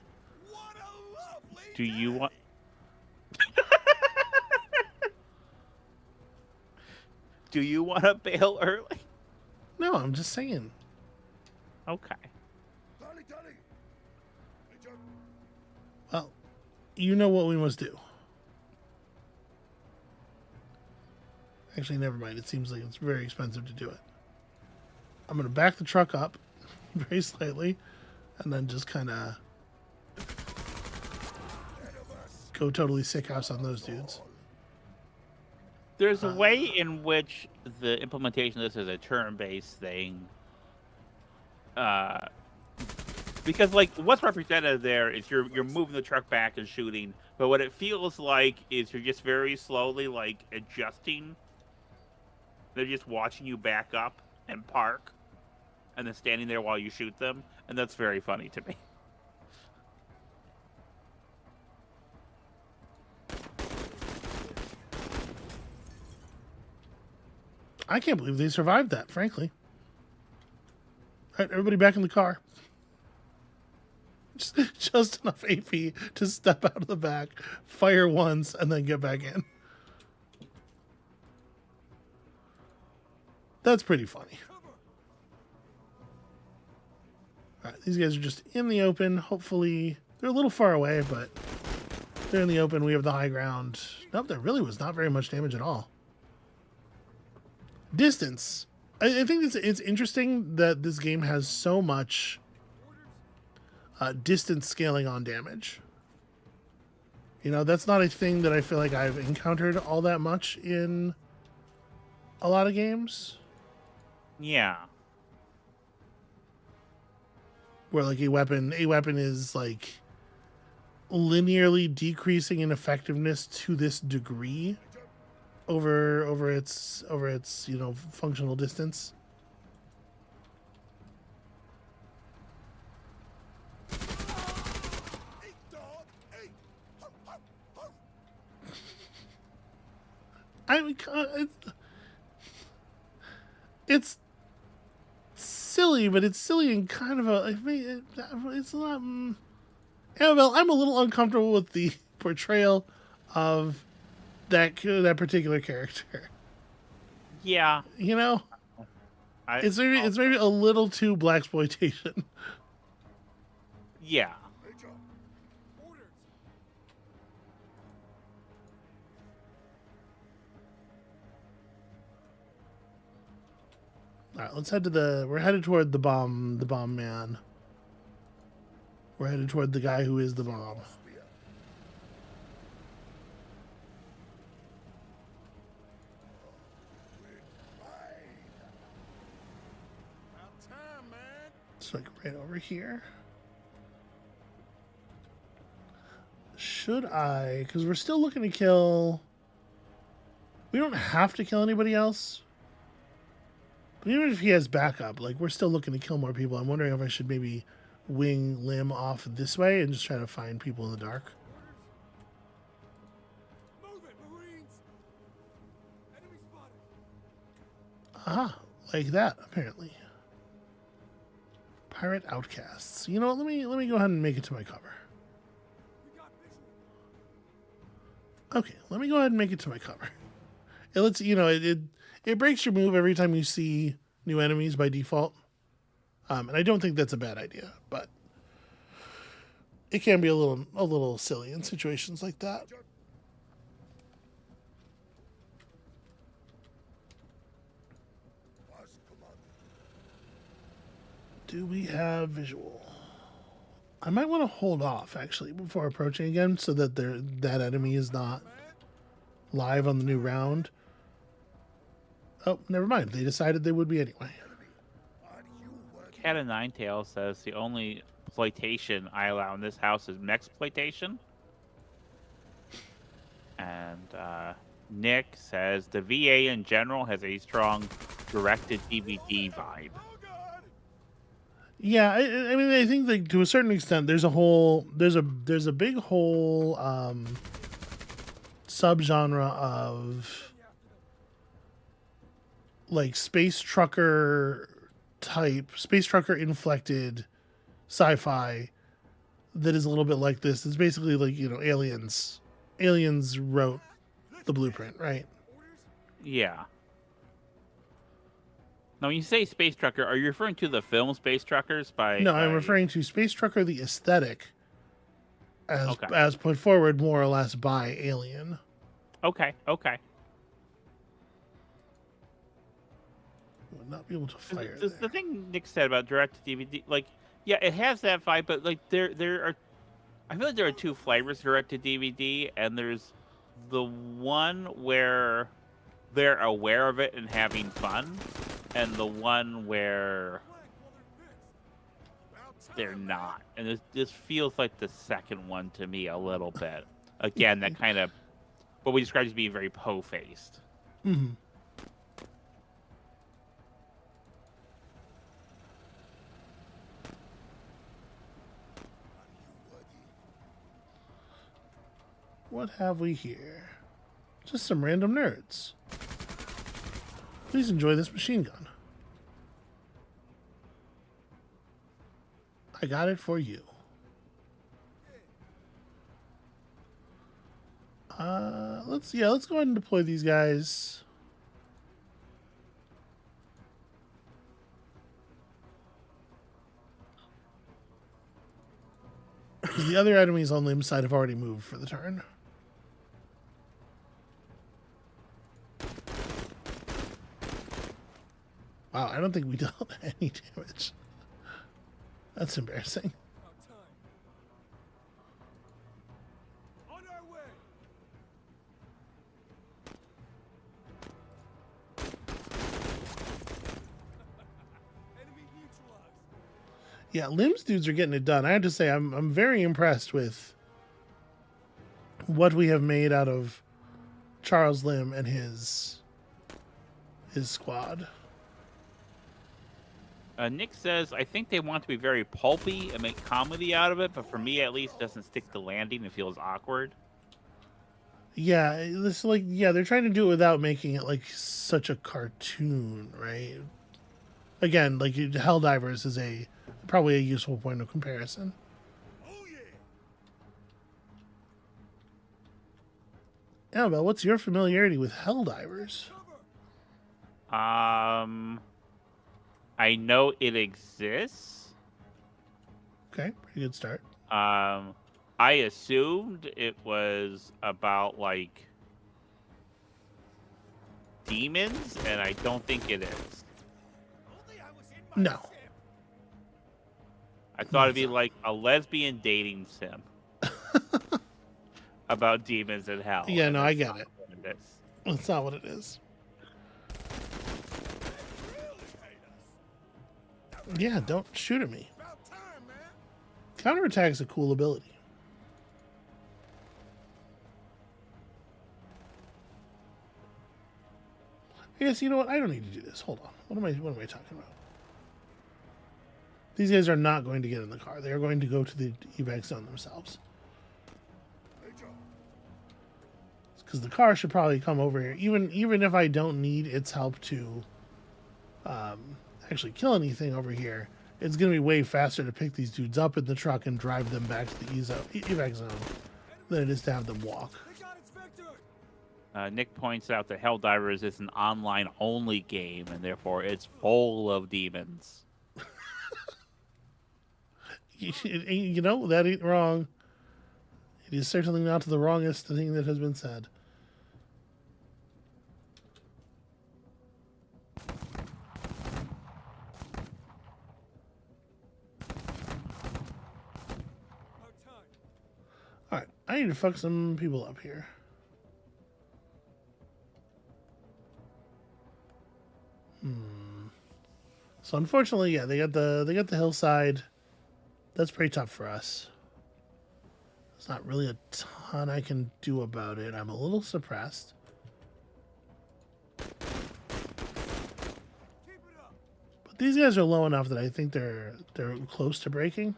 What a lovely Do you want? Do you want to bail early? No, I'm just saying. Okay. Tally, tally. Major. Well, you know what we must do. Actually, never mind. It seems like it's very expensive to do it. I'm going to back the truck up very slightly and then just kind of go totally sick house on those dudes. There's a way in which the implementation of this is a turn-based thing. Because like what's represented there is you're moving the truck back and shooting, but what it feels like is you're just very slowly like adjusting. They're just watching you back up and park, and then standing there while you shoot them, and that's very funny to me. I can't believe they survived that, frankly. All right, everybody back in the car. Just enough AP to step out of the back, fire once, and then get back in. That's pretty funny. All right, these guys are just in the open. Hopefully, they're a little far away, but they're in the open. We have the high ground. Nope, there really was not very much damage at all. Distance. I think it's interesting that this game has so much distance scaling on damage. You know, that's not a thing that I feel like I've encountered all that much in a lot of games. Yeah. Where like a weapon is like linearly decreasing in effectiveness to this degree over its you know functional distance. I mean, it's silly, but it's silly in kind of a. I mean, it's not. Amabel, I'm a little uncomfortable with the portrayal of that particular character. Yeah. You know, it's maybe a little too blaxploitation. Yeah. All right, let's head to the. We're headed toward the bomb man. We're headed toward the guy who is the bomb. It's like right over here. Should I? Because we're still looking to kill. We don't have to kill anybody else. But even if he has backup, like we're still looking to kill more people. I'm wondering if I should maybe wing Lim off this way and just try to find people in the dark. Move it, Marines! Enemy spotted. Aha, like that apparently. Pirate outcasts. You know what? Let me go ahead and make it to my cover. We got visual. Okay, let me go ahead and make it to my cover. It lets you know it breaks your move every time you see new enemies by default. And I don't think that's a bad idea, but it can be a little silly in situations like that. Do we have visual? I might want to hold off actually before approaching again so that that enemy is not live on the new round. Oh, never mind. They decided they would be anyway. Cat of Nine Tails says the only exploitation I allow in this house is mexploitation. And Nick says the VA in general has a strong direct-to-DVD vibe. Yeah, I mean, I think like to a certain extent, there's a big whole subgenre of like space trucker inflected sci-fi that is a little bit like this. It's basically like, you know, Aliens wrote the blueprint, right? Yeah. Now, when you say Space Trucker, are you referring to the film Space Truckers? No, I'm referring to Space Trucker, the aesthetic, as put forward more or less by Alien. Okay. Would not be able to fire. The thing Nick said about direct to DVD, like, yeah, it has that vibe, but like there are, I feel like there are two flavors direct to DVD, and there's the one where they're aware of it and having fun, and the one where they're not. And this feels like the second one to me a little bit. Again, that kind of what we described as being very po-faced. Mm-hmm. What have we here? Just some random nerds. Please enjoy this machine gun. I got it for you. Let's go ahead and deploy these guys. The other enemies on Lim's side have already moved for the turn. Wow, I don't think we dealt any damage. That's embarrassing. On our way. Enemy neutralized. Yeah, Lim's dudes are getting it done. I have to say, I'm very impressed with what we have made out of Charles Lim and his squad. Nick says, I think they want to be very pulpy and make comedy out of it, but for me at least, it doesn't stick the landing. It feels awkward. Yeah, they're trying to do it without making it like such a cartoon, right? Again, like Helldivers is probably a useful point of comparison. Oh yeah. Amabel, what's your familiarity with Helldivers? I know it exists. Okay, pretty good start. I assumed it was about like demons, and I don't think it is. Only I was in my No. ship. I thought it'd be like a lesbian dating sim about demons in hell. Yeah, and no, I that's get not it. what it is. That's not what it is. Really hate us. Yeah, don't shoot at me. About time, man. Counterattack's a cool ability. I guess, you know what? I don't need to do this. Hold on. What am I talking about? These guys are not going to get in the car. They are going to go to the evac zone themselves. Hey, Joe. Because the car should probably come over here. Even if I don't need its help to actually kill anything over here, it's going to be way faster to pick these dudes up in the truck and drive them back to the evac zone than it is to have them walk. They got its Victor. Nick points out that Helldivers is an online-only game, and therefore it's full of demons. You know, that ain't wrong. It is certainly not the wrongest thing that has been said. About time. Alright, I need to fuck some people up here. So unfortunately, yeah, they got the hillside. That's pretty tough for us. There's not really a ton I can do about it. I'm a little suppressed. Keep it up. But these guys are low enough that I think they're close to breaking.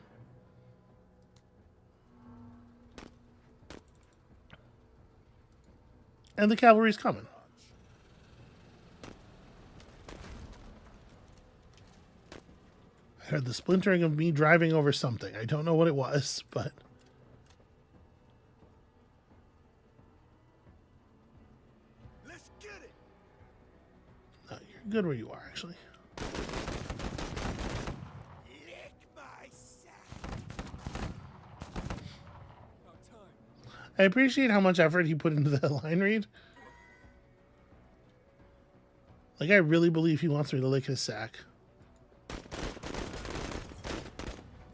And the cavalry's coming. I heard the splintering of me driving over something. I don't know what it was, but... Let's get it. No, you're good where you are, actually. Lick my sack. About time. I appreciate how much effort he put into that line read. Like, I really believe he wants me to lick his sack.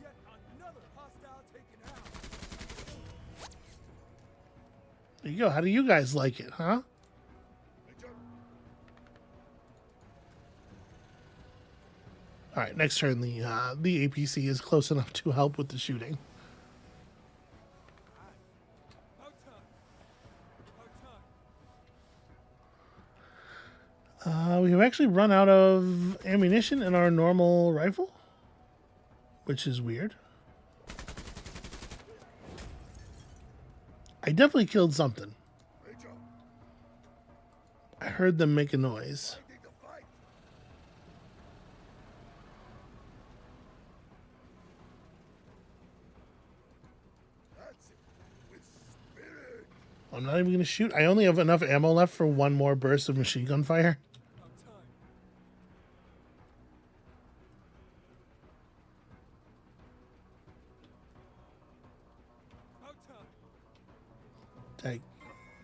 Yet another hostile taken out. There you go. How do you guys like it, huh? Hey, Joe. All right, next turn the APC is close enough to help with the shooting. We have actually run out of ammunition in our normal rifle, which is weird. I definitely killed something. Major, I heard them make a noise. I need to fight. That's it. With spirit. I'm not even going to shoot. I only have enough ammo left for one more burst of machine gun fire.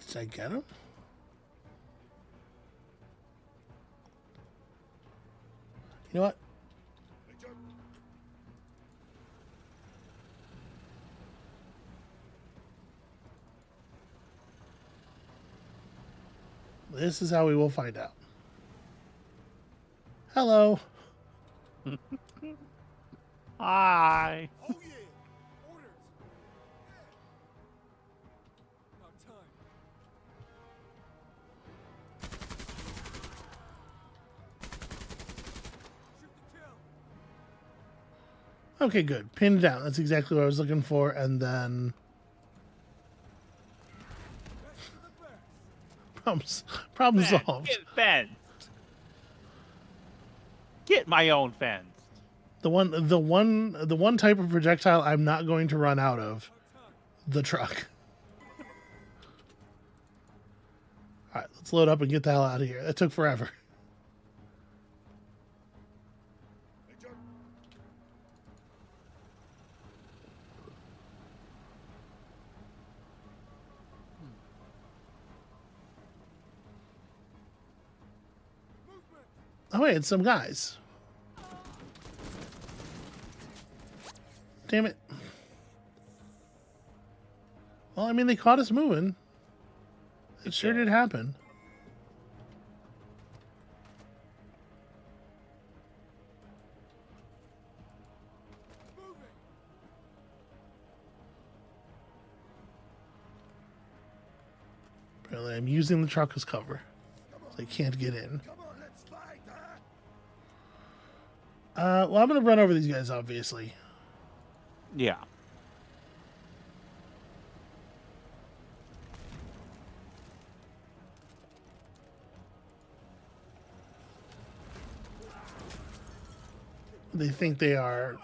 Did I get him? You know what? Major, This is how we will find out. Hello. Hi. oh yeah. Orders. About time. Shoot to kill. Okay, good. Pinned down. That's exactly what I was looking for. And then Best of the best. problem Man, solved. get fenced. Get my own fence. The one type of projectile I'm not going to run out of, the truck. All right, let's load up and get the hell out of here. That took forever. Major, movement. Oh wait, it's some guys. Damn it. Well, I mean, they caught us moving. It sure did happen. Moving. Apparently, I'm using the truck as cover. They can't get in. Come on, let's fight, huh? Well, I'm going to run over these guys, obviously. Yeah. They think they are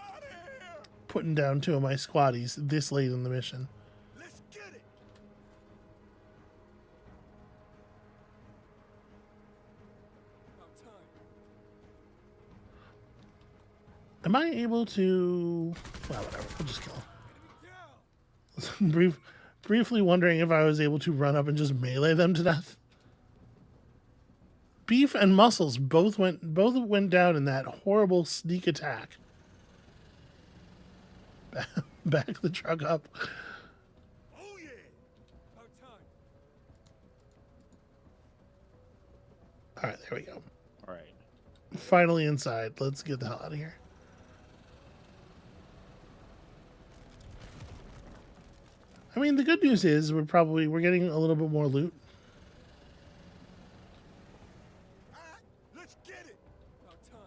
putting down two of my squaddies this late in the mission. Let's get it. About time. Am I able to... Well, whatever. We'll just kill Enemy down. him. Briefly wondering if I was able to run up and just melee them to death. Beef and Muscles both went down in that horrible sneak attack. Back the truck up. Oh yeah. About time. All right, there we go. All right. Finally inside. Let's get the hell out of here. I mean, the good news is we're getting a little bit more loot. All right, let's get it. About time.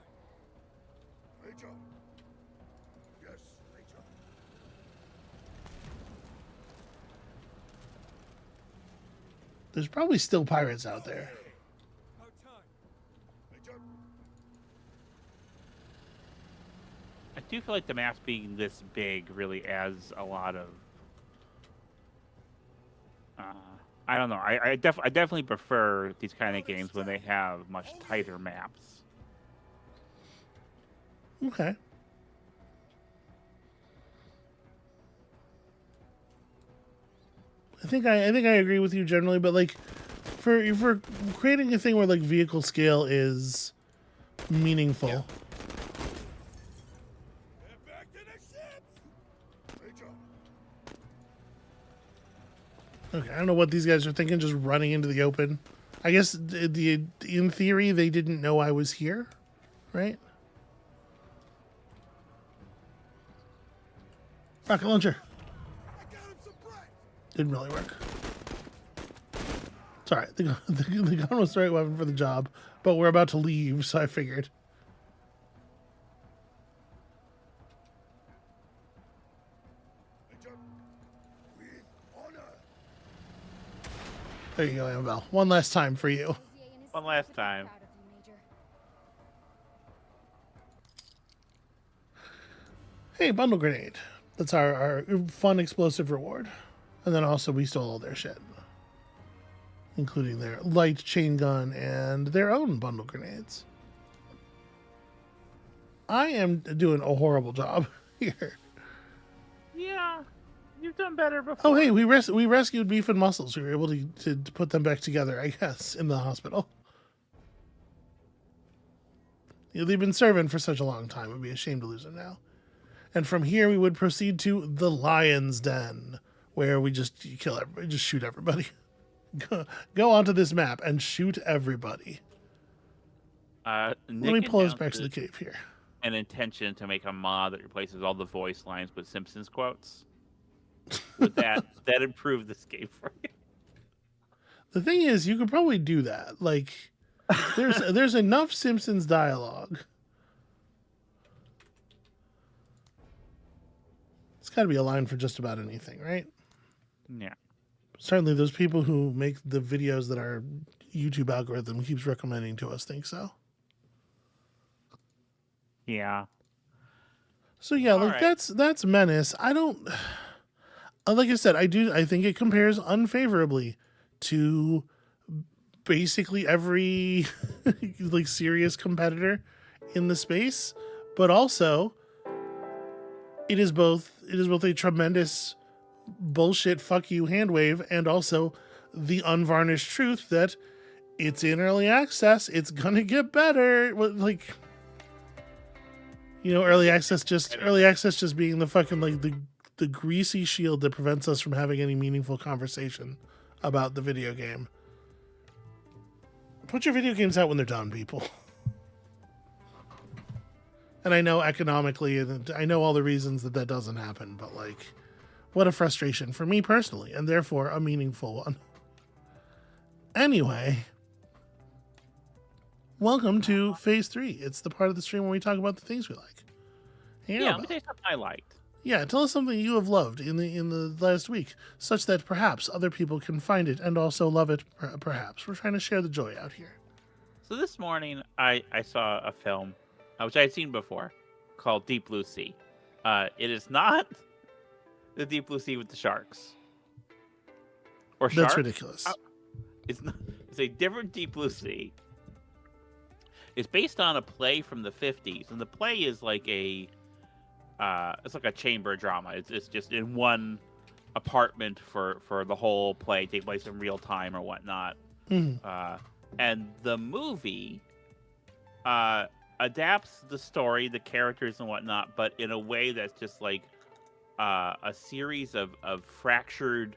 Major. Yes, Major. There's probably still pirates out there. About time. Major. I do feel like the map being this big really adds a lot of. I don't know. I definitely prefer these kind of games when they have much tighter maps. Okay. I think I agree with you generally, but like for creating a thing where like vehicle scale is meaningful. Get back to the ships. Major. Okay, I don't know what these guys are thinking, just running into the open. I guess in theory they didn't know I was here, right? Rocket launcher. I got him suppressed. Didn't really work. It's alright. The gun was the right weapon for the job, but we're about to leave, so I figured. Major, with honor. There you go, Amabel. One last time for you. One last time. Proud of you, Major. Hey, bundle grenade. That's our fun explosive reward. And then also we stole all their shit. Including their light chain gun and their own bundle grenades. I am doing a horrible job here. Yeah, you've done better before. Oh, hey, we rescued Beef and Muscles. We were able to put them back together, I guess, in the hospital. You know, they've been serving for such a long time. It would be a shame to lose them now. And from here, we would proceed to the Lion's Den, where we just kill everybody, just shoot everybody. Go onto this map and shoot everybody. Let me pull us back to the cave here. An intention to make a mod that replaces all the voice lines with Simpsons quotes. Would that improve this game for you? The thing is, you could probably do that. Like, there's enough Simpsons dialogue. It's got to be a line for just about anything, right? Yeah. Certainly, those people who make the videos that our YouTube algorithm keeps recommending to us think so. Yeah. So yeah, All like right. that's Menace. I don't like I said, I think it compares unfavorably to basically every like serious competitor in the space, but also it is both a tremendous bullshit fuck you hand wave and also the unvarnished truth that it's in early access, it's gonna get better. Like, you know, early access just being the fucking like the greasy shield that prevents us from having any meaningful conversation about the video game. Put your video games out when they're done, people. And I know economically, and I know all the reasons that doesn't happen, but like, what a frustration for me personally, and therefore a meaningful one. Anyway, welcome to Phase 3. It's the part of the stream where we talk about the things we like. Hey, Yeah, let me tell you something I liked. yeah, tell us something you have loved in the last week, such that perhaps other people can find it and also love it. Perhaps we're trying to share the joy out here. So this morning, I saw a film, which I had seen before, called Deep Blue Sea. It is not the Deep Blue Sea with the sharks. Or sharks? That's ridiculous. It's not. It's a different Deep Blue Sea. It's based on a play from the 50s, and the play is like it's like a chamber drama. It's just in one apartment for the whole play, take place in real time or whatnot. Mhm. And the movie adapts the story, the characters and whatnot, but in a way that's just like a series of fractured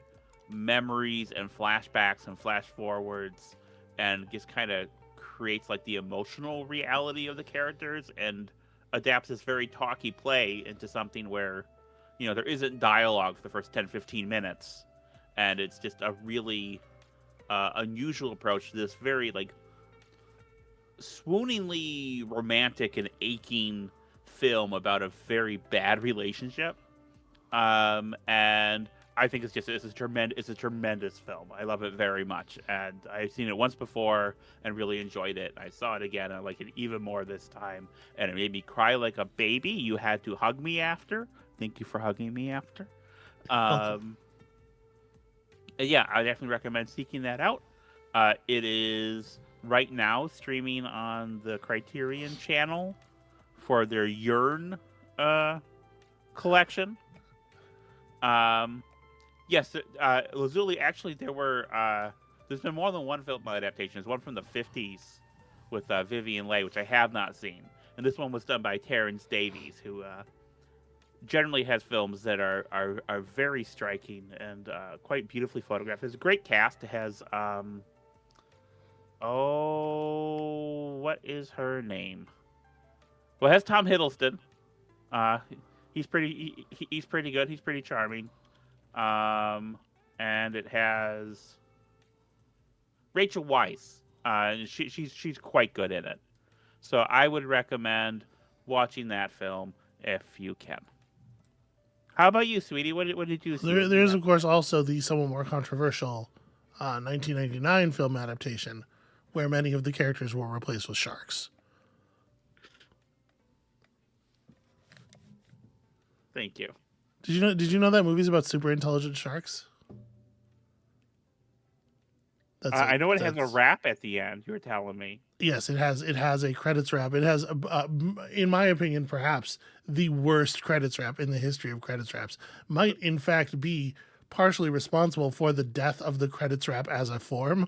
memories and flashbacks and flash forwards, and just kind of creates like the emotional reality of the characters and adapts this very talky play into something where, you know, there isn't dialogue for the first 10-15 minutes, and it's just a really unusual approach to this very like swooningly romantic and aching film about a very bad relationship. And I think it's a tremendous film. I love it very much, and I've seen it once before and really enjoyed it. I saw it again and I like it even more this time, and it made me cry like a baby. You had to hug me after. Thank you for hugging me after. Yeah, I definitely recommend seeking that out. It is right now streaming on the Criterion channel for their Yearn collection. Yes, Lazuli, actually there's been more than one film adaptation. There's one from the 50s with Vivian Leigh, which I have not seen. And this one was done by Terrence Davies, who generally has films that are very striking and quite beautifully photographed. There's a great cast. It has what is her name? Well, it has Tom Hiddleston. He's he's pretty good. He's pretty charming. And it has Rachel Weisz. She's quite good in it. So I would recommend watching that film if you can. How about you, sweetie? What did you see? There's, of course, also the somewhat more controversial 1999 film adaptation where many of the characters were replaced with sharks. Thank you. Did you know that movie's about super intelligent sharks? I know it has a rap at the end. You were telling me. Yes, it has a credits rap. It has, in my opinion, perhaps the worst credits rap in the history of credits raps. Might, in fact, be partially responsible for the death of the credits rap as a form.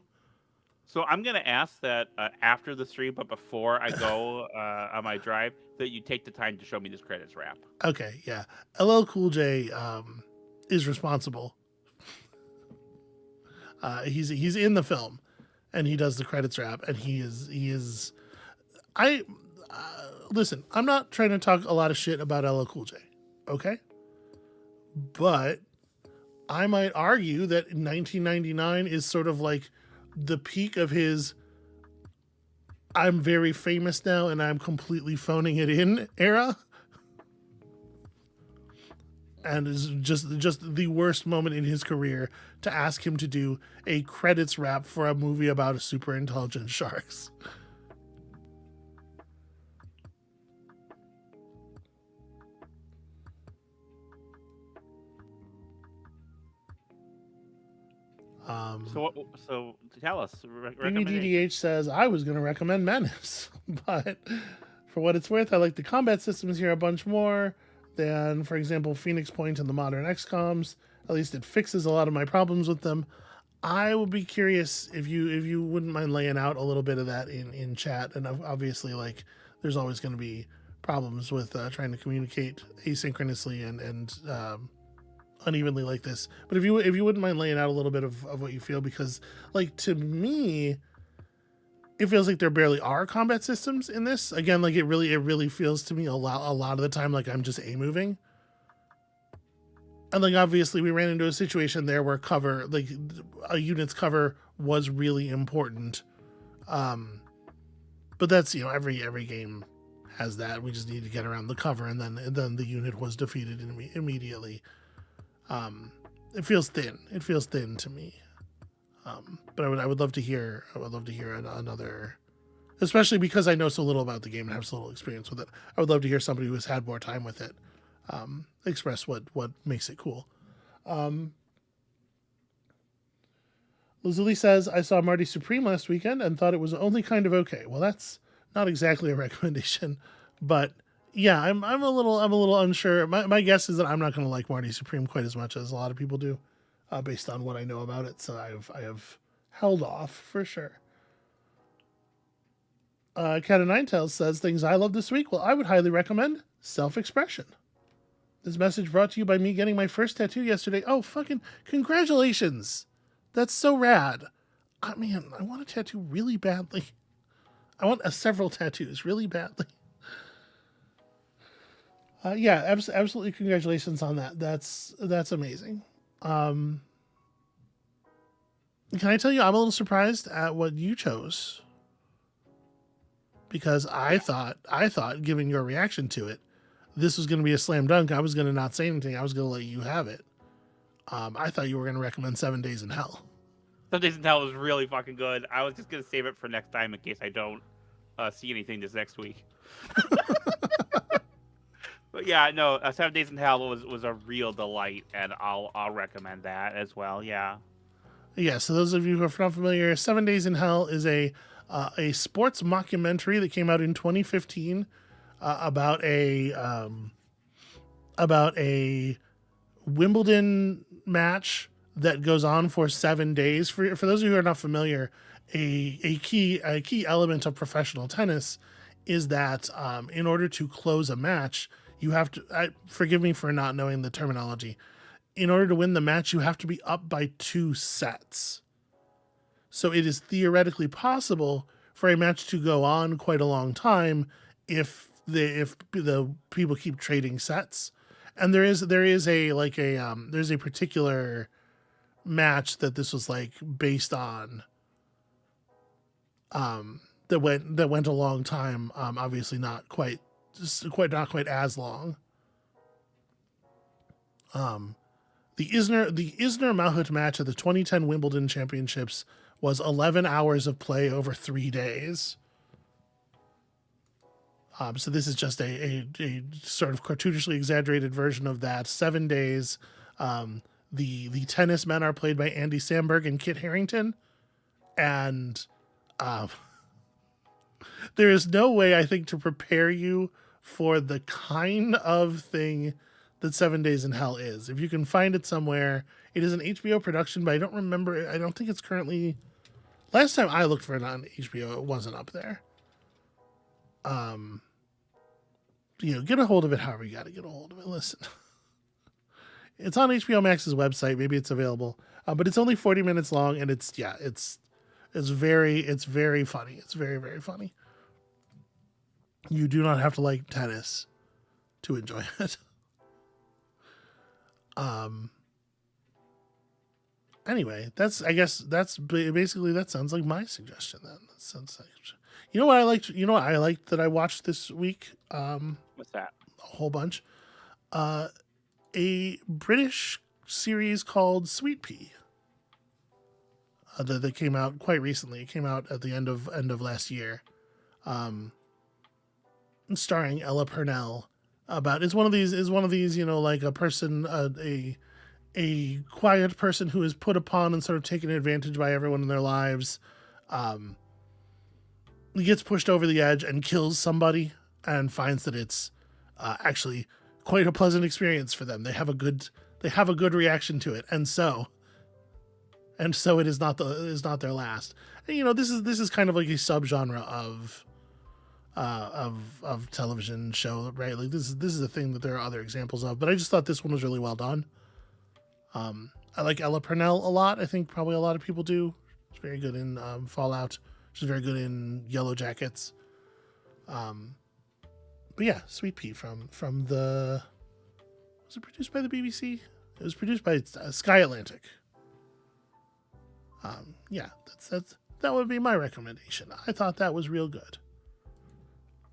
So I'm going to ask that after the stream, but before I go on my drive, that you take the time to show me this credits rap. Okay, yeah. LL Cool J is responsible. He's in the film, and he does the credits rap, and he is. Listen, I'm not trying to talk a lot of shit about LL Cool J, okay? But I might argue that 1999 is sort of like the peak of his I'm very famous now and I'm completely phoning it in era. And is just the worst moment in his career to ask him to do a credits rap for a movie about super intelligent sharks. So tell us. DDH says, I was going to recommend Menace, but for what it's worth, I like the combat systems here a bunch more than, for example, Phoenix Point and the modern XComs. At least it fixes a lot of my problems with them. I would be curious if you wouldn't mind laying out a little bit of that in chat. And obviously, like, there's always going to be problems with trying to communicate asynchronously and unevenly like this. But if you wouldn't mind laying out a little bit of what you feel, because, like, to me, it feels like there barely are combat systems in this. Again, like, it really feels to me a lot of the time like I'm just A-moving. And, like, obviously we ran into a situation there where cover, like, a unit's cover was really important. But that's, every game has that. We just need to get around the cover, and then the unit was defeated immediately. It feels thin. It feels thin to me. But I would love to hear another, especially because I know so little about the game and have so little experience with it. I would love to hear somebody who has had more time with it express what makes it cool. Lazuli says, I saw Marty Supreme last weekend and thought it was only kind of okay. Well, that's not exactly a recommendation, but yeah, I'm a little unsure. My guess is that I'm not going to like Marty Supreme quite as much as a lot of people do, based on what I know about it. So I have held off for sure. Cat of Nine Tails says, things I love this week. Well, I would highly recommend Self-Expression. This message brought to you by me getting my first tattoo yesterday. Oh, fucking congratulations. That's so rad. I want a tattoo really badly. I want several tattoos really badly. Yeah, absolutely congratulations on that. That's amazing. Can I tell you, I'm a little surprised at what you chose. Because I thought, given your reaction to it, this was going to be a slam dunk. I was going to not say anything. I was going to let you have it. I thought you were going to recommend 7 Days in Hell. 7 Days in Hell was really fucking good. I was just going to save it for next time in case I don't see anything this next week. But yeah, no, 7 Days in Hell was a real delight, and I'll recommend that as well. Yeah. Yeah. So those of you who are not familiar, 7 Days in Hell is a sports mockumentary that came out in 2015 about a Wimbledon match that goes on for 7 days. For those of you who are not familiar, a key element of professional tennis is that in order to close a match, you have to, forgive me for not knowing the terminology. In order to win the match, you have to be up by 2 sets. So it is theoretically possible for a match to go on quite a long time if the people keep trading sets. And there is a like a there's a particular match that this was like based on, that went a long time, obviously not quite as long. The Isner Mahut match at the 2010 Wimbledon Championships was 11 hours of play over 3 days. So this is just a sort of cartoonishly exaggerated version of that. 7 days. The tennis men are played by Andy Samberg and Kit Harington, and there is no way, I think, to prepare you for the kind of thing that 7 Days in Hell is. If you can find it somewhere, it is an HBO production, but I don't remember. I don't think it's currently. Last time I looked for it on HBO, it wasn't up there. Get a hold of it however you got to get a hold of it. Listen, it's on HBO Max's website. Maybe it's available, but it's only 40 minutes long, and it's very funny. It's very, very funny. You do not have to like tennis to enjoy it. Anyway, that's basically, that sounds like my suggestion then. That sounds like, you know what I liked that I watched this week? What's that? A whole bunch. A British series called Sweet Pea. That came out quite recently. It came out at the end of last year. Starring Ella Purnell. Is one of these, like a person, a quiet person who is put upon and sort of taken advantage by everyone in their lives. He gets pushed over the edge and kills somebody, and finds that it's actually quite a pleasant experience for them. They have a good reaction to it, and so it is not their last. And, this is kind of like a subgenre of television show, right? Like this is a thing that there are other examples of, but I just thought this one was really well done. I like Ella Purnell a lot. I think probably a lot of people do. She's very good in Fallout. She's very good in Yellow Jackets. But yeah, Sweet Pea from the, was it produced by the BBC? It was produced by Sky Atlantic. Yeah, that would be my recommendation. I thought that was real good.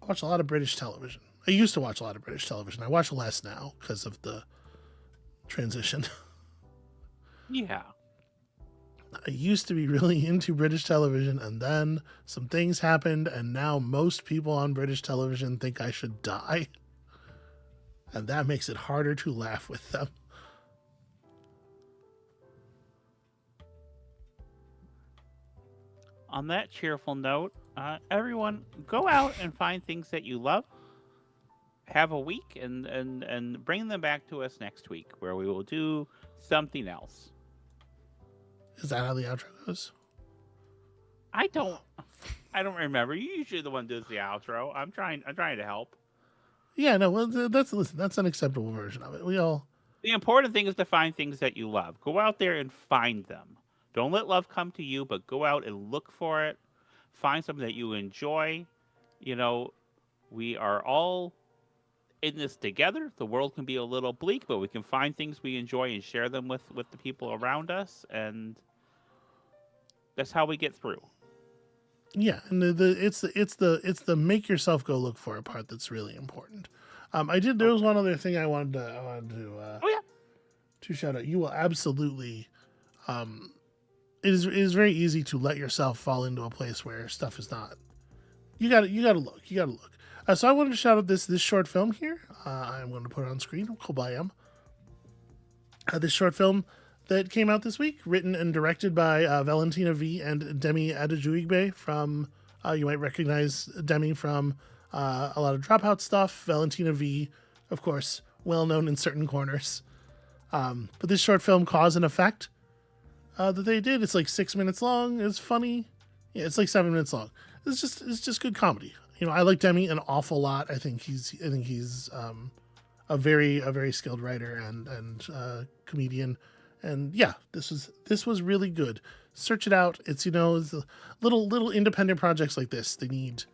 I watch a lot of British television. I used to watch a lot of British television. I watch less now because of the transition. Yeah. I used to be really into British television, and then some things happened, and now most people on British television think I should die. And that makes it harder to laugh with them. On that cheerful note, everyone, go out and find things that you love. Have a week and bring them back to us next week, where we will do something else. Is that how the outro goes? I don't remember. You're usually the one who does the outro. I'm trying to help. Yeah, no, well, that's an acceptable version of it. The important thing is to find things that you love. Go out there and find them. Don't let love come to you, but go out and look for it. Find something that you enjoy. We are all in this together. The world can be a little bleak, but we can find things we enjoy and share them with the people around us, and that's how we get through. Yeah, and it's the make yourself go look for it part that's really important. There was one other thing I wanted to shout out. You will absolutely, it is very easy to let yourself fall into a place where stuff is not. You gotta look. So I wanted to shout out this short film here. I'm going to put it on screen. Kobayam. This short film that came out this week, written and directed by Valentina V and Demi Adejuigbe from, you might recognize Demi from a lot of Dropout stuff. Valentina V, of course, well known in certain corners. But this short film, Cause and Effect, that they did, it's like 6 minutes long. It's funny. Yeah, it's like 7 minutes long. It's just good comedy. I like Demi an awful lot. I think he's a very skilled writer and comedian. And yeah, this was really good. Search it out. It's it's little independent projects like this. They need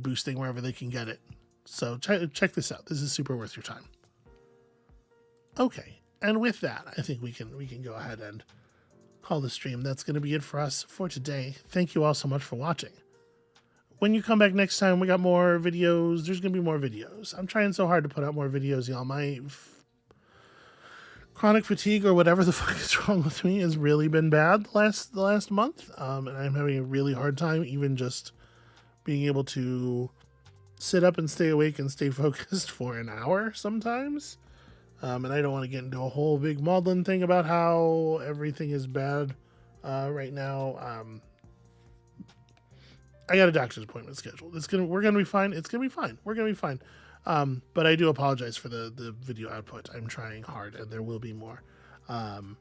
boosting wherever they can get it. So check this out. This is super worth your time. Okay, and with that, I think we can go ahead and call the stream. That's going to be it for us for today. Thank you all so much for watching. When you come back next time, we got more videos. There's going to be more videos. I'm trying so hard to put out more videos, y'all. My chronic fatigue or whatever the fuck is wrong with me has really been bad the last month, and I'm having a really hard time even just being able to sit up and stay awake and stay focused for an hour sometimes. And I don't want to get into a whole big maudlin thing about how everything is bad right now. I got a doctor's appointment scheduled. We're gonna be fine. It's gonna be fine. We're gonna be fine. But I do apologize for the video output. I'm trying hard, and there will be more. Come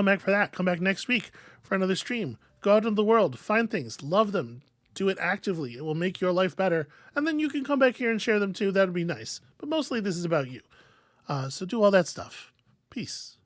back for that. Come back next week for another stream. Go out into the world, find things, love them, do it actively. It will make your life better. And then you can come back here and share them too. That'd be nice. But mostly this is about you. So do all that stuff. Peace.